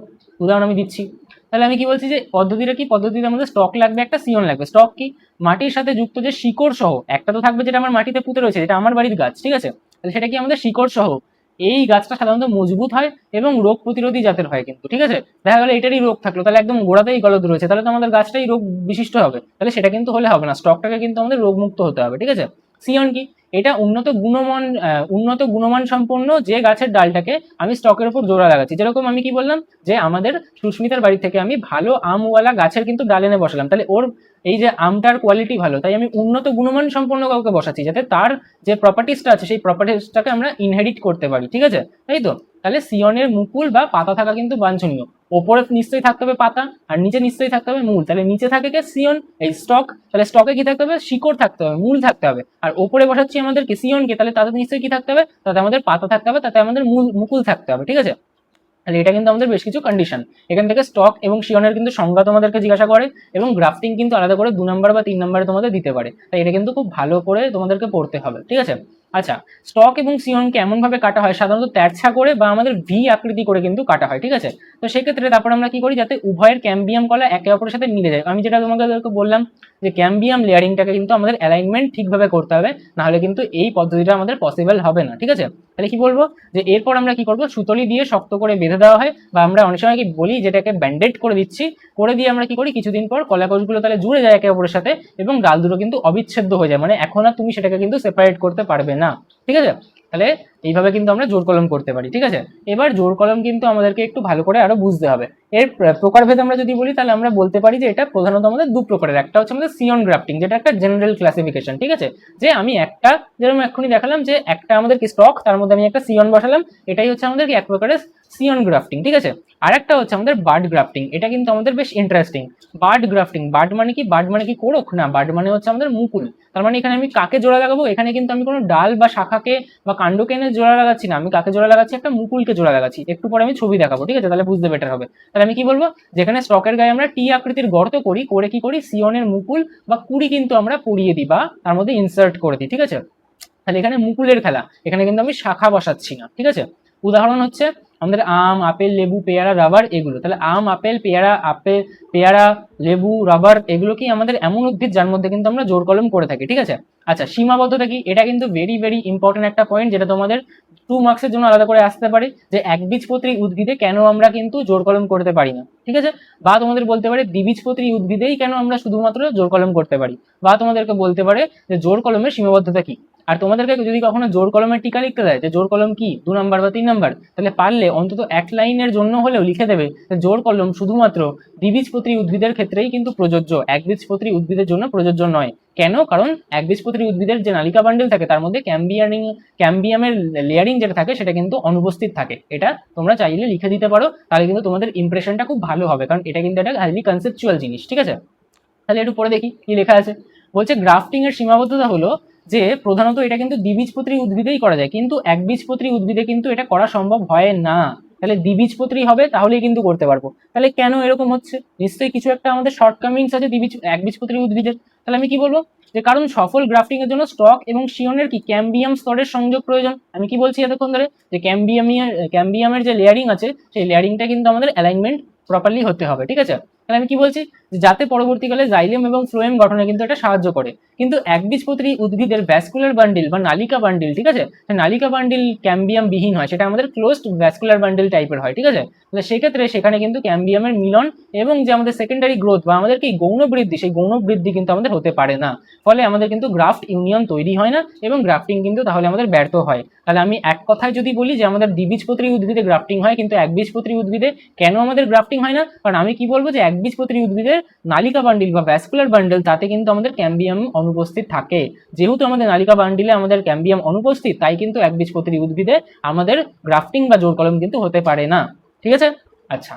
উদাহরণ আমি দিচ্ছি। তাহলে আমি কি বলছি, যে পদ্ধতিটা কি, পদ্ধতিতে আমাদের স্টক লাগবে, একটা সিয়ন লাগবে। স্টক কি, মাটির সাথে যুক্ত যে শিকড় সহ একটা তো থাকবে যেটা আমার মাটিতে পুঁতে রয়েছে, যেটা আমার বাড়ির গাছ, ঠিক আছে। তাহলে সেটা কি আমাদের শিকড় সহ, এই গাছটা সাধারণত মজবুত হয় এবং রোগ প্রতিরোধী জাতের হয় কিন্তু, ঠিক আছে। দেখা গেলো এটারই রোগ থাকলো, তাহলে একদম গোড়াতেই গলদ রয়েছে, তাহলে তো আমাদের গাছটাই রোগ বিশিষ্ট হবে, তাহলে সেটা কিন্তু হলে হবে না। স্টকটাকে কিন্তু আমাদের রোগমুক্ত হতে হবে, ঠিক আছে। সিয়ন কি, এটা উন্নত গুণমান সম্পন্ন যে গাছের ডালটাকে আমি স্টকের উপর জোড়া লাগাচ্ছি। যেরকম আমি কি বললাম, যে আমাদের সুস্মিতার বাড়ি থেকে আমি ভালো আমওয়ালা গাছের কিন্তু ডাল এনে বসালাম, তাহলে ওর এই যে আমটার কোয়ালিটি ভালো, তাই আমি উন্নত গুণমান সম্পন্ন কাউকে বসাচ্ছি যাতে তার যে প্রপার্টিসটা আছে সেই প্রপার্টিসটাকে আমরা ইনহেরিট করতে পারি, ঠিক আছে, তাই তো। তাহলে সিয়নের মুকুল বা পাতা থাকা কিন্তু বাঞ্ছনীয়। ওপরে নিশ্চয়ই থাকতে হবে পাতা, আর নিচে নিশ্চয়ই থাকতে হবে মূল। তাহলে নিচে থাকে কে, সিয়ন, এই স্টক, তাহলে স্টকে কি থাকতে হবে, শিকড় থাকতে হবে, মূল থাকতে হবে। আর ওপরে বসাচ্ছি আমাদেরকে সিয়নকে, তাহলে তাতে নিশ্চয়ই কি থাকতে হবে, তাতে আমাদের পাতা থাকতে হবে, তাতে আমাদের মুকুল থাকতে হবে, ঠিক আছে। তাহলে এটা কিন্তু আমাদের বেশ কিছু কন্ডিশন। এখান থেকে স্টক এবং শিয়নের কিন্তু সংজ্ঞা তোমাদেরকে জিজ্ঞাসা করে, এবং গ্রাফটিং কিন্তু আলাদা করে 2 নম্বর বা 3 নম্বরে তোমাদের দিতে পারে। তাই এটা কিন্তু খুব ভালো করে তোমাদেরকে পড়তে হবে, ঠিক আছে। আচ্ছা, স্টক এবং শিয়নকে এমন ভাবে কাটা হয় সাধারণত তেরছা করে বা আমাদের ভি আকৃতি করে কিন্তু কাটা হয়, ঠিক আছে। তো সেক্ষেত্রে তারপর আমরা কি করি, যাতে উভয়ের ক্যাম্বিয়াম কলা একে অপরের সাথে মিলে যায়। আমি যেটা তোমাদেরকে বললাম যে ক্যাম্বিয়াম লেয়ারিংটাকে কিন্তু আমাদের অ্যালাইনমেন্ট ঠিকভাবে করতে হবে, নাহলে কিন্তু এই পদ্ধতিটা আমাদের পসিবল হবে না, ঠিক আছে। তাহলে কি বলবো, যে এরপর আমরা কি করবো, সুতলি দিয়ে শক্ত করে বেঁধে দেওয়া হয়, বা আমরা অনেক সময় কি বলি যেটাকে ব্যান্ডেড করে দিচ্ছি, করে দিয়ে আমরা কি করি, কিছুদিন পর কলাকোষগুলো তাহলে জুড়ে যায় একে অপরের সাথে, এবং ডাল দুটো কিন্তু অবিচ্ছেদ্য হয়ে যায়, মানে এখন আর তুমি সেটাকে কিন্তু সেপারেট করতে পারবে না, ঠিক আছে। তাহলে এইভাবে কিন্তু আমরা জোড় কলম করতে পারি, ঠিক আছে। এবার জোড় কলম কিন্তু আমাদেরকে একটু ভালো করে আরো বুঝতে হবে। এর প্রকারভেদ আমরা যদি বলি, তাহলে আমরা বলতে পারি যে এটা প্রধানত আমাদের দু প্রকারের। একটা হচ্ছে আমাদের সিয়ন গ্রাফটিং, যেটা একটা জেনারেল ক্লাসিফিকেশন, ঠিক আছে। যে আমি একটা, যেরকম এক্ষুনি দেখালাম যে একটা আমাদের কি স্টক, তার মধ্যে আমি একটা সিয়ন বসালাম, এটাই হচ্ছে আমাদের কি এক প্রকারের সিয়ন গ্রাফটিং, ঠিক আছে। আর একটা হচ্ছে আমাদের বার্ড গ্রাফটিং, এটা কিন্তু আমাদের বেশ ইন্টারেস্টিং। বার্ড গ্রাফটিং, বার্ড মানে কি, বার্ড মানে কি কোরক না, বার্ড মানে হচ্ছে আমাদের মুকুল। তার মানে এখানে আমি কাকে জোড়া লাগাবো, এখানে কিন্তু আমি কোনো ডাল বা শাখাকে বা কাণ্ডকে এনে জোড়া লাগাচ্ছি না, আমি কাকে জোড়া লাগাচ্ছি, একটা মুকুলকে জোড়া লাগাচ্ছি। একটু পরে আমি ছবি দেখাবো, ঠিক আছে, তাহলে বুঝতে বেটার হবে। তাহলে আমি কি বলবো, যেখানে স্টকের গায়ে আমরা টি আকৃতির গর্ত করি, করে কি করি, সিয়নের মুকুল বা কুড়ি কিন্তু আমরা পরিয়ে দিই বা তার মধ্যে ইনসার্ট করে দিই, ঠিক আছে। তাহলে এখানে মুকুলের খেলা, এখানে কিন্তু আমি শাখা বসাচ্ছি না, ঠিক আছে। উদাহরণ হচ্ছে আমাদের আম, আপেল, লেবু, পেয়ারা, রাবার এগুলো। তাহলে আম, আপেল, পেয়ারা, লেবু, রাবার এগুলো কি আমাদের এমন উদ্ভিদ যার মধ্যে কিন্তু আমরা জোড় কলম করে থাকি, ঠিক আছে। আচ্ছা, সীমাবদ্ধতা কি, এটা কিন্তু ভেরি ভেরি ইম্পর্টেন্ট একটা পয়েন্ট, যেটা তোমাদের 2 মার্কসের জন্য আলাদা করে আসতে পারে, যে একবীজপত্রী উদ্ভিদে কেন আমরা কিন্তু জোড় কলম করতে পারি না, ঠিক আছে। বা তোমাদের বলতে পারে দ্বিবীজপত্রী উদ্ভিদেই কেন আমরা শুধুমাত্র জোড় কলম করতে পারি। বা তোমাদেরকে বলতে পারে যে জোড় কলমের সীমাবদ্ধতা কি। আর তোমাদেরকে যদি কখনো জোড় কলমের টিকা লিখতে দেয়, যে জোড় কলম কি 2 নাম্বার বা 3 নাম্বার, তাহলে পারলে অন্তত এক লাইনের জন্য হলেও লিখে দেবে যে জোড় কলম শুধুমাত্র দ্বিবীজপত্রী উদ্ভিদের ক্ষেত্রেই কিন্তু প্রযোজ্য, একবীজপত্রী উদ্ভিদের জন্য প্রযোজ্য নয়। কেন, কারণ একবীজপত্রী উদ্ভিদের যে নালিকা বান্ডেল থাকে তার মধ্যে ক্যাম্বিয়ামের লেয়ারিং যেটা থাকে সেটা কিন্তু অনুপস্থিত থাকে। এটা তোমরা চাইলে লিখে দিতে পারো, তাহলে কিন্তু তোমাদের ইমপ্রেশনটা খুব ভালো হবে, কারণ এটা কিন্তু একটা হাইলি কনসেপচুয়াল জিনিস, ঠিক আছে। তাহলে একটু পরে দেখি কি লেখা আছে। বলছে গ্রাফটিং এর সীমাবদ্ধতা হলো যে প্রধানত এটা কিন্তু দ্বিবীজপত্রী উদ্ভিদেই করা যায়, কিন্তু একবীজপত্রী উদ্ভিদে কিন্তু এটা করা সম্ভব হয় না। তাহলে দ্বিবীজপত্রী হবে তাহলেই কিন্তু করতে পারবো। তাহলে কেন এরকম হচ্ছে, নিশ্চয়ই কিছু একটা আমাদের শর্টকামিংস আছে একবীজপত্রী উদ্ভিদের। তাহলে আমি কি বলবো, যে কারণ সফল গ্রাফটিং এর জন্য স্টক এবং শিয়নের কি ক্যাম্বিয়াম স্তরের সংযোগ প্রয়োজন। আমি কি বলছি এতক্ষণ ধরে, যে ক্যাম্বিয়ামের যে লেয়ারিং আছে সেই লেয়ারিংটা কিন্তু আমাদের অ্যালাইনমেন্ট প্রপারলি হতে হবে, ঠিক আছে। তাহলে আমি কি বলছি, যাতে পরবর্তীকালে জাইলেম এবং ফ্লোয়েম গঠনে কিন্তু এটা সাহায্য করে। কিন্তু একবীজপত্রী উদ্ভিদের ভ্যাসকুলার বান্ডিল বা নালিকা বান্ডিল, ঠিক আছে, নালিকা বান্ডিল ক্যাম্বিয়াম বিহীন হয়, সেটা আমাদের ক্লোজড ভ্যাসকুলার বান্ডিল টাইপের হয়, ঠিক আছে। তাহলে সেক্ষেত্রে সেখানে কিন্তু ক্যাম্বিয়ামের মিলন এবং যে আমাদের সেকেন্ডারি গ্রোথ বা আমাদের কি গৌণ বৃদ্ধি, সেই গৌণ বৃদ্ধি কিন্তু আমাদের হতে পারে না। ফলে আমাদের কিন্তু গ্রাফট ইউনিয়ন তৈরি হয় না, এবং গ্রাফটিং কিন্তু তাহলে আমাদের ব্যর্থ হয়। তাহলে আমি এক কথায় যদি বলি যে আমাদের দ্বিবীজপত্রী উদ্ভিদে গ্রাফটিং হয়, কিন্তু একবীজপত্রী উদ্ভিদে কেন আমাদের গ্রাফটিং হয় না, কারণ আমি কি বলবো যে একবীজপত্রী উদ্ভিদের নালিকা বান্ডিল বা ভ্যাসকুলার বান্ডেল তাতে কিন্তু আমাদের ক্যাম্বিয়াম অনুপস্থিত থাকে। যেহেতু আমাদের নালিকা বান্ডিলে আমাদের ক্যাম্বিয়াম অনুপস্থিত, তাই কিন্তু একবীজপত্রী উদ্ভিদে আমাদের গ্রাফটিং বা জোড় কলম কিন্তু হতে পারে না, ঠিক আছে। আচ্ছা,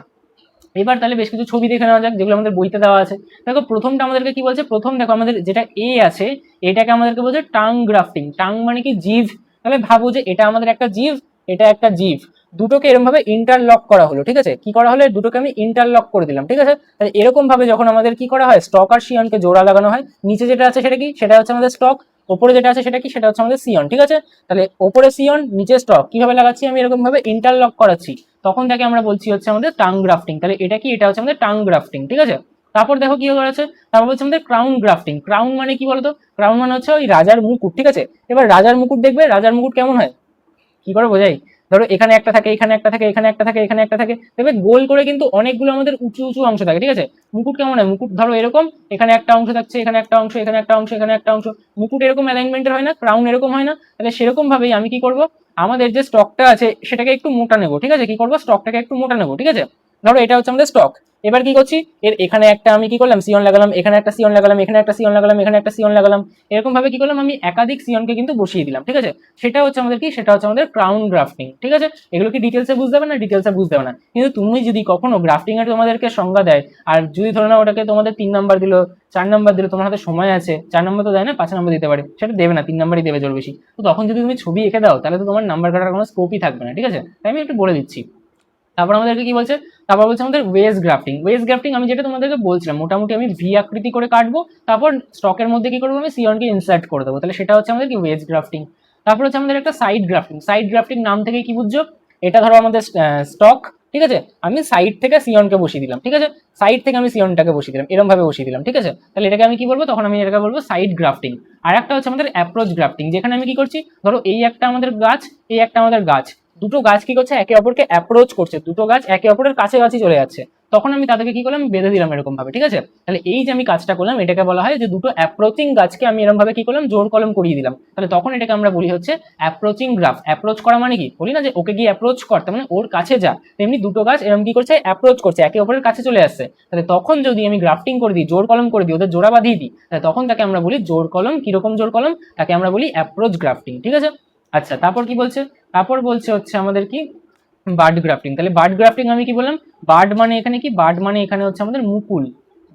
এবার তাহলে বেশ কিছু ছবি দেখে নেওয়া যাক, যেগুলো আমাদের বইতে দেওয়া আছে। দেখো প্রথমটা আমাদেরকে কি বলছে, প্রথম দেখো আমাদের যেটা এ আছে, এটাকে আমাদেরকে বলছে টাং গ্রাফটিং। টাং মানে কি জিভ। তাহলে ভাবো যে এটা আমাদের একটা জিভ, এটা একটা জিভ, দুটোকে এরকম ভাবে ইন্টারলক করা হলো, ঠিক আছে। কি করা হলো, দুটোকে আমি ইন্টারলক করে দিলাম, ঠিক আছে। তাহলে এরকম ভাবে যখন আমাদের কি করা হয়, স্টক আর শিয়নকে জোড়া লাগানো হয়, নিচে যেটা আছে সেটা কি, সেটা হচ্ছে আমাদের স্টক, ওপরে যেটা আছে সেটা কি, সেটা হচ্ছে আমাদের সিয়ন, ঠিক আছে। তাহলে ওপরে সিয়ন নিচে স্টক কিভাবে লাগাচ্ছি, আমি এরকম ভাবে ইন্টারলক করাচ্ছি, তখন তাকে আমরা বলছি হচ্ছে আমাদের টাং গ্রাফটিং। তাহলে এটা কি, এটা হচ্ছে আমাদের টাং গ্রাফটিং, ঠিক আছে। তারপর দেখো কি করেছে, তারপর বলছে আমাদের ক্রাউন গ্রাফটিং। ক্রাউন মানে কি বলতো, ক্রাউন মানে হচ্ছে ওই রাজার মুকুট, ঠিক আছে। এবার রাজার মুকুট দেখবে, রাজার মুকুট কেমন হয়, কি করে বোঝাই, ধরো এখানে একটা থাকে, এখানে একটা থাকে, এখানে একটা থাকে, এখানে একটা থাকে, দেখবে গোল করে কিন্তু অনেকগুলো আমাদের উঁচু উঁচু অংশ থাকে, ঠিক আছে। মুকুট কেমন হয়, মুকুট ধরো এরকম, এখানে একটা অংশ থাকছে, এখানে একটা অংশ, এখানে একটা অংশ, এখানে একটা অংশ, মুকুট এরকম অ্যালাইনমেন্টের হয় না, ক্রাউন এরকম হয় না। তাহলে সেরকম ভাবেই আমি কি করব, আমাদের যে স্টকটা আছে সেটাকে একটু মোটা নেবো, ঠিক আছে। কি করবো, স্টকটাকে একটু মোটা নেবো, ঠিক আছে। ধরো এটা হচ্ছে আমাদের স্টক। এবার কি করছি, এর এখানে একটা আমি কি করলাম, সিয়ন লাগালাম, এখানে একটা সিয়ন লাগালাম, এখানে একটা সিয়ন লাগালাম, এখানে একটা সিয়ন লাগালাম, এরকম ভাবে কি করলাম, আমি একাধিক সিয়নকে কিন্তু বসিয়ে দিলাম, ঠিক আছে। সেটা হচ্ছে আমাদের কি, সেটা হচ্ছে আমাদের ক্রাউন গ্রাফটিং, ঠিক আছে। এগুলো কি ডিটেলসে বুঝতে হবে না, ডিটেলসে বুঝতে হবে না, কিন্তু তুমি যদি কখনো গ্রাফটিং এর তোমাদেরকে সংজ্ঞা দেয়, আর যদি ধরো না ওটাকে তোমাদের 3 নাম্বার দিল, 4 নাম্বার দিল, তোমার হাতে সময় আছে, 4 নাম্বার তো দেয় না, 5 নাম্বার দিতে পারে, সেটা দেবে না, 3 নাম্বারই দেবে জোর বেশি। তো তখন যদি তুমি ছবি এঁকে দাও, তাহলে তো তোমার নাম্বার কাটার কোনো স্কোপই থাকবে না, ঠিক আছে। তাই আমি একটু বলে দিচ্ছি। তারপর আমাদেরকে কি বলছে, তারপর বলছে আমাদের ওয়েজ গ্রাফটিং। ওয়েজ গ্রাফটিং আমি যেটা তোমাদেরকে বলছিলাম, মোটামুটি আমি ভি আকৃতি করে কাটবো, তারপর স্টকের মধ্যে কি করবো, আমি সিয়নকে ইনসার্ট করে দেবো, তাহলে সেটা হচ্ছে আমাদের কি ওয়েজ গ্রাফটিং। তারপর হচ্ছে আমাদের একটা সাইড গ্রাফটিং। সাইড গ্রাফটিং নাম থেকে কি বুঝছো, এটা ধরো আমাদের স্টক, ঠিক আছে, আমি সাইড থেকে সিয়নকে বসিয়ে দিলাম, ঠিক আছে, সাইড থেকে আমি সিয়নটাকে বসিয়ে দিলাম, এরকম ভাবে বসিয়ে দিলাম, ঠিক আছে, তাহলে এটাকে আমি কি বলবো, তখন আমি এটাকে বলবো সাইড গ্রাফটিং। আর একটা হচ্ছে আমাদের অ্যাপ্রোচ গ্রাফটিং, যেখানে আমি কি করছি, ধরো এই একটা আমাদের গাছ, এই একটা আমাদের গাছ, দুটো গাছ কি করছে, একে অপরকে অ্যাপ্রোচ করছে, দুটো গাছ একে অপরের কাছাকাছি চলে যাচ্ছে, তখন আমি তাদেরকে কি করলাম, বেঁধে দিলাম এরকম ভাবে, ঠিক আছে। তাহলে এই যে আমি কাজটা করলাম, এটাকে বলা হয় যে দুটো অ্যাপ্রোচিং গাছকে আমি এরকম ভাবে কি করলাম, জোর কলম করিয়ে দিলাম, তাহলে তখন এটাকে আমরা বলি হচ্ছে অ্যাপ্রোচিং গ্রাফ। অ্যাপ্রোচ করা মানে কি, বলি না যে ওকে গিয়ে অ্যাপ্রোচ কর, তার মানে ওর কাছে যা, তেমনি দুটো গাছ এরকম কি করছে, অ্যাপ্রোচ করছে, একে অপরের কাছে চলে আসছে, তাহলে তখন যদি আমি গ্রাফটিং করে দিই, জোর কলম করে দিই, ওদের জোড়া বাঁধিয়ে দিই, তাহলে তখন তাকে আমরা বলি জোর কলম। কিরকম জোর কলম, তাকে আমরা বলি অ্যাপ্রোচ গ্রাফটিং, ঠিক আছে। আচ্ছা, তারপর কি বলছে, তারপর বলছে হচ্ছে আমাদের কি বার্ড গ্রাফটিং। তাহলে বার্ড গ্রাফটিং আমি কি বললাম, বার্ড মানে এখানে কি, বার্ড মানে এখানে হচ্ছে আমাদের মুকুল,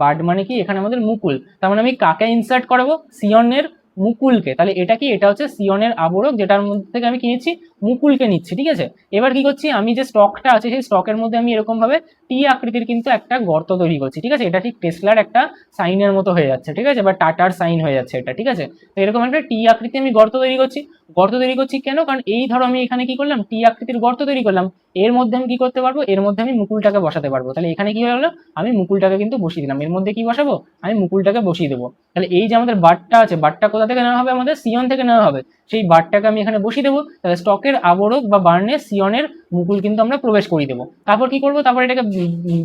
বার্ড মানে কি এখানে আমাদের মুকুল, তার মানে আমি কাকে ইনসার্ট করাবো, সিয়নের মুকুলকে, তাহলে এটা কি, এটা হচ্ছে সিয়নের আবরক, যেটার মধ্যে থেকে আমি কি নিচ্ছি, মুকুলকে নিচ্ছি, ঠিক আছে। এবার কি করছি, আমি যে স্টকটা আছে সেই স্টকের মধ্যে আমি এরকম ভাবে টি আকৃতির কিন্তু একটা গর্ত তৈরি করছি, ঠিক আছে, এটা ঠিক টেসলার একটা সাইনের মতো হয়ে যাচ্ছে, ঠিক আছে, বা টাটার সাইন হয়ে যাচ্ছে এটা, ঠিক আছে। তো এরকম একটা টি আকৃতি আমি গর্ত তৈরি করছি। গর্ত তৈরি করছি কেন, কারণ এই ধরো আমি এখানে কি করলাম, টি আকৃতির গর্ত তৈরি করলাম, এর মধ্যে আমি কি করতে পারবো, এর মধ্যে আমি মুকুলটাকে বসাতে পারবো, তাহলে এখানে কি হয়ে গেলো, আমি মুকুলটাকে কিন্তু বসিয়ে দিলাম, এর মধ্যে কি বসাবো, আমি মুকুলটাকে বসিয়ে দেবো। তাহলে এই যে আমাদের বারটা আছে, বারটা কোথা থেকে নেওয়া হবে, আমাদের সিয়ন থেকে নেওয়া হবে, সেই বারটাকে আমি এখানে বসিয়ে দেবো, তাহলে স্টকের আবরক বা বার্নে সিয়নের মুকুল কিন্তু আমরা প্রবেশ করিয়ে দেবো। তারপর কি করবো, তারপর এটাকে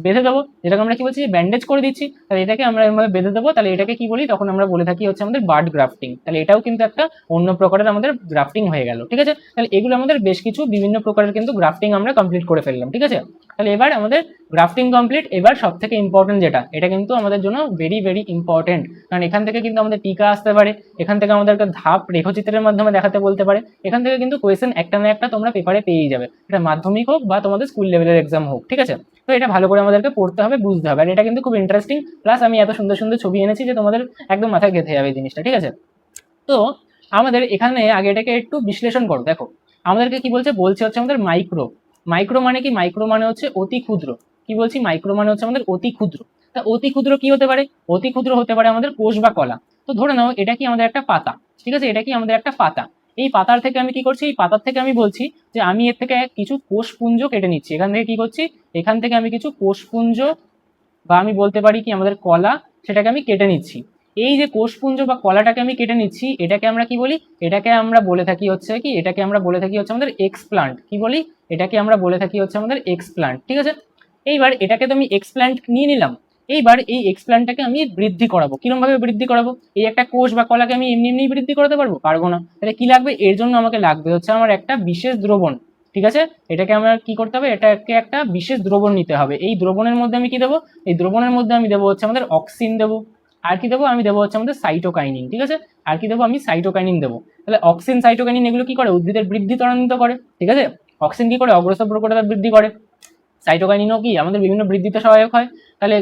বেঁধে দেবো, যেটাকে আমরা কি বলছি, ব্যান্ডেজ করে দিচ্ছি, তাহলে এটাকে আমরা এভাবে বেঁধে দেবো, তাহলে এটাকে কি বলি, তখন আমরা বলে থাকি হচ্ছে আমাদের বার্ড গ্রাফটিং। তাহলে এটাও কিন্তু একটা অন্য প্রকারের আমাদের গ্রাফটিং হয়ে গেল, ঠিক আছে। তাহলে এগুলো আমাদের বেশ কিছু বিভিন্ন প্রকারের কিন্তু গ্রাফটিং আমরা কমপ্লিট করে ফেললাম, ঠিক আছে। তাহলে এবার আমাদের গ্রাফটিং কমপ্লিট। এবার সব থেকে ইম্পর্টেন্ট যেটা, এটা কিন্তু আমাদের জন্য ভেরি ভেরি ইম্পর্টেন্ট, কারণ এখান থেকে কিন্তু আমাদের টিকা আসতে পারে, এখান থেকে আমাদেরকে ধাপ রেখচিত্রের মাধ্যমে দেখাতে বলতে পারে, এখান থেকে কিন্তু কোয়েশ্চেন একটা না একটা তোমরা পেপারে পেয়েই যাবে, এটা মাধ্যমিক হোক বা তোমাদের স্কুল লেভেলের এক্সাম হোক, ঠিক আছে। তো এটা ভালো করে আমাদেরকে পড়তে হবে, বুঝতে হবে, আর এটা কিন্তু খুব ইন্টারেস্টিং, প্লাস আমি এত সুন্দর সুন্দর ছবি এনেছি যে তোমাদের একদম মাথায় গেঁথে যাবে এই জিনিসটা, ঠিক আছে। তো আমাদের এখানে আগে এটাকে একটু বিশ্লেষণ করো, দেখো আমাদেরকে কি বলছে, বলছে হচ্ছে আমাদের মাইক্রো। মাইক্রো মানে কি, মাইক্রো মানে হচ্ছে অতি ক্ষুদ্র, কি বলছি, মাইক্রো মানে হচ্ছে আমাদের অতি ক্ষুদ্র। তা অতি ক্ষুদ্র কি হতে পারে, অতি ক্ষুদ্র হতে পারে আমাদের কোষ বা কলা। তো ধরে নাও এটা কি আমাদের একটা পাতা, ঠিক আছে, এটা কি আমাদের একটা পাতা, এই পাতার থেকে আমি কি করছি, এই পাতার থেকে আমি বলছি যে আমি এর থেকে কিছু কোষপুঞ্জ কেটে নিচ্ছি, এখান থেকে কি করছি, এখান থেকে আমি কিছু কোষপুঞ্জ বা আমি বলতে পারি কি আমাদের কলা, সেটাকে আমি কেটে নিচ্ছি। এই যে কোষপুঞ্জ বা কলাটাকে আমি কেটে নিচ্ছি, এটাকে আমরা কি বলি, এটাকে আমরা বলে থাকি হচ্ছে কি, এটাকে আমরা বলে থাকি হচ্ছে আমাদের এক্সপ্লান্ট, কি বলি, এটাকে আমরা বলে থাকি হচ্ছে আমাদের এক্সপ্লান্ট, ঠিক আছে। এইবার এটাকে তো আমি এক্সপ্লান্ট নিয়ে নিলাম, এইবার এই এক্সপ্লান্টটাকে আমি বৃদ্ধি করাবো, কিরকম ভাবে বৃদ্ধি করাবো, এই একটা কোষ বা কলাকে আমি এমনি এমনি বৃদ্ধি করাতে পারবো না, তাহলে কি লাগবে, এর জন্য আমাকে লাগবে হচ্ছে আমার একটা বিশেষ দ্রবণ, ঠিক আছে। এটাকে আমার কি করতে হবে, এটাকে একটা বিশেষ দ্রবণ নিতে হবে, এই দ্রবণের মধ্যে আমি কি দেবো, এই দ্রবণের মধ্যে আমি দেবো হচ্ছে আমাদের অক্সিন দেবো, আর কি দেবো, আমি দেবো হচ্ছে আমাদের সাইটোকাইনিন, ঠিক আছে, আর কি দেবো, আমি সাইটোকাইনিন দেবো। তাহলে অক্সিন সাইটোকাইনিন এগুলো কি করে, উদ্ভিদের বৃদ্ধি ত্বরান্বিত করে, ঠিক আছে। অক্সিন কি করে, অগ্রসর প্রকটতা বৃদ্ধি করে, সাইটোকাইনিনও কি আমাদের বিভিন্ন বৃদ্ধিতে সহায়ক হয়, তাহলে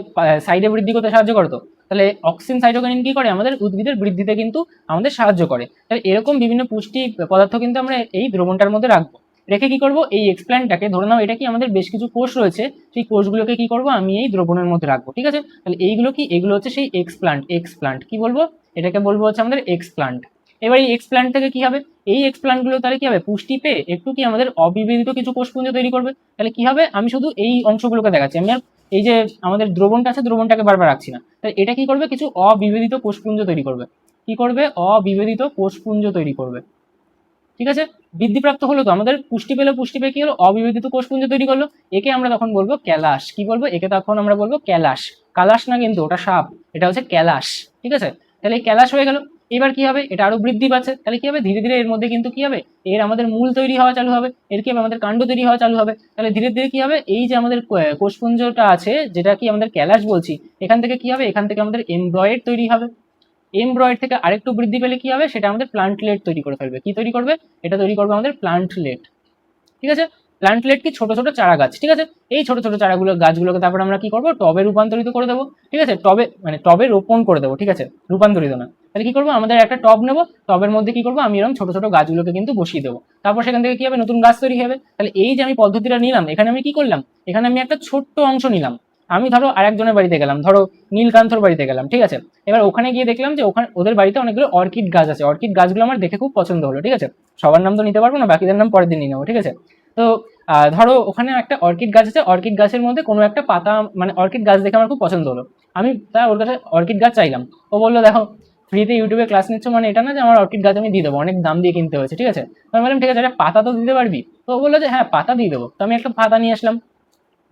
সাইডে বৃদ্ধি করতে সাহায্য করতো, তাহলে অক্সিন সাইটোকাইনিন কি করে, আমাদের উদ্ভিদের বৃদ্ধিতে কিন্তু আমাদের সাহায্য করে। তাহলে এরকম বিভিন্ন পুষ্টি পদার্থ কিন্তু আমরা এই দ্রবণটার মধ্যে রাখবো, রেখে কি করব, এই এক্সপ্ল্যান্টটাকে ধরে নাও এটা কি আমাদের বেশ কিছু কোষ রয়েছে, সেই কোষগুলোকে কি করব, আমি এই দ্রবণের মধ্যে রাখবো, ঠিক আছে। তাহলে এইগুলো কি, এগুলো হচ্ছে সেই এক্সপ্লান্ট, এক্সপ্লান্ট কি বলবো, এটাকে বলবো হচ্ছে আমাদের এক্সপ্লান্ট। এবার এই এক্সপ্লান্ট থেকে কি হবে, এই এক্সপ্লান্ট গুলো তাহলে কি হবে, পুষ্টি পেয়ে একটু কি আমাদের অবিবেদিত কিছু কোষপুঞ্জ তৈরি করবে। তাহলে কি হবে, আমি শুধু এই অংশগুলোকে দেখাচ্ছি, আমি আর এই যে আমাদের দ্রবণটা আছে দ্রবণটাকে বারবার রাখছি না, তাই এটা কি করবে, কিছু অবিবেদিত কোষপুঞ্জ তৈরি করবে, কি করবে, অবিবেদিত কোষপুঞ্জ তৈরি করবে, ঠিক আছে। বৃদ্ধিপ্রাপ্ত হলো, তো আমাদের পুষ্টি পেয়ে কি হলো, অবিবেদিত কোষপুঞ্জ তৈরি করলো, একে আমরা তখন বলবো ক্যালাস, কি বলবো, একে তখন আমরা বলবো ক্যালাস। কালাস না কিন্তু ওটা সাপ, এটা হচ্ছে ক্যালাস, ঠিক আছে। তাহলে এই ক্যালাস হয়ে গেল, এবার কি হবে, এটা আরো বৃদ্ধি পাচ্ছে, তাহলে কি হবে, ধীরে ধীরে এর মধ্যে কিন্তু কি হবে, এর আমাদের মূল তৈরি হওয়া চালু হবে, এর কি হবে, আমাদের কাণ্ড তৈরি হওয়া চালু হবে, তাহলে ধীরে ধীরে কি হবে, এই যে আমাদের কোষপুঞ্জটা আছে যেটা কি আমাদের ক্যালাস বলছি, এখান থেকে কি হবে, এখান থেকে আমাদের এমব্রয়েড তৈরি হবে, এমব্রয়েড থেকে আরেকটু বৃদ্ধি পেলে কি হবে, সেটা আমাদের প্লান্টলেট তৈরি করে ফেলবে, কি তৈরি করবে, এটা তৈরি করবে আমাদের প্লান্টলেট, ঠিক আছে। প্ল্যান্টলেট কি ছোট ছোট চারা গাছ, ঠিক আছে। এই ছোট ছোট গাছগুলোকে তারপর আমরা কি করবো, টবে রূপান্তরিত করে দেবো, ঠিক আছে। টবে রোপণ করে দেবো, ঠিক আছে, রূপান্তরিত না। তাহলে কি করবো, আমাদের একটা টব নেবো, টবের মধ্যে কি করবো, আমি এরকম ছোট ছোট গাছগুলোকে কিন্তু বসিয়ে দেবো। তারপর সেখান থেকে কি হবে, নতুন গাছ তৈরি হবে। তাহলে এই যে আমি পদ্ধতিটা নিলাম, এখানে আমি কি করলাম, এখানে আমি একটা ছোট্ট অংশ নিলাম। আমি ধরো আরেকজনের বাড়িতে গেলাম, ধরো নীলকান্তর বাড়িতে গেলাম, ঠিক আছে। এবার ওখানে গিয়ে দেখলাম যে ওখানে ওদের বাড়িতে অনেকগুলো অর্কিড গাছ আছে, অর্কিড গাছগুলো আমার দেখে খুব পছন্দ হলো, ঠিক আছে। সবার নাম তো নিতে পারবো না, বাকিদের নাম পরের দিন নিয়ে নেবো, ঠিক আছে। তো ধরো ওখানে একটা অর্কিড গাছ আছে, অর্কিড গাছের মধ্যে কোনো একটা পাতা, মানে অর্কিড গাছ দেখে আমার খুব পছন্দ হলো। আমি তা ওর কাছে অর্কিড গাছ চাইলাম। ও বললো, দেখো ফ্রিতে ইউটিউবে ক্লাস নিচ্ছ, মানে এটা না যে আমার অর্কিড গাছ আমি দিয়ে দেবো, অনেক দাম দিয়ে কিনতে হয়েছে, ঠিক আছে। তো আমি বললাম ঠিক আছে, একটা পাতা তো দিতে পারবি। তো ও বললো যে হ্যাঁ পাতা দিয়ে দেবো। তো আমি একটা পাতা নিয়ে আসলাম,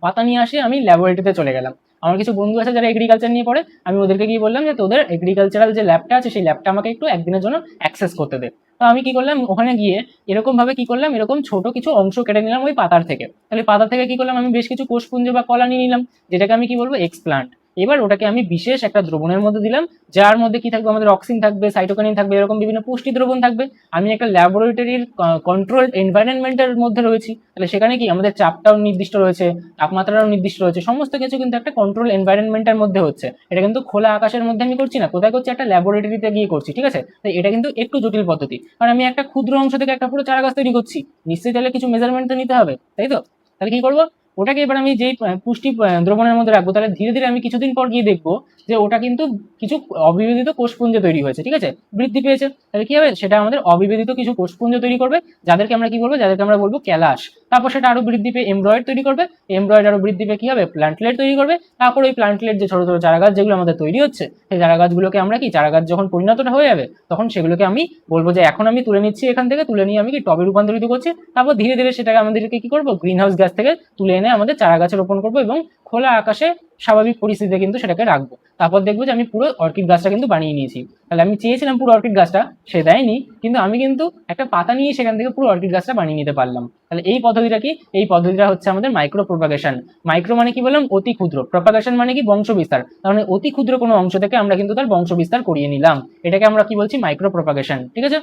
পাতা নিয়ে আসে আমি ল্যাবরেটরিতে চলে গেলাম। আমার কিছু বন্ধু আছে যারা এগ্রিকালচার নিয়ে পড়ে, আমি ওদেরকে গিয়ে বললাম যে তোদের এগ্রিকালচারাল যে ল্যাবটা আছে সেই ল্যাবটা আমাকে একটু একদিনের জন্য অ্যাক্সেস করতে দে। তো আমি কি করলাম, ওখানে গিয়ে এরকম ভাবে কি করলাম, এরকম ছোট কিছু অংশ কেটে নিলাম ওই পাতার থেকে। তাহলে পাতা থেকে কি করলাম, আমি বেশ কিছু কোষপুঞ্জ বা কলা নিয়ে নিলাম, যেটাকে আমি কি বলবো, এক্সপ্লান্ট। এবার ওটাকে আমি বিশেষ একটা দ্রবণের মধ্যে দিলাম, যার মধ্যে কি থাকবে, আমাদের অক্সিন থাকবে, সাইটোকাইনিন থাকবে, এরকম বিভিন্ন পুষ্টি দ্রবণ থাকবে। আমি একটা ল্যাবরেটরির কন্ট্রোলড এনভায়রনমেন্টের মধ্যে রয়েছি, তাহলে সেখানে কি আমাদের চাপটাও নির্দিষ্ট রয়েছে, তাপমাত্রাও নির্দিষ্ট রয়েছে, সমস্ত কিছু কিন্তু একটা কন্ট্রোল এনভায়রনমেন্টের মধ্যে হচ্ছে। এটা কিন্তু খোলা আকাশের মধ্যে আমি করছি না, কোথায় করছি, একটা ল্যাবরেটরিতে গিয়ে করছি, ঠিক আছে। তাই এটা কিন্তু একটু জটিল পদ্ধতি, কারণ আমি একটা ক্ষুদ্র অংশ থেকে একটা পুরো চারা গাছ তৈরি করছি, নিশ্চয়ই তাহলে কিছু মেজারমেন্ট তো নিতে হবে, তাই তো। তাহলে কি করবো, ওটাকে এবার আমি যেই পুষ্টি দ্রবণের মধ্যে রাখবো, তাহলে ধীরে ধীরে আমি কিছুদিন পর গিয়ে দেখবো যে ওটা কিন্তু কিছু অবিভেদিত কোষপুঞ্জ তৈরি হয়েছে, ঠিক আছে, বৃদ্ধি পেয়েছে। তাহলে কি হবে, সেটা আমাদের অবিভেদিত কিছু কোষপুঞ্জ তৈরি করবে, যাদেরকে আমরা কি বলবো, যাদেরকে আমরা বলবো ক্যালাস। তারপর সেটা আরো বৃদ্ধি পেয়ে এমব্রয়েড তৈরি করবে, এমব্রয়েড আরো বৃদ্ধি পেয়ে কি হবে, প্ল্যান্টলেট তৈরি করবে। তারপর ওই প্ল্যান্টলেট যে ছোট ছোট চারা গাছ যেগুলো আমাদের তৈরি হচ্ছে, সেই চারা গাছগুলোকে আমরা কি, চারা গাছ যখন পরিণতটা হয়ে যাবে, তখন সেগুলোকে আমি বলবো যে এখন আমি তুলে নিচ্ছি, এখান থেকে তুলে নিয়ে আমি কি টবে রূপান্তরিত করছি। তারপর ধীরে ধীরে সেটাকে আমাদেরকে কি করবো, গ্রিন হাউস গ্যাস থেকে তুলে এনে আমাদের চারা গাছে রোপণ করবো এবং খোলা আকাশে স্বাভাবিক পরিস্থিতিতে কিন্তু সেটাকে রাখবো। তারপর দেখবো যে আমি পুরো অর্কিড গাছটা কিন্তু বানিয়ে নিয়েছি। তাহলে আমি চেয়েছিলাম পুরো অর্কিড গাছটা, সে দেয়নি, কিন্তু আমি কিন্তু একটা পাতা নিয়ে সেখান থেকে পুরো অর্কিড গাছটা বানিয়ে নিতে পারলাম। তাহলে এই পদ্ধতিটা কি, এই পদ্ধতিটা হচ্ছে আমাদের মাইক্রো প্রপাগেশন। মাইক্রো মানে কি বললাম, অতি ক্ষুদ্র, প্রপাগেশন মানে কি, বংশ বিস্তার। তার মানে অতি ক্ষুদ্র কোনো অংশ থেকে আমরা কিন্তু তার বংশ বিস্তার করিয়ে নিলাম, এটাকে আমরা কি বলছি, মাইক্রো প্রপাগেশন, ঠিক আছে।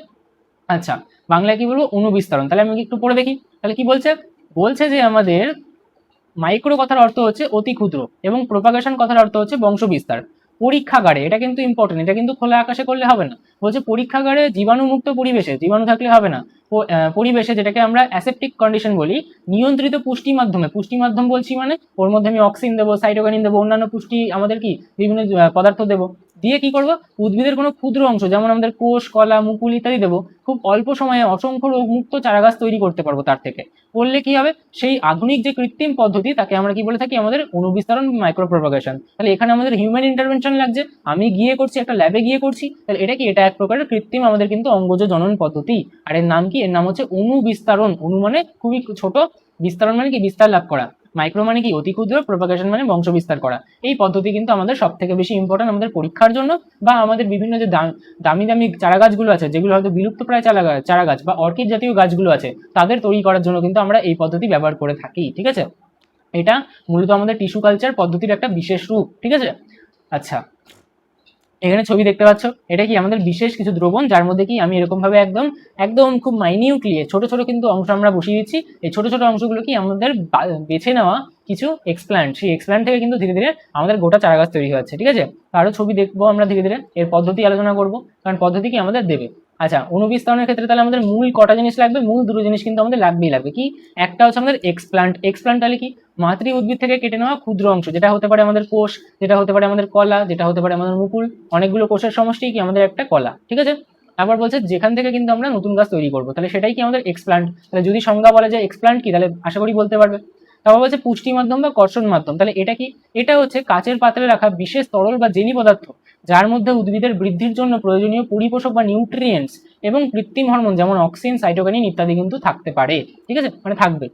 আচ্ছা, বাংলায় কি বলবো, অনুবিস্তারণ। তাহলে আমি একটু পড়ে দেখি, তাহলে কি বলছে, বলছে যে আমাদের মাইক্রো কথার অর্থ হচ্ছে অতি ক্ষুদ্র এবং প্রপাগেশন কথার অর্থ হচ্ছে বংশ বিস্তার। পরীক্ষাগারে, এটা কিন্তু ইম্পর্টেন্ট, এটা কিন্তু খোলা আকাশে করলে হবে না। বলছে পরীক্ষাগারে জীবাণুমুক্ত পরিবেশে, জীবাণু থাকলে হবে না, পরিবেশে, যেটাকে আমরা অ্যাসেপ্টিক কন্ডিশন বলি, নিয়ন্ত্রিত পুষ্টি মাধ্যমে, পুষ্টি মাধ্যম বলছি মানে ওর মধ্যে আমি অক্সিন দেবো, সাইটোকাইনিন দেবো, অন্যান্য পুষ্টি আমাদের কি বিভিন্ন পদার্থ দেবো, দিয়ে কি করবো, উদ্ভিদের কোনো ক্ষুদ্র অংশ যেমন আমাদের কোষ, কলা, মুকুল ইত্যাদি দেবো, খুব অল্প সময়ে অসংখ্য রোগমুক্ত চারাগাছ তৈরি করতে পারবো তার থেকে। করলে কি হবে, সেই আধুনিক যে কৃত্রিম পদ্ধতি তাকে আমরা কি বলে থাকি, আমাদের অনুবিস্তারণ, মাইক্রো প্রপাগেশন। তাহলে এখানে আমাদের হিউম্যান ইন্টারভেনশন লাগছে, আমি গিয়ে করছি, একটা ল্যাবে গিয়ে করছি, তাহলে এটা কি, এটা এক প্রকারের কৃত্রিম আমাদের কিন্তু অঙ্গজ জনন পদ্ধতি। আর এর নাম কি, এর নাম হচ্ছে অনুবিস্তারণ। অনু মানে খুবই ছোট, বিস্তারণ মানে কি বিস্তার লাভ করা, মাইক্রো মানে কি অতি ক্ষুদ্র, প্রপাগেশন মানে বংশ বিস্তার করা। এই পদ্ধতি কিন্তু আমাদের সব থেকে বেশি ইম্পর্টেন্ট আমাদের পরীক্ষার জন্য, বা আমাদের বিভিন্ন যে দামি দামি চারা গাছগুলো আছে, যেগুলো হয়তো বিলুপ্ত প্রায় চারা গাছ বা অর্কিড জাতীয় গাছগুলো আছে, তাদের তৈরি করার জন্য কিন্তু আমরা এই পদ্ধতি ব্যবহার করে থাকি, ঠিক আছে। এটা মূলত আমাদের টিস্যু কালচার পদ্ধতির একটা বিশেষ রূপ, ঠিক আছে। আচ্ছা, এখানে ছবি দেখতে পাচ্ছ, এটা কি আমাদের বিশেষ কিছু দ্রবণ, যার মধ্যে কি আমি এরকম ভাবে একদম একদম খুব মাইনিউটলি ছোট ছোট কিন্তু অংশ আমরা বসিয়ে দিচ্ছি। এই ছোট ছোট অংশগুলো কি আমাদের বেছে নেওয়া কিছু এক্সপ্ল্যান্ট, সেই এক্সপ্ল্যান্ট থেকে কিন্তু ধীরে ধীরে আমাদের গোটা চারা গাছ তৈরি হচ্ছে, ঠিক আছে। আরো ছবি দেখবো আমরা ধীরে ধীরে, এর পদ্ধতি আলোচনা করবো, কারণ পদ্ধতি কি আমাদের দেবে। আচ্ছা, অনুবিস্তারণের ক্ষেত্রে তাহলে আমাদের মূল কটা জিনিস লাগবে, মূল দুটো জিনিস কিন্তু আমাদের লাগবেই লাগবে। কি, একটা হচ্ছে আমাদের এক্সপ্ল্যান্ট। এক্সপ্ল্যান্ট তাহলে কি, মাতৃ উদ্ভিদ থেকে কেটে নেওয়া ক্ষুদ্র অংশ, যেটা হতে পারে আমাদের কোষ, যেটা হতে পারে আমাদের কলা, যেটা হতে পারে আমাদের মুকুল, অনেকগুলো কোষের সমষ্টি কি আমাদের একটা কলা, ঠিক আছে। তারপর বলছে যেখান থেকে কিন্তু আমরা নতুন গাছ তৈরি করবো, তাহলে সেটাই কি আমাদের এক্সপ্ল্যান্ট। তাহলে যদি সংজ্ঞা বলা যায় এক্সপ্ল্যান্ট কি, তাহলে আশা করি বলতে পারবে। তারপর বলছে পুষ্টি মাধ্যম বা কর্ষণ মাধ্যম, তাহলে এটা কি, এটা হচ্ছে কাচের পাত্রে রাখা বিশেষ তরল বা জেলি পদার্থ, যার মধ্যে উদ্ভিদের বৃদ্ধির জন্য প্রয়োজনীয় পরিপোষক বা নিউট্রিয়েন্টস এবং কৃত্রিম হরমোন যেমন অক্সিন, সাইটোকাইনিন ইত্যাদি কিন্তু থাকতে পারে, ঠিক আছে, মানে থাকবে,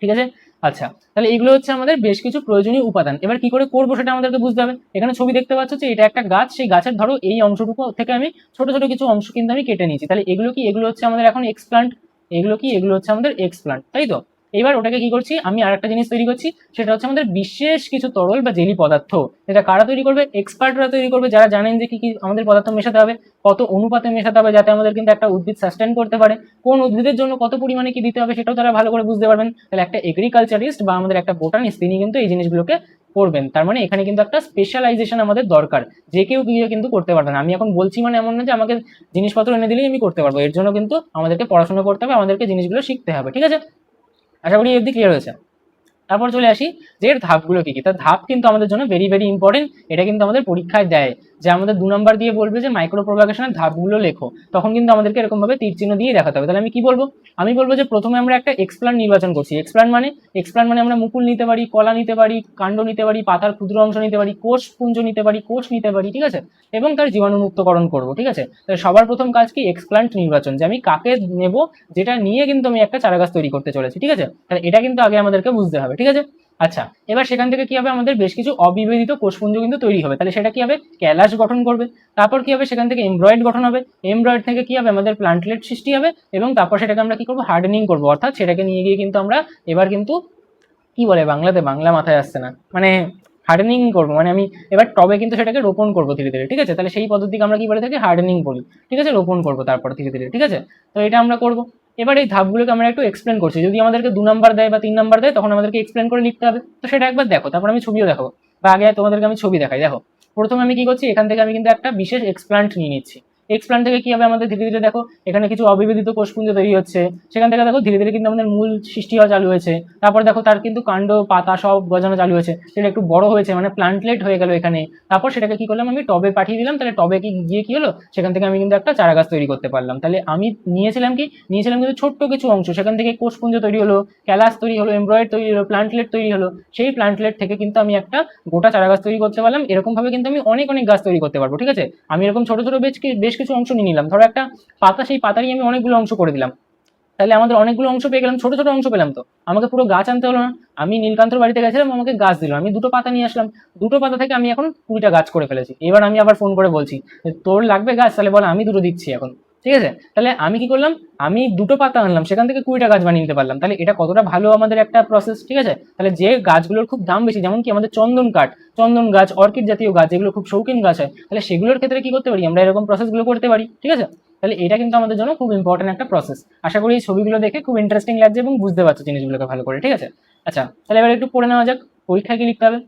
ঠিক আছে। আচ্ছা, তাহলে এগুলো হচ্ছে আমাদের বেশ কিছু প্রয়োজনীয় উপাদান। এবার কি করে করবো সেটা আমাদেরকে বুঝতে হবে। এখানে ছবি দেখতে পাচ্ছ যে এটা একটা গাছ, সেই গাছের ধরো এই অংশটুকু থেকে আমি ছোট ছোট কিছু অংশ কিন্তু আমি কেটে নিয়েছি। তাহলে এগুলো কি, এগুলো হচ্ছে আমাদের এখন এক্সপ্লান্ট, এগুলো কি, এগুলো হচ্ছে আমাদের এক্সপ্লান্ট, তাই তো। এবার ওটাকে কি করছি, আমি আর একটা জিনিস তৈরি করছি, সেটা হচ্ছে আমাদের বিশেষ কিছু তরল বা জেলি পদার্থ। এটা কারা তৈরি করবে? এক্সপার্টরা তৈরি করবে, যারা জানেন যে কি কি আমাদের পদার্থ মেশাতে হবে, কত অনুপাতে মেশাতে হবে যাতে আমাদের কিন্তু একটা উদ্ভিদ সাস্টেন করতে পারে, কোন উদ্ভিদের জন্য কত পরিমাণে কি দিতে হবে সেটাও তারা ভালো করে বুঝতে পারবেন। তাহলে একটা এগ্রিকালচারিস্ট বা আমাদের একটা বোটানিস্ট তিনি কিন্তু এই জিনিসগুলোকে করবেন। তার মানে এখানে কিন্তু একটা স্পেশালাইজেশন আমাদের দরকার, যে কেউ গিয়ে কিন্তু করতে পারবে না। আমি এখন বলছি মানে এমন না যে আমাকে জিনিসপত্র এনে দিলেই আমি করতে পারবো, এর জন্য কিন্তু আমাদেরকে পড়াশোনা করতে হবে, আমাদেরকে জিনিসগুলো শিখতে হবে, ঠিক আছে? আশা করি এই অবধি ক্লিয়ার হয়েছে। তারপর চলে আসি যে এর ধাপগুলো কি কি। তার ধাপ কিন্তু আমাদের জন্য ভেরি ভেরি ইম্পর্টেন্ট, এটা কিন্তু আমাদের পরীক্ষায় দেয়, যে আমাদের 2 নম্বর দিয়ে বলবে যে মাইক্রো প্রোপাগেশনের ধাপগুলো লেখো, তখন কিন্তু আমাদেরকে এরকম ভাবে তীর চিহ্ন দিয়ে দেখাতে হবে। তাহলে আমি কি বলবো? আমি বলবো যে প্রথমে আমরা একটা এক্সপ্লান্ট নির্বাচন করছি। এক্সপ্লান্ট মানে আমরা মুকুল নিতে পারি, কলা নিতে পারি, কাণ্ড নিতে পারি, পাতার ক্ষুদ্র অংশ নিতে পারি, কোষ পুঞ্জ নিতে পারি, কোষ নিতে পারি, ঠিক আছে? এবং তার জীবাণুমুক্তকরণ করবো, ঠিক আছে? তাহলে সবার প্রথম কাজ কি? এক্সপ্লান্ট নির্বাচন, যে আমি কাকে নেব, যেটা নিয়ে কিন্তু আমি একটা চারাগাছ তৈরি করতে চলেছি, ঠিক আছে? তাহলে এটা কিন্তু আগে আমাদেরকে বুঝতে হবে, ঠিক আছে? আচ্ছা, এবার সেখান থেকে কি হবে, আমাদের বেশ কিছু অবিভেদিত কোষপুঞ্জ কিন্তু তৈরি হবে। তাহলে সেটা কি হবে? ক্যালাস গঠন করবে। তারপর কি হবে? সেখান থেকে এমব্রয়েড গঠন হবে। এমব্রয়েড থেকে কি হবে? আমাদের প্লান্টলেট সৃষ্টি হবে, এবং তারপর সেটাকে আমরা কি করবো? হার্ডেনিং করবো, অর্থাৎ সেটাকে নিয়ে গিয়ে কিন্তু আমরা এবার কিন্তু কি বলে বাংলাতে, বাংলা মাথায় আসছে না, মানে হার্ডেনিং করবো, মানে আমি এবার টবে কিন্তু সেটাকে রোপণ করবো ধীরে ধীরে, ঠিক আছে? তাহলে সেই পদ্ধতিকে আমরা কি বলে থাকি? হার্ডেনিং বলি, ঠিক আছে? রোপণ করবো তারপর ধীরে ধীরে, ঠিক আছে? তো এটা আমরা করবো। এবার এই ধাপগুলোকে আমরা একটু এক্সপ্লেন করছি, যদি আমাদেরকে 2 নাম্বার দেয় বা 3 নাম্বার দেয় তখন আমাদেরকে এক্সপ্লেন করে লিখতে হবে। তো সেটা একবার দেখো, তারপর আমি ছবিও দেখাবো, বা আগে তোমাদেরকে আমি ছবি দেখাই। দেখো, প্রথমে আমি কি করছি, এখান থেকে আমি কিন্তু একটা বিশেষ এক্সপ্লান্ট নিয়ে নিচ্ছি। এক্সপ্লান্ট থেকে কি হবে আমাদের? ধীরে ধীরে দেখো এখানে কিছু অবিভেদিত কোষপুঞ্জ তৈরি হচ্ছে, সেখান থেকে দেখো ধীরে ধীরে কিন্তু আমাদের মূল সৃষ্টি হওয়া চালু হয়েছে। তারপর দেখো তার কিন্তু কাণ্ড পাতা সব গজানো চালু হয়েছে, সেটা একটু বড় হয়েছে, মানে প্লান্টলেট হয়ে গেল এখানে। তারপর সেটাকে কি করলাম, আমি টবে পাঠিয়ে দিলাম। তাহলে টবে কি গিয়ে কি হলো, সেখান থেকে আমি কিন্তু একটা চারাগাছ তৈরি করতে পারলাম। তাহলে আমি নিয়েছিলাম কিন্তু ছোট্ট কিছু অংশ, সেখান থেকে কোষপুঞ্জ তৈরি হলো, ক্যালাস তৈরি হলো, এমব্রয়েড তৈরি হলো, প্লান্টলেট তৈরি হলো। সেই প্লান্টলেট থেকে কিন্তু আমি একটা গোটা চারাগাছ তৈরি করতে পারলাম। এরকম ভাবে কিন্তু আমি অনেক অনেক গাছ তৈরি করতে পারবো, ঠিক আছে? আমি এরকম ছোট ছোট বেশ কিছু অংশ নিয়ে নিলাম। ধরো একটা পাতা, সেই পাতারই আমি অনেকগুলো অংশ করে দিলাম। তাহলে আমাদের অনেকগুলো অংশ পেয়ে গেলাম, ছোট ছোট অংশ পেলাম। তো আমাকে পুরো গাছ আনতে হলো না। আমি নীলকান্তর বাড়িতে গেছিলাম, আমাকে গাছ দিল, আমি 2টো পাতা নিয়ে আসলাম। 2টো পাতা থেকে আমি এখন 20টা গাছ করে ফেলেছি। এবার আমি আবার ফোন করে বলছি তোর লাগবে গাছ, তাহলে বল আমি 2টো দিচ্ছি এখন, ঠিক আছে? তাহলে আমি কি করলাম, আমি 2টো পাতা আনলাম, সেখান থেকে 20টা গাছ বানিয়ে নিতে পারলাম। তাহলে এটা কতটা ভালো আমাদের একটা প্রসেস, ঠিক আছে? তাহলে যে গাছগুলোর খুব দাম বেশি, যেমন কি আমাদের চন্দন গাছ, অর্কিড জাতীয় গাছ, যেগুলো খুব শৌখিন গাছ হয়, তাহলে সেগুলোর ক্ষেত্রে কি করতে পারি, আমরা এরকম প্রসেসগুলো করতে পারি, ঠিক আছে? তাহলে এটা কিন্তু আমাদের জন্য খুব ইম্পর্টেন্ট একটা প্রসেস। আশা করি এই ছবিগুলো দেখে খুব ইন্টারেস্টিং লাগছে এবং বুঝতে পারছো জিনিসগুলোকে ভালো করে, ঠিক আছে? আচ্ছা, তাহলে এবার একটু পড়ে নেওয়া যাক পরীক্ষায় কি লিখতে হবে।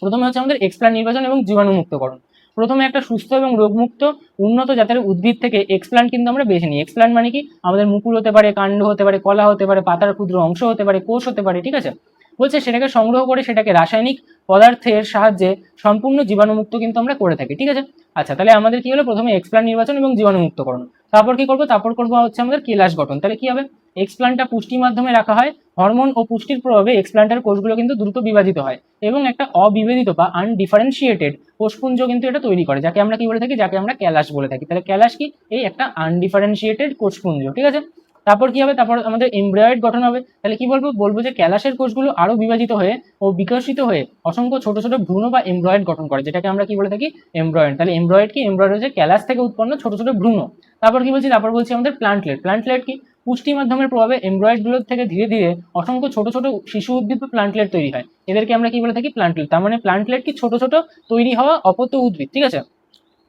প্রথমে হচ্ছে আমাদের এক্সপ্লান্ট নির্বাচন এবং জীবাণুমুক্তকরণ। প্রথমে একটা সুস্থ এবং রোগমুক্ত উন্নত জাতের উদ্ভিদ থেকে এক্সপ্লান্ট কিন্তু আমরা বেছে নিই। এক্সপ্লান্ট মানে কি? আমাদের মুকুল হতে পারে, কাণ্ড হতে পারে, কলা হতে পারে, পাতার ক্ষুদ্র অংশ হতে পারে, কোষ হতে পারে, ঠিক আছে? বলছে সেটাকে সংগ্রহ করে সেটাকে রাসায়নিক পদার্থের সাহায্যে সম্পূর্ণ জীবাণুমুক্ত কিন্তু আমরা করে থাকি, ঠিক আছে? আচ্ছা, তাহলে আমাদের কি হলো, প্রথমে এক্সপ্লান্ট নির্বাচন এবং জীবাণুমুক্তকরণ। তারপর কি করবো? তারপর করবো হচ্ছে আমাদের কেলাস গঠন। তাহলে কি হবে? এক্সপ্লান্টটা পুষ্টির মাধ্যমে রাখা হয়, হরমোন ও পুষ্টির প্রভাবে এক্সপ্লান্টের কোষগুলো কিন্তু দ্রুত বিভাজিত হয় এবং একটা অবিভেদিত বা আনডিফারেন্সিয়েটেড কোষপুঞ্জ কিন্তু এটা তৈরি করে, যাকে আমরা কি বলে থাকি, যাকে আমরা ক্যালাস বলে থাকি। তাহলে ক্যালাস কি? এই একটা আনডিফারেন্সিয়েটেড কোষপুঞ্জ, ঠিক আছে? তারপর কি হবে? তারপর আমাদের এমব্রয়েড গঠন হবে। তাহলে কি বলবো যে ক্যালাসের কোষগুলো আরো বিভাজিত হয়ে ও বিকশিত হয়ে অসংখ্য ছোট ছোট ভ্রূণ বা এমব্রয়েড গঠন করে, যেটাকে আমরা কি বলে থাকি, এমব্রয়েড। তাহলে এমব্রয়েড কি? এমব্রয়েড হচ্ছে ক্যালাস থেকে উৎপন্ন ছোট ছোট ভ্রূণ। তারপর কি বলছি? তারপর বলছি আমাদের প্লান্টলেট কি? পুষ্টি মাধ্যমের প্রভাবে এমব্রয়েড গুলোর থেকে ধীরে ধীরে অসংখ্য ছোট ছোট শিশু উদ্ভিদ বা প্লান্টলেট তৈরি হয়, এদেরকে আমরা কি বলে থাকি, প্লান্টলেট। তার মানে প্লান্টলেট কি? ছোট ছোট তৈরি হওয়া অপত্য উদ্ভিদ, ঠিক আছে?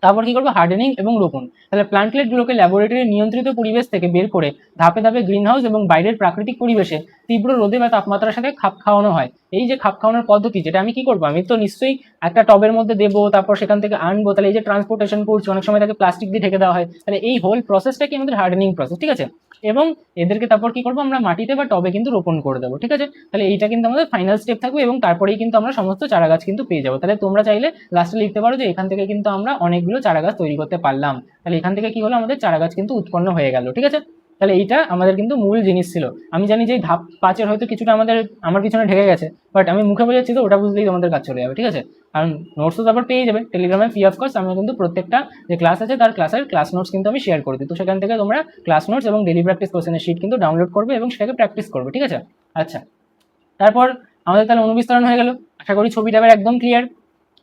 তারপর কি করবো? হার্ডেনিং এবং রোপণ। তাহলে প্লান্টলেটগুলোকে ল্যাবরেটরি নিয়ন্ত্রিত পরিবেশ থেকে বের করে ধাপে ধাপে গ্রিনহাউস এবং বাইরের প্রাকৃতিক পরিবেশে তীব্র রোদে বা তাপমাত্রার সাথে খাপ খাওয়ানো হয়। এই যে খাপ খাওয়ানোর পদ্ধতি, যেটা আমি কি করবো, আমি তো নিশ্চয়ই একটা টবের মধ্যে দেবো, তারপর সেখান থেকে আনবো। তাহলে এই যে ট্রান্সপোর্টেশন করছি, অনেক সময় তাকে প্লাস্টিক দিয়ে ঢেকে দেওয়া হয়। তাহলে এই হোল প্রসেসটা কি? আমাদের হার্ডেনিং প্রসেস, ঠিক আছে? এবং এদেরকে তারপর কি করবো, আমরা মাটিতে বা টবে কিন্তু রোপণ করে দেবো, ঠিক আছে? তাহলে এইটা কিন্তু আমাদের ফাইনাল স্টেপ থাকবে এবং তারপরেই কিন্তু আমরা সমস্ত চারা গাছ কিন্তু পেয়ে যাবো। তাহলে তোমরা চাইলে লাস্টে লিখতে পারো যে এখান থেকে কিন্তু আমরা অনেকগুলো চারা গাছ তৈরি করতে পারলাম। তাহলে এখান থেকে কি হলো, আমাদের চারা গাছ কিন্তু উৎপন্ন হয়ে গেল, ঠিক আছে? তাহলে এইটা আমাদের কিন্তু মূল জিনিস ছিল। আমি জানি যে ধাপ 5-এর হয়তো কিছুটা আমার পিছনে ঢেকে গেছে, বাট আমি মুখে বোঝাচ্ছি, তো ওটা বুঝলেই তোমাদের কাজ চলে যাবে, ঠিক আছে? কারণ নোটসও তারপর পেয়ে যাবে টেলিগ্রামে ফ্রি অফ কস্ট। আমি কিন্তু প্রত্যেকটা যে ক্লাস আছে তার ক্লাস নোটস কিন্তু আমি শেয়ার করে দিই। তো সেখান থেকে তোমরা ক্লাস নোটস এবং ডেলি প্র্যাকটিস কোশ্চেনের শিট কিন্তু ডাউনলোড করবে এবং সেটাকে প্র্যাকটিস করবে, ঠিক আছে? আচ্ছা, তারপর আমাদের তাহলে অনুবিস্তরণ হয়ে গেল। আশা করি ছবিটা এবার একদম ক্লিয়ার,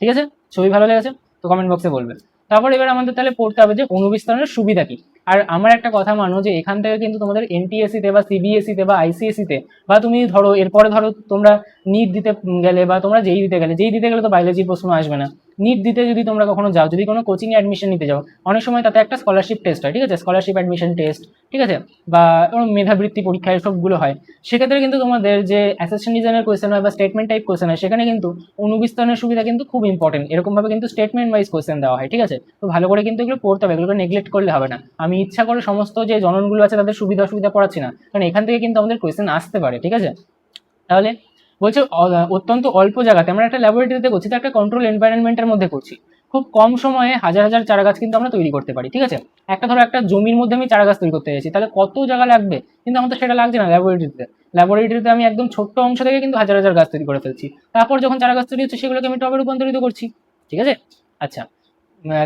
ঠিক আছে? ছবি ভালো লেগেছে তো কমেন্ট বক্সে বলবে। তারপর এবার আমাদের তাহলে পড়তে হবে যে অনুবিস্তরণের সুবিধা কি। আর আমার একটা কথা মানো যে এখান থেকে কিন্তু তোমাদের এনটিএসসি তে বা সিবিএসসি তে বা আইসিএসসি তে বা তুমি ধরো এরপরে ধরো তোমরা নিট দিতে গেলে বা তোমরা যেই দিতে গেলে তো বায়োলজির প্রশ্ন আসবে না। নিট দিতে যদি তোমরা কখনো যাও, যদি কোনো কোচিং এ অ্যাডমিশন নিতে যাও, অনেক সময় তাতে একটা স্কলারশিপ টেস্ট হয়, ঠিক আছে, স্কলারশিপ অ্যাডমিশন টেস্ট, ঠিক আছে, বা মেধাবৃত্তি পরীক্ষা এসবগুলো হয়। সেক্ষেত্রে কিন্তু তোমাদের যে অ্যাসেশন ডিজাইনের কোয়েশ্চেন হয় বা স্টেটমেন্ট টাইপ কোয়েশ্চেন হয়, সেখানে কিন্তু অনুবিস্তারণের সুবিধা কিন্তু খুব ইম্পর্টেন্ট, এরকমভাবে কিন্তু স্টেটমেন্ট ওয়াইজ কোয়েশ্চেন দেওয়া হয়, ঠিক আছে। তো ভালো করে কিন্তু এগুলো পড়তে হবে, এগুলোকে নেগলেক্ট করলে হবে না। আমি ইচ্ছা করে সমস্ত যে জননগুলো আছে তাদের সুবিধা অসুবিধা পড়াচ্ছি না, কারণ এখান থেকে কিন্তু আমাদের কোয়েশ্চেন আসতে পারে, ঠিক আছে। তাহলে বলছে অত্যন্ত অল্প জায়গাতে আমরা একটা ল্যাবরেটরিতে করছি, তো একটা কন্ট্রোল এনভায়রনমেন্টের মধ্যে করছি, খুব কম সময়ে হাজার হাজার চারা গাছ কিন্তু আমরা তৈরি করতে পারি, ঠিক আছে। একটা ধরো একটা জমির মধ্যে আমি চারা গাছ তৈরি করতে চাইছি, তাহলে কত জায়গা লাগবে, কিন্তু আমার তো সেটা লাগছে না ল্যাবরেটরিতে আমি একদম ছোট্ট অংশ থেকে কিন্তু হাজার হাজার গাছ তৈরি করে ফেলছি। তারপর যখন চারা গাছ তৈরি হচ্ছে সেগুলোকে আমি টবে রূপান্তরিত করছি, ঠিক আছে। আচ্ছা,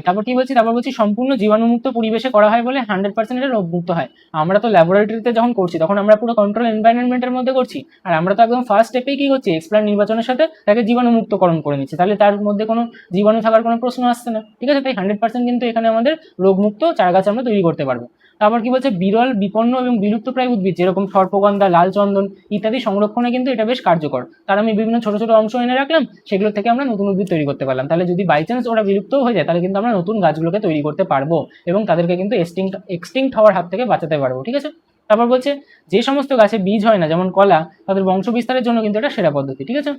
তারপর কি বলছি, তারপর বলছি সম্পূর্ণ জীবাণুমুক্ত পরিবেশে করা হয় বলে 100% এটা রোগমুক্ত হয়। আমরা তো ল্যাবরেটরিতে যখন করছি তখন আমরা পুরো কন্ট্রোল এনভায়রনমেন্টের মধ্যে করছি, আর আমরা তো একদম ফার্স্ট স্টেপেই কি করছি, এক্সপ্লান্ট নির্বাচনের সাথে তাকে জীবাণুমুক্তকরণ করে নিচ্ছি, তাহলে তার মধ্যে কোনো জীবাণু থাকার কোনো প্রশ্ন আসছে না, ঠিক আছে। তাই 100% কিন্তু এখানে আমাদের রোগমুক্ত চারাগাছ আমরা তৈরি করতে পারবো। তারপর কি বলছে, বিরল বিপন্ন এবং বিলুপ্তপ্রায় উদ্ভিদ যেরকম সর্পগন্ধা, লাল চন্দন ইত্যাদি সংরক্ষণে কিন্তু এটা বেশ কার্যকর। তার আমি বিভিন্ন ছোট ছোট অংশ এনে রাখলাম, সেগুলো থেকে আমরা নতুন উদ্ভিদ তৈরি করতে পারলাম। তাহলে যদি বাই চান্স ওরা বিলুপ্ত হয়ে যায়, তাহলে কিন্তু আমরা নতুন গাছগুলোকে তৈরি করতে পারবো এবং তাদেরকে কিন্তু এক্সটিংক্ট হওয়ার হাত থেকে বাঁচাতে পারবো, ঠিক আছে। তারপর বলছে যে সমস্ত গাছে বীজ হয় না যেমন কলা, তাদের বংশ বিস্তারের জন্য কিন্তু এটা সেরা পদ্ধতি, ঠিক আছে।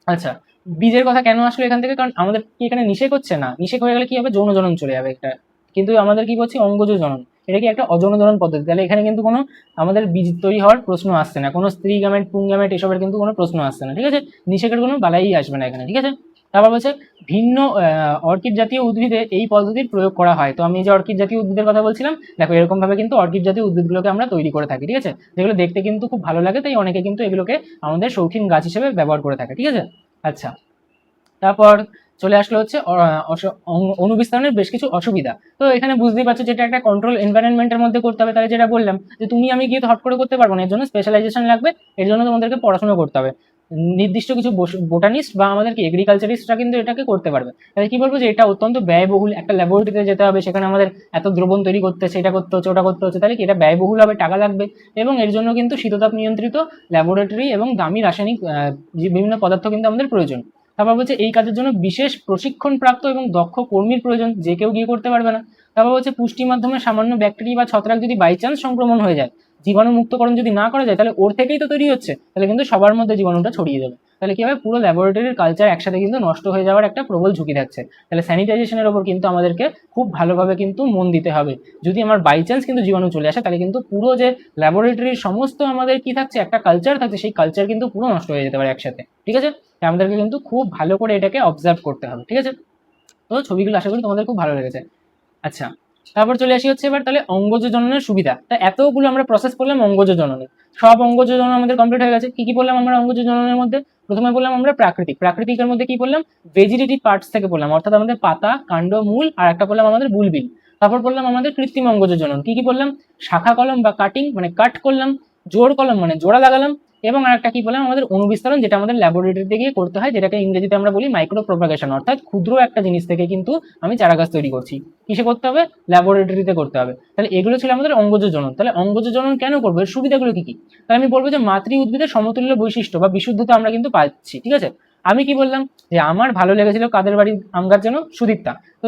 আচ্ছা, বীজের কথা কেন আসলো এখান থেকে, কারণ আমাদের কি এখানে নিষেক হচ্ছে না, নিষেক হয়ে গেলে কি হবে, যৌন জনন চলে যাবে একটা, কিন্তু আমাদের কি করছি, অঙ্গজ জনন, এটা কি একটা অযৌন জনন পদ্ধতি, তাহলে এখানে কিন্তু কোনো আমাদের বীজ তৈরি হওয়ার প্রশ্ন আসছে না, কোনো স্ত্রী গ্যামেট পুং গ্যামেট এসবের কিন্তু কোনো প্রশ্ন আসছে না, ঠিক আছে। নিষেকের কোনো বালাই আসবে না এখানে, ঠিক আছে। তারপর বলছে ভিন্ন অর্কিড জাতীয় উদ্ভিদে এই পদ্ধতির প্রয়োগ করা হয়। তো আমি যে অর্কিড জাতীয় উদ্ভিদের কথা বলছিলাম, দেখো এরকম ভাবে কিন্তু অর্কিড জাতীয় উদ্ভিদগুলোকে আমরা তৈরি করে থাকি, ঠিক আছে, যেগুলো দেখতে কিন্তু খুব ভালো লাগে, তাই অনেকে কিন্তু এগুলোকে আমাদের শৌখিন গাছ হিসেবে ব্যবহার করে থাকে, ঠিক আছে। আচ্ছা, তারপর চলে আসলো হচ্ছে অনুবিস্তারণের বেশ কিছু অসুবিধা। তো এখানে বুঝতেই পারছো যেটা একটা কন্ট্রোল এনভায়রনমেন্টের মধ্যে করতে হবে, তাহলে যেটা বললাম যে তুমি আমি গিয়ে তো হট করে করতে পারবো না, এর জন্য স্পেশালাইজেশন লাগবে, এর জন্য তোমাদেরকে পড়াশোনা করতে হবে। নির্দিষ্ট কিছু বোটানিস্ট বা আমাদের কি এগ্রিকালচারিস্টরা কিন্তু এটাকে করতে পারবে। তাহলে কি বলবো যে এটা অত্যন্ত ব্যয়বহুল, একটা ল্যাবরেটরিতে যেতে হবে, সেখানে আমাদের এত দ্রবণ তৈরি করতে হচ্ছে, এটা করতে হচ্ছে, ওটা করতে হচ্ছে, তাহলে কি এটা ব্যয়বহুল হবে, টাকা লাগবে, এবং এর জন্য কিন্তু শীততাপ নিয়ন্ত্রিত ল্যাবরেটরি এবং দামি রাসায়নিক বিভিন্ন পদার্থ কিন্তু আমাদের প্রয়োজন। তারপর বলছে এই কাজের জন্য বিশেষ প্রশিক্ষণপ্রাপ্ত এবং দক্ষ কর্মীর প্রয়োজন, যে কেউ গিয়ে করতে পারবে না। তারপর বলছে পুষ্টির মাধ্যমে সামান্য ব্যাকটেরিয়া বা ছত্রাক যদি বাই চান্স সংক্রমণ হয়ে যায়, জীবাণু মুক্তকরণ যদি না করা যায়, তাহলে ওর থেকেই তো তৈরি হচ্ছে, তাহলে কিন্তু সবার মধ্যে জীবাণুটা ছড়িয়ে যাবে, তাহলে কি হবে, পুরো ল্যাবরেটরির কালচার একসাথে কিন্তু নষ্ট হয়ে যাওয়ার একটা প্রবল ঝুঁকি থাকছে। তাহলে স্যানিটাইজেশনের ওপর কিন্তু আমাদেরকে খুব ভালোভাবে কিন্তু মন দিতে হবে। যদি আমার বাই চান্স কিন্তু জীবাণু চলে আসে, তাহলে কিন্তু পুরো যে ল্যাবরেটরির সমস্ত আমাদের কি থাকছে, একটা কালচার থাকছে, সেই কালচার কিন্তু পুরো নষ্ট হয়ে যেতে পারে একসাথে, ঠিক আছে। আমাদেরকে কিন্তু খুব ভালো করে এটাকে অবজার্ভ করতে হবে, ঠিক আছে। তো ছবিগুলো আশা করি তোমাদের খুব ভালো লেগেছে। আচ্ছা, তারপর চলে আসি হচ্ছে এবার তাহলে অঙ্গজ জননের সুবিধা। তা এতগুলো আমরা প্রসেস করলাম অঙ্গজ জননের, সব অঙ্গজ জনন আমাদের কমপ্লিট হয়ে গেছে। কি কি বললাম আমরা অঙ্গজ জননের মধ্যে, প্রথমে বললাম আমরা প্রাকৃতিকের মধ্যে কি বললাম, ভেজিটেটিভ পার্টস থেকে বললাম, অর্থাৎ আমাদের পাতা, কাণ্ড, মূল, আর একটা বললাম আমাদের বুলবিল। তারপর বললাম আমাদের কৃত্রিম অঙ্গজ জনন, কি কি বললাম, শাখা কলম বা কাটিং মানে কাট করলাম, জোড় কলম মানে জোড়া লাগালাম, এবং আরেকটা কি বললাম আমাদের অনুবিস্তারণ, যেটা আমাদের ল্যাবরেটরিতে গিয়ে করতে হয়, যেটাকে ইংরেজিতে আমরা বলি মাইক্রো প্রোপাগেশন, অর্থাৎ ক্ষুদ্র একটা জিনিস থেকে কিন্তু আমি চারাগাছ তৈরি করছি। কিসে করতে হবে, ল্যাবরেটরিতে করতে হবে। তাহলে এগুলো ছিল আমাদের অঙ্গজ জনন। তাহলে অঙ্গজ জনন কেন করবো, এর সুবিধাগুলো কি কি, তাহলে আমি বলবো যে মাতৃ উদ্ভিদের সমতুল্য বৈশিষ্ট্য বা বিশুদ্ধতা আমরা কিন্তু পাচ্ছি, ঠিক আছে। আমি কি বললাম যে আমার ভালো লেগেছিল কাদের বাড়ির আম গাছ যেন, সুদীপ্তা, তো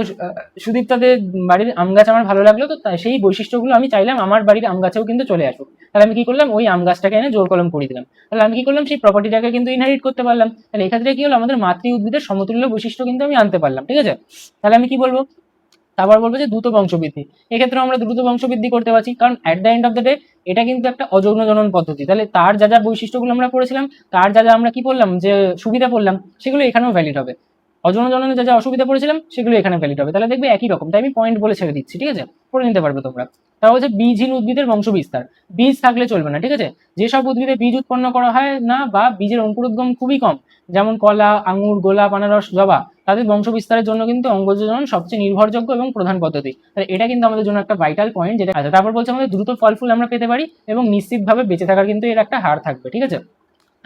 সুদীপ্তাদের বাড়ির আম গাছ আমার ভালো লাগলো, তো সেই বৈশিষ্ট্যগুলো আমি চাইলাম আমার বাড়ির আম গাছেও কিন্তু চলে আসুক। তাহলে আমি কি করলাম, ওই আম গাছটাকে এনে জোর কলম করে দিলাম, তাহলে আমি কি করলাম, সেই প্রপার্টিটাকে কিন্তু ইনহেরিট করতে পারলাম। তাহলে এক্ষেত্রে কি হলো, আমাদের মাতৃ উদ্ভিদের সমতুল্য বৈশিষ্ট্য কিন্তু আমি আনতে পারলাম, ঠিক আছে। তাহলে আমি কি বলবো, তারপর বলবো যে দ্রুত বংশবৃদ্ধি, এক্ষেত্রে আমরা দ্রুত বংশবৃদ্ধি করতে পারছি, কারণ at the end of the day এটা কিন্তু একটা অযৌন জনন পদ্ধতি। তাহলে তার যা যা বৈশিষ্ট্যগুলো আমরা পড়েছিলাম, তার যা যা আমরা কি বললাম যে সুবিধা পড়লাম, সেগুলো এখানেও ভ্যালিড হবে। অযৌন জননে যা যা অসুবিধা পড়েছিলাম, সেগুলো এখানে ভ্যালিড হবে। তাহলে দেখবে একই রকম, তাই আমি পয়েন্ট বলে ছেড়ে দিচ্ছি, ঠিক আছে, পড়ে নিতে পারবে তোমরা। তারপর হচ্ছে বীজহীন উদ্ভিদের বংশ বিস্তার, বীজ থাকলে চলবে না, ঠিক আছে। যেসব উদ্ভিদে বীজ উৎপন্ন করা হয় না বা বীজের অঙ্কুরোদ্গম খুবই কম, যেমন কলা, আঙুর, গোলাপ, আনারস, জবা, তাদের বংশ বিস্তারের জন্য কিন্তু অঙ্গজ জনন সবচেয়ে নির্ভরযোগ্য এবং প্রধান পদ্ধতি। তাহলে এটা কিন্তু আমাদের জন্য একটা ভাইটাল পয়েন্ট, যেটা আছে। তারপর বলছে আমাদের দ্রুত ফল ফুল আমরা পেতে পারি এবং নিশ্চিতভাবে বেঁচে থাকার কিন্তু এর একটা হার থাকবে, ঠিক আছে।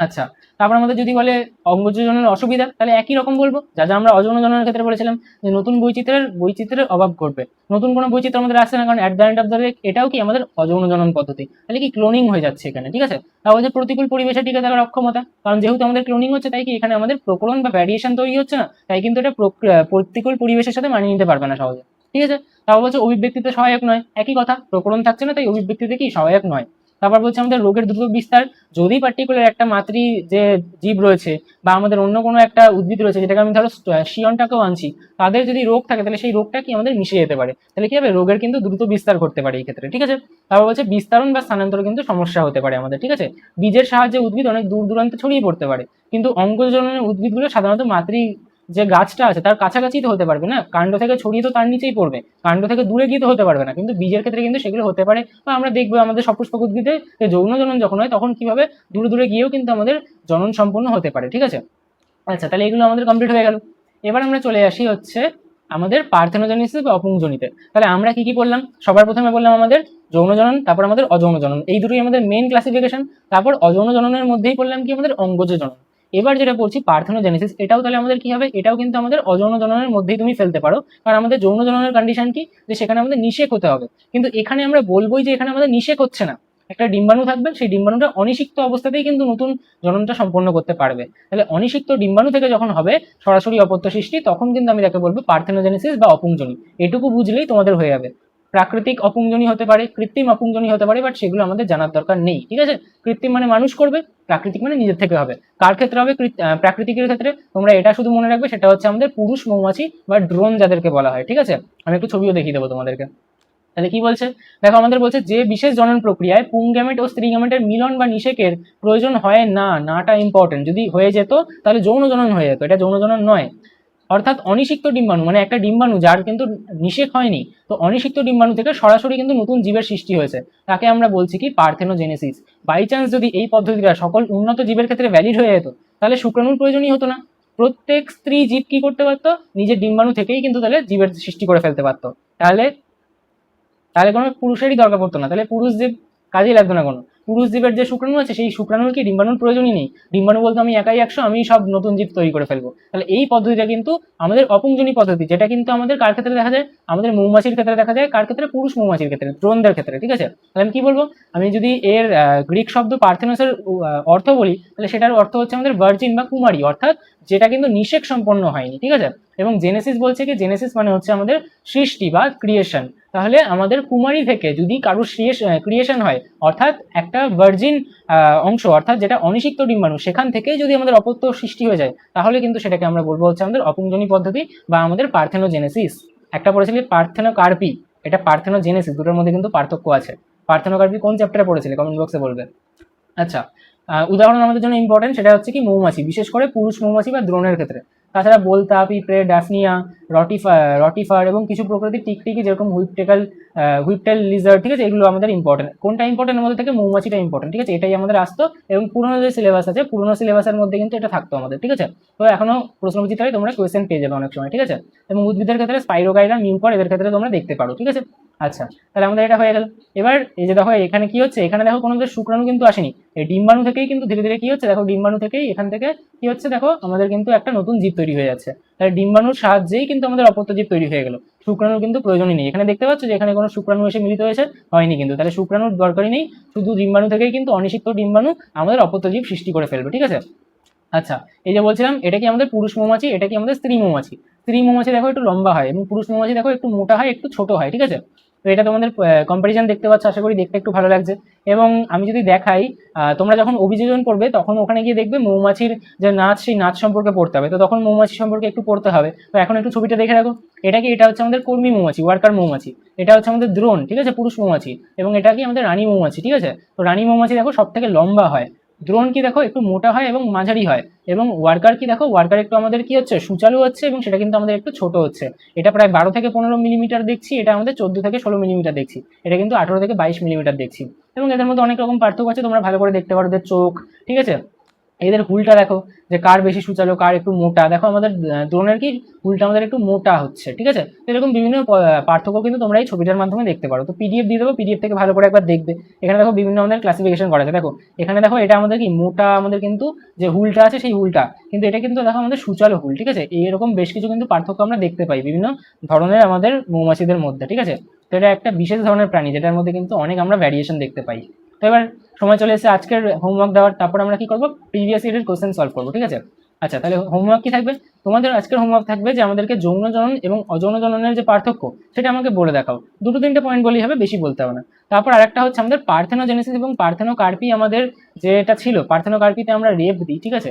আচ্ছা, তারপর আমাদের যদি বলে অঙ্গজ জননের অসুবিধা, তাহলে একই রকম বলবো যা যা আমরা অযৌন জননের ক্ষেত্রে বলেছিলাম, যে নতুন বৈচিত্র্যের অভাব ঘটবে। নতুন কোনো বৈচিত্র্য আমাদের আসছে না, কারণ at the end of the day এটাও কি আমাদের অযৌন জনন পদ্ধতি, তাহলে কি ক্লোনিং হয়ে যাচ্ছে এখানে, ঠিক আছে। তাহলে যে প্রতিকূল পরিবেশে টিকে থাকার অক্ষমতা, কারণ যেহেতু আমাদের ক্লোনিং হচ্ছে, তাই কি এখানে আমাদের প্রকরণ বা ভ্যারিয়েশন তৈরি হচ্ছে না, তাই কিন্তু এটা প্রতিকূল পরিবেশের সাথে মানিয়ে নিতে পারবে না সহজে, ঠিক আছে। তারপর বলছে অভিব্যক্তিতে সহায়ক নয়, একই কথা, প্রকরণ থাকছে না তাই অভিব্যক্তিতে কি সহায়ক নয়। তারপর বলছে আমাদের রোগের দ্রুত বিস্তার, যদি পার্টিকুলার একটা মাতৃ যে জীব রয়েছে বা আমাদের অন্য কোনো একটা উদ্ভিদ রয়েছে, যেটাকে আমি ধরো শিয়নটাকেও আনছি, তাদের যদি রোগ থাকে তাহলে সেই রোগটা কি আমাদের মিশে যেতে পারে, তাহলে কি হবে, রোগের কিন্তু দ্রুত বিস্তার ঘটতে পারে এই ক্ষেত্রে, ঠিক আছে। তারপর বলছে বিস্তারণ বা স্থানান্তর কিন্তু সমস্যা হতে পারে আমাদের, ঠিক আছে। বীজের সাহায্যে উদ্ভিদ অনেক দূর দূরান্তে ছড়িয়ে পড়তে পারে, কিন্তু অঙ্গজননের উদ্ভিদগুলো সাধারণত মাতৃ যে গাছটা আছে তার কাছাকাছি তো হতে পারবে না, কাণ্ড থেকে ছড়িয়ে তো তার নিচেই পড়বে, কাণ্ড থেকে দূরে গিয়ে তো হতে পারবে না, কিন্তু বীজের ক্ষেত্রে কিন্তু সেগুলো হতে পারে। বা আমরা দেখবো আমাদের সপুষ্পক উদ্ভিদে যৌন জনন যখন হয় তখন কিভাবে দূরে দূরে গিয়েও কিন্তু আমাদের জনন সম্পন্ন হতে পারে, ঠিক আছে। আচ্ছা, তাহলে এগুলো আমাদের কমপ্লিট হয়ে গেল। এবার আমরা চলে আসি হচ্ছে আমাদের পার্থেনোজেনেসিস বা অপুংজনিতে। তাহলে আমরা কি কি বললাম, সবার প্রথমে বললাম আমাদের যৌন জনন, তারপর আমাদের অযৌন জনন, এই দুটোই আমাদের মেইন ক্লাসিফিকেশন। তারপর অযৌন জননের মধ্যেই বললাম কি আমাদের অঙ্গজ জনন। এবার যেটা বলছি পার্থেনোজেনেসিস, এটাও তাহলে আমাদের কি হবে, এটাও কিন্তু আমাদের অযৌন জননের মধ্যেই তুমি ফেলতে পারো, কারণ আমাদের যৌন জননের কন্ডিশন কি, যে সেখানে আমাদের নিষেক হতে হবে। কিন্তু এখানে আমরা বলবোই যে এখানে আমাদের নিষেক হচ্ছে না, একটা ডিম্বাণু থাকবে, সেই ডিম্বাণুটা অনিষিক্ত অবস্থাতেই কিন্তু নতুন জননটা সম্পন্ন করতে পারবে। তাহলে অনিষিক্ত ডিম্বাণু থেকে যখন হবে সরাসরি অপত্য সৃষ্টি, তখন কিন্তু আমি তাকে বলবো পার্থেনোজেনেসিস বা অপুংজনি। এটুকু বুঝলেই তোমাদের হয়ে যাবে। প্রাকৃতিক অপুংজনি হতে পারে, কৃত্রিম অপুংজনি হতে পারে, বাট সেগুলো আমাদের জানার দরকার নেই, ঠিক আছে। কৃত্রিম মানে মানুষ করবে, প্রাকৃতিক মানে নিজের থেকে হবে। কার ক্ষেত্রে হবে, প্রাকৃতিকের ক্ষেত্রে তোমরা এটা শুধু মনে রাখবে, সেটা হচ্ছে আমাদের পুরুষ মৌমাছি বা ড্রোন যাদেরকে বলা হয়, ঠিক আছে। আমি একটু ছবিও দেখিয়ে দেবো তোমাদেরকে। তাহলে কি বলছে, দেখো আমাদের বলছে যে বিশেষ জনন প্রক্রিয়ায় পুংগ্যামেট ও স্ত্রী গ্যামেটের মিলন বা নিষেকের প্রয়োজন হয় না, নাটা ইম্পর্টেন্ট, যদি হয়ে যেত তাহলে যৌন জনন হয়ে যেত, এটা যৌন জনন নয়। অর্থাৎ অনিষিক্ত ডিম্বাণু মানে একটা ডিম্বাণু যার কিন্তু নিষেক হয়নি, তো অনিষিক্ত ডিম্বাণু থেকে সরাসরি কিন্তু নতুন জীবের সৃষ্টি হয়েছে, তাকে আমরা বলছি কি পার্থেনোজেনেসিস। বাই চান্স যদি এই পদ্ধতিটা সকল উন্নত জীবের ক্ষেত্রে ভ্যালিড হয়ে যেত, তাহলে শুক্রাণুর প্রয়োজনই হতো না। প্রত্যেক স্ত্রী জীব কি করতে পারতো, নিজের ডিম্বাণু থেকেই কিন্তু তাহলে জীবের সৃষ্টি করে ফেলতে পারতো। তাহলে তাহলে কোনো পুরুষেরই দরকার পড়তো না, তাহলে পুরুষ জীব কাজেই লাগতো না কোনো। পুরুষ জীবের যে শুক্রাণু আছে সেই শুক্রাণুর কি ডিম্বাণুর প্রয়োজনই নেই, ডিম্বাণু বলতে আমি একাই 100, আমি সব নতুন জীব তৈরি করে ফেলবো। তাহলে এই পদ্ধতিটা কিন্তু আমাদের অপুংজনি পদ্ধতি, যেটা কিন্তু আমাদের কার ক্ষেত্রে দেখা যায়, আমাদের মৌমাছির ক্ষেত্রে দেখা যায়, কার ক্ষেত্রে, পুরুষ মৌমাছির ক্ষেত্রে, ড্রোনদের ক্ষেত্রে, ঠিক আছে। তাহলে আমি কি বলবো, আমি যদি এর গ্রিক শব্দ পার্থেনোসের অর্থ বলি, তাহলে সেটার অর্থ হচ্ছে আমাদের ভার্জিন বা কুমারী, অর্থাৎ যেটা কিন্তু নিষেক সম্পন্ন হয়নি, ঠিক আছে। এবং জেনেসিস বলছে কি, জেনেসিস মানে হচ্ছে আমাদের সৃষ্টি বা ক্রিয়েশন। তাহলে আমাদের কুমারী থেকে যদি কারোর ক্রিয়েশন হয়, অর্থাৎ একটা ভার্জিন অংশ, অর্থাৎ যেটা অনিষিক্ত ডিম্বাণু, সেখান থেকে যদি আমাদের অপত্য সৃষ্টি হয়ে যায়, তাহলে কিন্তু সেটাকে আমরা বলবো হচ্ছে আমাদের অপুংজনি পদ্ধতি বা আমাদের পার্থেনোজেনেসিস। একটা পড়েছিলি পার্থেনোকার্পি, এটা পার্থেনোজেনেসিস, দুটোর মধ্যে কিন্তু পার্থক্য আছে। পার্থেনোকার্পি কোন চ্যাপ্টারে পড়েছিলে, কমেন্ট বক্সে বলবে। আচ্ছা, উদাহরণ আমাদের জন্য ইম্পর্টেন্ট, সেটা হচ্ছে কি মৌমাছি, বিশেষ করে পুরুষ মৌমাছি বা দ্রোণের ক্ষেত্রে। তাছাড়া বোলতা, পিঁপড়ে, ড্যাফনিয়া, রটিফার এবং কিছু প্রকৃতির টিকটিকি যেরকম হুইপটেল লিজার্ড, ঠিক আছে, এগুলো আমাদের ইম্পর্টেন্ট। কোনটা ইম্পর্টেন্ট আমাদের থেকে, মৌমাছিটা ইম্পর্টেন্ট, ঠিক আছে। এটাই আমাদের আসতো এবং পুরোনো যে সিলেবাস আছে, পুরোনো সিলেবাসের মধ্যে কিন্তু এটা থাকতো আমাদের, ঠিক আছে। তো এখনো প্রশ্নবিচিত্রায় তোমরা কোয়েশ্চেন পেয়ে যাবে অনেক সময়, ঠিক আছে। এবং উদ্ভিদের ক্ষেত্রে স্পাইরোগাইরা, মিউকর, এদের ক্ষেত্রে তোমরা দেখতে পারো, ঠিক আছে। আচ্ছা, তাহলে আমাদের এটা হয়ে গেল। এবার এই যে দেখো এখানে কি হচ্ছে, এখানে দেখো কোনো শুক্রাণু কিন্তু আসেনি, এই ডিম্বাণু থেকেই কিন্তু ধীরে ধীরে কি হচ্ছে, দেখো ডিম্বাণু থেকেই এখান থেকে কি হচ্ছে, দেখো আমাদের কিন্তু একটা নতুন জীব তৈরি হয়ে যাচ্ছে। তাহলে ডিম্বাণুর সাহায্যেই কিন্তু আমাদের অপত্য জীব তৈরি হয়ে গেল, শুক্রাণুর কিন্তু প্রয়োজনই নেই। এখানে দেখতে পাচ্ছ যে এখানে কোনো শুক্রাণু এসে মিলিত হয়েছে, হয়নি কিন্তু, তাহলে শুক্রাণুর দরকারই নেই, শুধু ডিম্বাণু থেকেই কিন্তু অনিষিক্ত ডিম্বাণু আমাদের অপত্য জীব সৃষ্টি করে ফেলবে, ঠিক আছে। আচ্ছা, এই যে বলছিলাম এটা কি আমাদের পুরুষ মৌমাছি, এটা কি আমাদের স্ত্রী মৌমাছি। স্ত্রী মৌমাছি দেখো একটু লম্বা হয় এবং পুরুষ মৌমাছি দেখো একটু মোটা হয়, একটু ছোট হয়, ঠিক আছে। তো এটা তোমাদের কম্পারিজন দেখতে পাচ্ছ, আশা করি দেখতে একটু ভালো লাগছে। এবং আমি যদি দেখাই, তোমরা যখন অভিযোজন করবে তখন ওখানে গিয়ে দেখবে মৌমাছির যে নাচ, সেই নাচ সম্পর্কে পড়তে হবে, তো তখন মৌমাছি সম্পর্কে একটু পড়তে হবে। তো এখন একটু ছবিটা দেখে রাখো, এটা কি, এটা হচ্ছে আমাদের কর্মী মৌমাছি, ওয়ার্কার মৌমাছি। এটা হচ্ছে আমাদের দ্রোণ, ঠিক আছে, পুরুষ মৌমাছি। এবং এটা কি আমাদের রানী মৌমাছি, ঠিক আছে। তো রানী মৌমাছি দেখো সব থেকে লম্বা হয়, দ্রোণ কি দেখো একটু মোটা হয় এবং মাঝারি হয়, এবং ওয়ার্কার কি দেখো, ওয়ার্কার একটু আমাদের কি হচ্ছে, সুচালু হচ্ছে, এবং সেটা কিন্তু আমাদের একটু ছোট হচ্ছে। এটা প্রায় 12 থেকে 15 মিলিমিটার দেখছি, এটা আমাদের 14 থেকে 16 মিলিমিটার দেখছি, এটা কিন্তু 18 থেকে 22 মিলিমিটার দেখছি। এবং এদের মধ্যে অনেক রকম পার্থক্য আছে, তোমরা ভালো করে দেখতে পারো, যে চোখ, ঠিক আছে, এদের হুলটা দেখো যে কার বেশি সূচালো, কার একটু মোটা। দেখো আমাদের দ্রোণের কি হুলটা আমাদের একটু মোটা হচ্ছে, ঠিক আছে। এরকম বিভিন্ন পার্থক্য কিন্তু তোমরা এই ছবিটার মাধ্যমে দেখতে পারো। তো পিডিএফ দিয়ে দেবো, পিডিএফ থেকে ভালো করে একবার দেখবে। এখানে দেখো বিভিন্ন আমাদের ক্লাসিফিকেশন করা আছে। দেখো এখানে দেখো এটা আমাদের কি মোটা, আমাদের কিন্তু যে হুলটা আছে সেই হুলটা, কিন্তু এটা কিন্তু দেখো আমাদের সূচালো হুল, ঠিক আছে। এরকম বেশ কিছু কিন্তু পার্থক্য আমরা দেখতে পাই বিভিন্ন ধরনের আমাদের মৌমাছিদের মধ্যে, ঠিক আছে। তো এটা একটা বিশেষ ধরনের প্রাণী যেটার মধ্যে কিন্তু অনেক আমরা ভ্যারিয়েশন দেখতে পাই। তো এবার সময় চলে এসেছে আজকের হোমওয়ার্ক দেওয়ার। তারপর আমরা কি করবো, প্রিভিয়াস ইয়ারের কোশ্চেন সলভ করবো, ঠিক আছে। আচ্ছা, তাহলে হোমওয়ার্ক কি থাকবে তোমাদের? আজকের হোমওয়ার্ক থাকবে যে আমাদেরকে যৌন জনন এবং অযৌন জননের যে পার্থক্য সেটা আমাকে বলে দেখাও। দুটো তিনটে পয়েন্ট বলেই হবে, বেশি বলতে হবে না। তারপর আরেকটা হচ্ছে আমাদের পার্থেনোজেনেসিস এবং পার্থেনোকার্পি, আমাদের যেটা ছিল পার্থেনোকার্পিতে আমরা রেপ দিই, ঠিক আছে,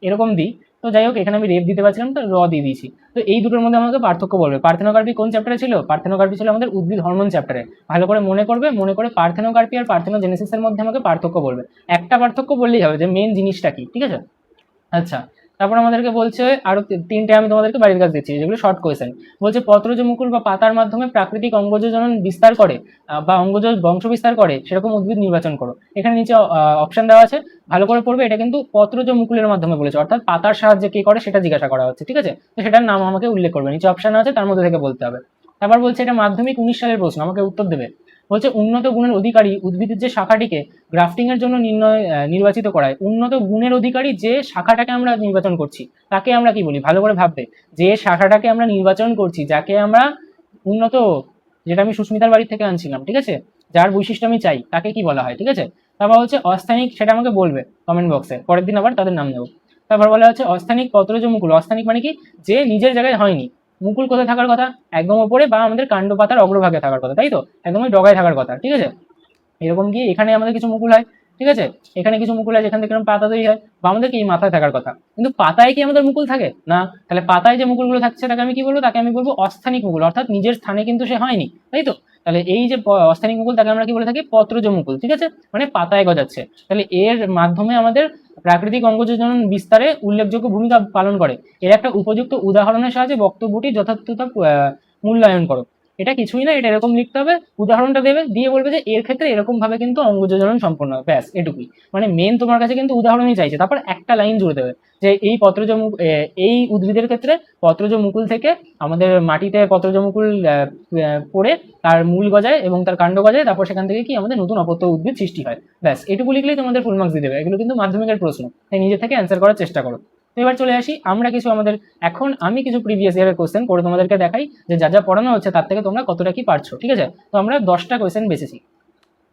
এরকম দিই। তো যাই হোক, এখানে আমি রেপ দিতে পারছিলাম, তো র দিয়ে দিয়েছি। তো এই দুটোর মধ্যে আমাকে পার্থক্য বলবে। পার্থেনোকার্পি কোন চ্যাপ্টারে ছিল? পার্থেনোকার্পি ছিল আমাদের উদ্ভিদ হরমোন চ্যাপ্টারে। ভালো করে মনে করবে, মনে করে পার্থেনোকার্পি আর পার্থেনোজেনেসিসের মধ্যে আমাকে পার্থক্য বলবে। একটা পার্থক্য বললেই হবে যে মেন জিনিসটা কি, ঠিক আছে। আচ্ছা, তারপর আমাদেরকে বলছে আরো তিনটে আমি তোমাদেরকে বাড়ির কাজ দিচ্ছি, যেগুলো শর্ট কোয়েশ্চেন। বলছে পত্রজ মুকুল বা পাতার মাধ্যমে প্রাকৃতিক অঙ্গজ জনন বিস্তার করে বা অঙ্গজ বংশ বিস্তার করে সেরকম উদ্ভিদ নির্বাচন করো। এখানে নিচে অপশন দেওয়া আছে, ভালো করে পড়বে। এটা কিন্তু পত্রজ মুকুলের মাধ্যমে বলেছে, অর্থাৎ পাতার সাহায্যে কে করে সেটা জিজ্ঞাসা করা হচ্ছে, ঠিক আছে। তো সেটার নাম আমাকে উল্লেখ করবে, নিচে অপশন আছে তার মধ্যে থেকে বলতে হবে। তারপর বলছে এটা মাধ্যমিক 19 সালের প্রশ্ন, আমাকে উত্তর দেবে। বলছে উন্নত গুণের অধিকারী উদ্ভিদের যে শাখাটিকে গ্রাফটিং এর জন্য নির্বাচিত করায়। উন্নত গুণের অধিকারী যে শাখাটাকে আমরা নির্বাচন করছি তাকে আমরা কি বলি? ভালো করে ভাববে, যে শাখাটাকে আমরা নির্বাচন করছি, যাকে আমরা উন্নত, যেটা আমি সুস্মিতার বাড়ি থেকে আনছিলাম, ঠিক আছে, যার বৈশিষ্ট্য আমি চাই তাকে কি বলা হয়, ঠিক আছে। তারপর হচ্ছে অস্থানিক, সেটা আমাকে বলবে কমেন্ট বক্সে, পরের দিন আবার তাদের নাম নেব। তারপর বলা হচ্ছে অস্থানিক পত্রজ মুকুল। অস্থানিক মানে কি? যে নিজের জায়গায় হয়নি। মুকুল কোথায় থাকার কথা? একদম ওপরে বা আমাদের কাণ্ড পাতার অগ্রভাগে থাকার কথা, তাই তো, একদম ওই ডগায় থাকার কথা, ঠিক আছে। এরকম কি এখানে আমাদের কিছু মুকুল হয়, ঠিক আছে, এখানে কিছু মুকুল হয় যেখান থেকে পাতা তৈরি হয়, বা আমাদের কি মাথায় থাকার কথা। কিন্তু পাতায় কি আমাদের মুকুল থাকে না? তাহলে পাতায় যে মুকুলগুলো থাকছে তাকে আমি কি বলবো? তাকে আমি বলবো অস্থানিক মুকুল, অর্থাৎ নিজের স্থানে কিন্তু সে হয়নি, তাই তো। তাহলে এই যে অস্থানিক মুকুল তাকে আমরা কি বলে থাকি? পত্রজ মুকুল, ঠিক আছে, মানে পাতায় গজাচ্ছে। তাহলে এর মাধ্যমে আমাদের প্রাকৃতিক অঙ্গজ জনন বিস্তারে উল্লেখযোগ্য ভূমিকা পালন করে। এর একটা উপযুক্ত উদাহরণের সাহায্যে বক্তব্যটি যথার্থতা মূল্যায়ন করো। এটা কিছুই না, এটা এরকম লিখতে হবে, উদাহরণটা দেবে, দিয়ে বলবে যে এর ক্ষেত্রে এরকম ভাবে কিন্তু অঙ্গজ জনন সম্পন্ন হয়, ব্যাস এটুকুই। মানে মেন তোমার কাছে কিন্তু উদাহরণই চাইছে, তারপর একটা লাইন জুড়ে দেবে যে এই পত্রজ এই উদ্ভিদের ক্ষেত্রে পত্রজ মুকুল থেকে আমাদের মাটিতে পত্রজ মুকুল পড়ে তার মূল গজায় এবং তার কাণ্ড গজায়, তারপর সেখান থেকে কি আমাদের নতুন অপত্য উদ্ভিদ সৃষ্টি হয়, ব্যাস এটুকু লিখলেই তোমাদের ফুল মার্কস দিয়ে দেবে। এগুলো কিন্তু মাধ্যমিকের প্রশ্ন, তাই নিজে থেকে অ্যান্সার করার চেষ্টা করো। তো এবার চলে আসি আমরা কিছু আমাদের, এখন আমি কিছু প্রিভিয়াস ইয়ারের কোশ্চেন করে তোমাদেরকে দেখাই যে যা যা পড়ানো হচ্ছে তার থেকে তোমরা কতটা কি পারছো, ঠিক আছে। তো আমরা 10টা কোশ্চেন বেছেছি।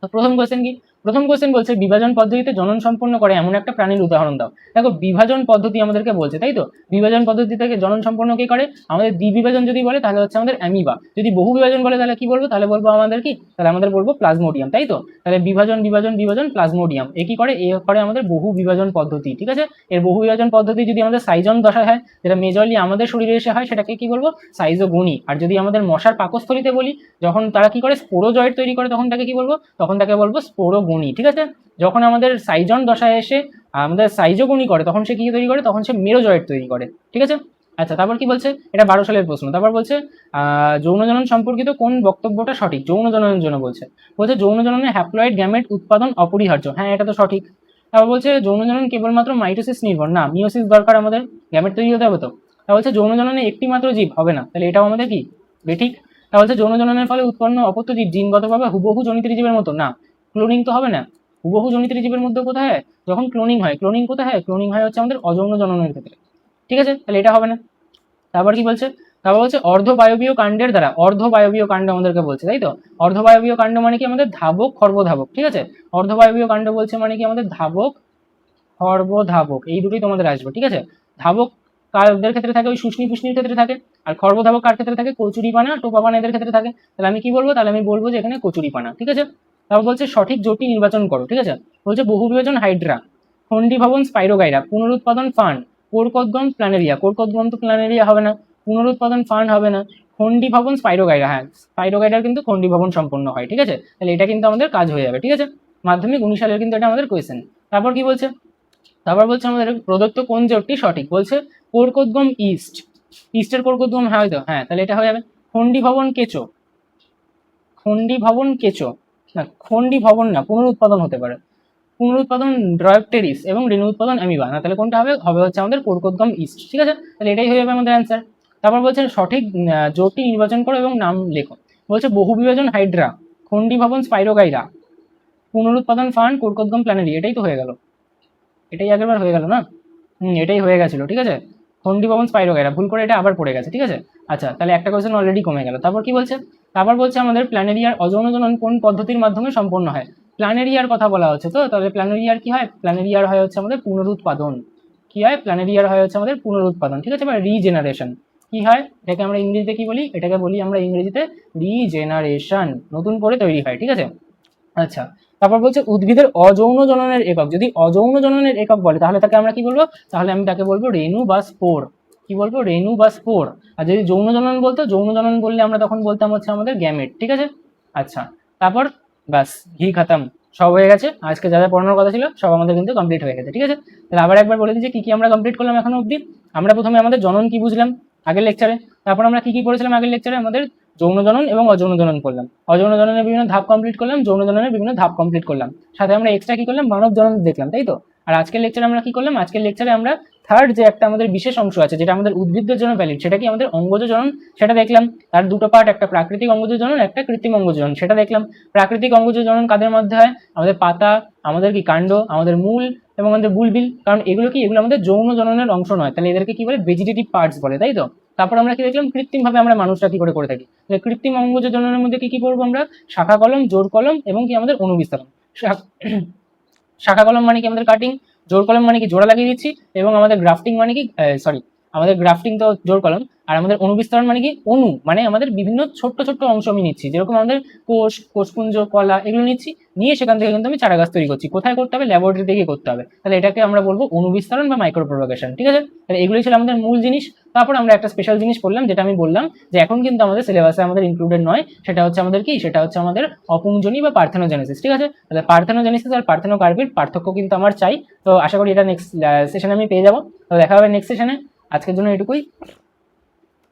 তো প্রথম কোশ্চেন কি? প্রথম কোশ্চেন বলছে বিভাজন পদ্ধতিতে জনন সম্পন্ন করে এমন একটা প্রাণীর উদাহরণ দাও। দেখো বিভাজন পদ্ধতি আমাদেরকে বলছে, তাই তো। বিভাজন পদ্ধতি থেকে জনন সম্পন্ন কে করে? আমাদের দ্বিবিভাজন যদি বলে তাহলে হচ্ছে আমাদের অ্যামিবা। যদি বহু বিভাজন বলে তাহলে কি বলবো? তাহলে বলবো আমাদের কি? তাহলে আমাদের বলবো প্লাজমোডিয়াম, তাই তো। তাহলে বিভাজন বিভাজন বিভাজন প্লাজমোডিয়াম, এ কি করে? এ করে আমাদের বহু বিভাজন পদ্ধতি, ঠিক আছে। এর বহু বিভাজন পদ্ধতি যদি আমাদের সাইজন দশা হয়, যেটা মেজরলি আমাদের শরীরে এসে হয়, সেটাকে কি বলবো? সাইজোগনি। আর যদি আমাদের মশার পাকস্থলিতে বলি, যখন তারা কি করে স্পোরোজয়েড তৈরি করে, তখন তাকে কি বলবো? তখন তাকে বলবো স্পোরোগনি, ঠিক আছে। যখন আমাদের সাইজন দশায় এসে আমাদের সাইজোগনি করে, তখন সে কি তৈরি করে? তখন সে মেরোজয়েড তৈরি করে, ঠিক আছে। আচ্ছা, তারপর কি বলছে? এটা 12 সালের প্রশ্ন। তারপর বলছে যৌন জনন সম্পর্কিত কোন বক্তব্যটা সঠিক? যৌন জননের জন্য বলছে। বলছে যৌন জননে হ্যাপ্লয়েড গ্যামেট উৎপাদন অপরিহার্য। হ্যাঁ, এটা তো সঠিক। তারপর বলছে যৌন জনন কেবলমাত্র মাইটোসিস নির্ভর না, মিওসিস দরকার আমাদের, গ্যামেট তৈরি হতে হবে তো। তা বলছে যৌন জননে একটি মাত্র জীব হবে না, তাহলে এটাও আমাদের কি বেঠিক। তা বলছে যৌন জননের ফলে উৎপন্ন অপত্য জীব জিনগতভাবে হুবহু জনিত্রী জীবের মতো না, ক্লোনিং তো হবে না। হুবহু জনিত্রী জীবের মধ্যে কোথায় হয়? যখন ক্লোনিং হয়। ক্লোনিং কোথায় হয়? ক্লোনিং হয় হচ্ছে আমাদের অযৌন জননের ক্ষেত্রে, ঠিক আছে, তাহলে এটা হবে না। তারপর কি বলছে? তারপর বলছে অর্ধবায়বীয় কাণ্ডের দ্বারা, অর্ধবায়বীয় কাণ্ড আমাদেরকে বলছে, তাই তো। অর্ধবায়বীয় কাণ্ড মানে কি? আমাদের ধাবক খর্বধাবক, ঠিক আছে। অর্ধবায়বীয় কাণ্ড বলছে মানে কি? আমাদের ধাবক খর্বধাবক, এই দুটোই তোমাদের আসবে, ঠিক আছে। ধাবক কাদের ক্ষেত্রে থাকে? ওই শুষ্নি পুষ্নির ক্ষেত্রে থাকে। আর খর্বধাবক কার ক্ষেত্রে থাকে? কচুরিপানা টোপাপানা এদের ক্ষেত্রে থাকে। তাহলে আমি কি বলবো? তাহলে আমি বলবো যে এখানে কচুরিপানা, ঠিক আছে। তারপর বলছে সঠিক জোটটি নির্বাচন করো, ঠিক আছে। বলছে বহু বিভাজন হাইড্রা, খন্ডিভবন স্পাইরোগাইরা, পুনরুৎপাদন ফান, কোরকোদ্গম প্ল্যানেরিয়া। কোরকোদ্গম তো প্ল্যানেরিয়া হবে না, পুনরুৎপাদন ফান হবে না, খন্ডিভবন স্পাইরোগাইরা, হ্যাঁ স্পাইরোগাইরার কিন্তু খন্ডিভবন সম্পন্ন হয়, ঠিক আছে। তাহলে এটা কিন্তু আমাদের কাজ হয়ে যাবে, ঠিক আছে। মাধ্যমিক 19 সালের কিন্তু এটা আমাদের কোয়েশ্চেন। তারপর কি বলছে? তারপর বলছে আমাদের প্রদত্ত কোন জোটটি সঠিক? বলছে কোরকোদ্গম ইস্ট, ইস্টের কোরকোদ্গম হয় তো, হ্যাঁ তাহলে এটা হয়ে যাবে। খন্ডিভবন কেঁচো, খন্ডিভবন কেঁচো না, খন্ডিভবন না, পুনরুৎপাদন হতে পারে। পুনরুৎপাদন ড্রয়োপটেরিস এবং রেণু উৎপাদন অ্যামিবা। না তাহলে কোনটা হবে? হবে হচ্ছে আমাদের কোরকোদ্গম ইস্ট। ঠিক আছে, তাহলে এটাই হয়ে যাবে আমাদের অ্যান্সার। তারপর বলছে সঠিক জোটটি নির্বাচন করো এবং নাম লেখো। বলছে বহু বিভাজন হাইড্রা, খন্ডি ভবন স্পাইরোগাইরা, পুনরুৎপাদন ফান্ড কোরকোদ্গম প্ল্যানেরি। এটাই তো হয়ে গেল, এটাই আগেরবার হয়ে গেল না? এটাই হয়ে গেছিল। ঠিক আছে, খন্ডি ভবন স্পাইরোগাইরা, ভুল করে এটা আবার পড়ে গেছে। ঠিক আছে, আচ্ছা তাহলে একটা কোয়েশ্চেন অলরেডি কমে গেল। তারপর কি বলছে? তারপর বলছে আমাদের প্ল্যানেরিয়ার অযৌন জনন কোন পদ্ধতির মাধ্যমে সম্পন্ন হয়? প্ল্যানেরিয়ার কথা বলা হচ্ছে তো, তাহলে প্ল্যানেরিয়ার কি হয়? প্ল্যানেরিয়ার হয় হচ্ছে আমাদের পুনরুৎপাদন। কি হয়? প্ল্যানেরিয়ার হয় হচ্ছে আমাদের পুনরুৎপাদন। ঠিক আছে, বা রিজেনারেশন। কি হয় এটাকে? আমরা ইংরেজিতে কি বলি? এটাকে বলি আমরা ইংরেজিতে রিজেনারেশন, নতুন করে তৈরি হয়। ঠিক আছে, আচ্ছা তারপর বলছে উদ্ভিদের অযৌন জননের একক। যদি অযৌন জননের একক বলে তাহলে তাকে আমরা কি বলবো? তাহলে আমি তাকে বলবো রেণু বা স্পোর। কি বলবো? রেণু বা স্পোর। আর যদি যৌন জনন বলতো, যৌন জনন বললে আমরা তখন বলতাম হচ্ছে আমাদের গ্যামেট। ঠিক আছে, আচ্ছা তারপর ব্যাস ঘি খাতাম, সব হয়ে গেছে। আজকে যা যা পড়ানোর কথা ছিল সব আমাদের কিন্তু কমপ্লিট হয়ে গেছে। ঠিক আছে, তাহলে আবার একবার বলে দিচ্ছি কি কি আমরা কমপ্লিট করলাম এখনো অবধি। আমরা প্রথমে আমাদের জনন কি বুঝলাম আগের লেকচারে, তারপর আমরা কি কি পড়েছিলাম আগের লেকচারে? আমাদের যৌন জনন এবং অযৌন জনন করলাম, অযৌন জননের বিভিন্ন ধাপ কমপ্লিট করলাম, যৌন জননের বিভিন্ন ধাপ কমপ্লিট করলাম, সাথে আমরা এক্সট্রা কি করলাম? মানব জনন দেখলাম, তাই তো? আর আজকের লেকচারে আমরা কি করলাম? আজকের লেকচারে আমরা থার্ড যে একটা আমাদের বিশেষ অংশ আছে যেটা আমাদের উদ্ভিদদের জন্য ভ্যালিড, সেটা কি? আমাদের অঙ্গজ জনন, সেটা দেখলাম। তার দুটো পার্ট, একটা প্রাকৃতিক অঙ্গজ জনন, একটা কৃত্রিম অঙ্গজ জনন, সেটা দেখলাম। প্রাকৃতিক অঙ্গজ জনন কাদের মধ্যে হয়? আমাদের পাতা, আমাদের কি কাণ্ড, আমাদের মূল এবং আমাদের বুলবিল। কারণ এগুলো কি? এগুলো আমাদের যৌন জননের অংশ নয়, তাহলে এদেরকে কি বলে? ভেজিটেটিভ পার্টস বলে, তাই তো? তারপর আমরা কি দেখলাম? কৃত্রিম ভাবে আমরা মানুষরা কি করে থাকি। কৃত্রিম অঙ্গজ জননের মধ্যে কি কি পড়বো আমরা? শাখা কলম, জোড় কলম এবং কি আমাদের অনুবিস্তারণ। শাখা কলম মানে কি? আমাদের কাটিং। জোড় কলম মানে কি? জোড়া লাগিয়ে দিচ্ছি। এবং আমাদের গ্রাফটিং মানে কি? সরি, আমাদের গ্রাফটিং তো জোড় কলম। আর আমাদের অনুবিস্তারণ মানে কি? অণু মানে আমাদের বিভিন্ন ছোট্ট ছোট্ট অংশ আমি নিচ্ছি, যেরকম আমাদের কোষ, কোষপুঞ্জ, কলা, এগুলো নিচ্ছি, নিয়ে সেখান থেকে কিন্তু আমি চারা গাছ তৈরি করছি। কোথায় করতে হবে? ল্যাবরেটরিতে গিয়ে করতে হবে। তাহলে এটাকে আমরা বলবো অনুবিস্তারণ বা মাইক্রো প্রোপাগেশন। ঠিক আছে, তাহলে এগুলোই ছিল আমাদের মূল জিনিস। তারপর আমরা একটা স্পেশাল জিনিস করলাম, যেটা আমি বললাম যে এখন কিন্তু আমাদের সিলেবাসে আমাদের ইনক্লুডেড নয়, সেটা হচ্ছে আমাদের কি? সেটা হচ্ছে আমাদের অপুংজনি বা পার্থেনোজেনেসিস। ঠিক আছে, তাহলে পার্থেনোজেনেসিস আর পার্থেনোকার্পিড পার্থক্য কিন্তু আমার চাই। তো আশা করি এটা নেক্সট সেশনে আমি পেয়ে যাবো। তো দেখা হবে নেক্সট সেশনে। আজকের জন্য এটুকুই।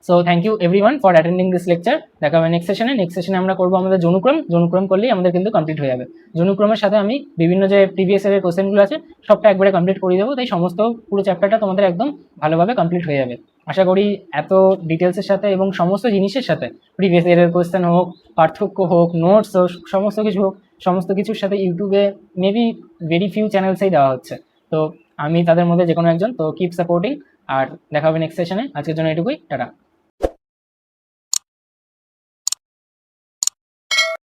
So thank you everyone for attending this lecture. দেখা হবে নেক্সট সেশনে। নেক্সট সেশনে আমরা করবো আমাদের যৌনক্রম। যৌনক্রম করলেই আমাদের কিন্তু কমপ্লিট হয়ে যাবে। যৌনক্রমের সাথে আমি বিভিন্ন যে প্রিভিয়াস ইয়ারের কোশ্চেনগুলো আছে সবটা একবারে কমপ্লিট করে দেবো, তাই সমস্ত পুরো চ্যাপ্টারটা তোমাদের একদম ভালোভাবে কমপ্লিট হয়ে যাবে। আশা করি এত ডিটেলসের সাথে এবং সমস্ত জিনিসের সাথে, প্রিভিয়াস ইয়ারের কোশ্চেন হোক, পার্থক্য হোক, নোটস হোক, সমস্ত কিছু হোক, সমস্ত কিছুর সাথে ইউটিউবে মেবি ভেরি ফিউ চ্যানেলসেই দেওয়া হচ্ছে। তো আমি তাদের মধ্যে যে কোনো একজন। তো কিপ সাপোর্টিং, আর দেখা হবে নেক্সট সেশনে। আজকের জন্য এটুকুই, টাটা।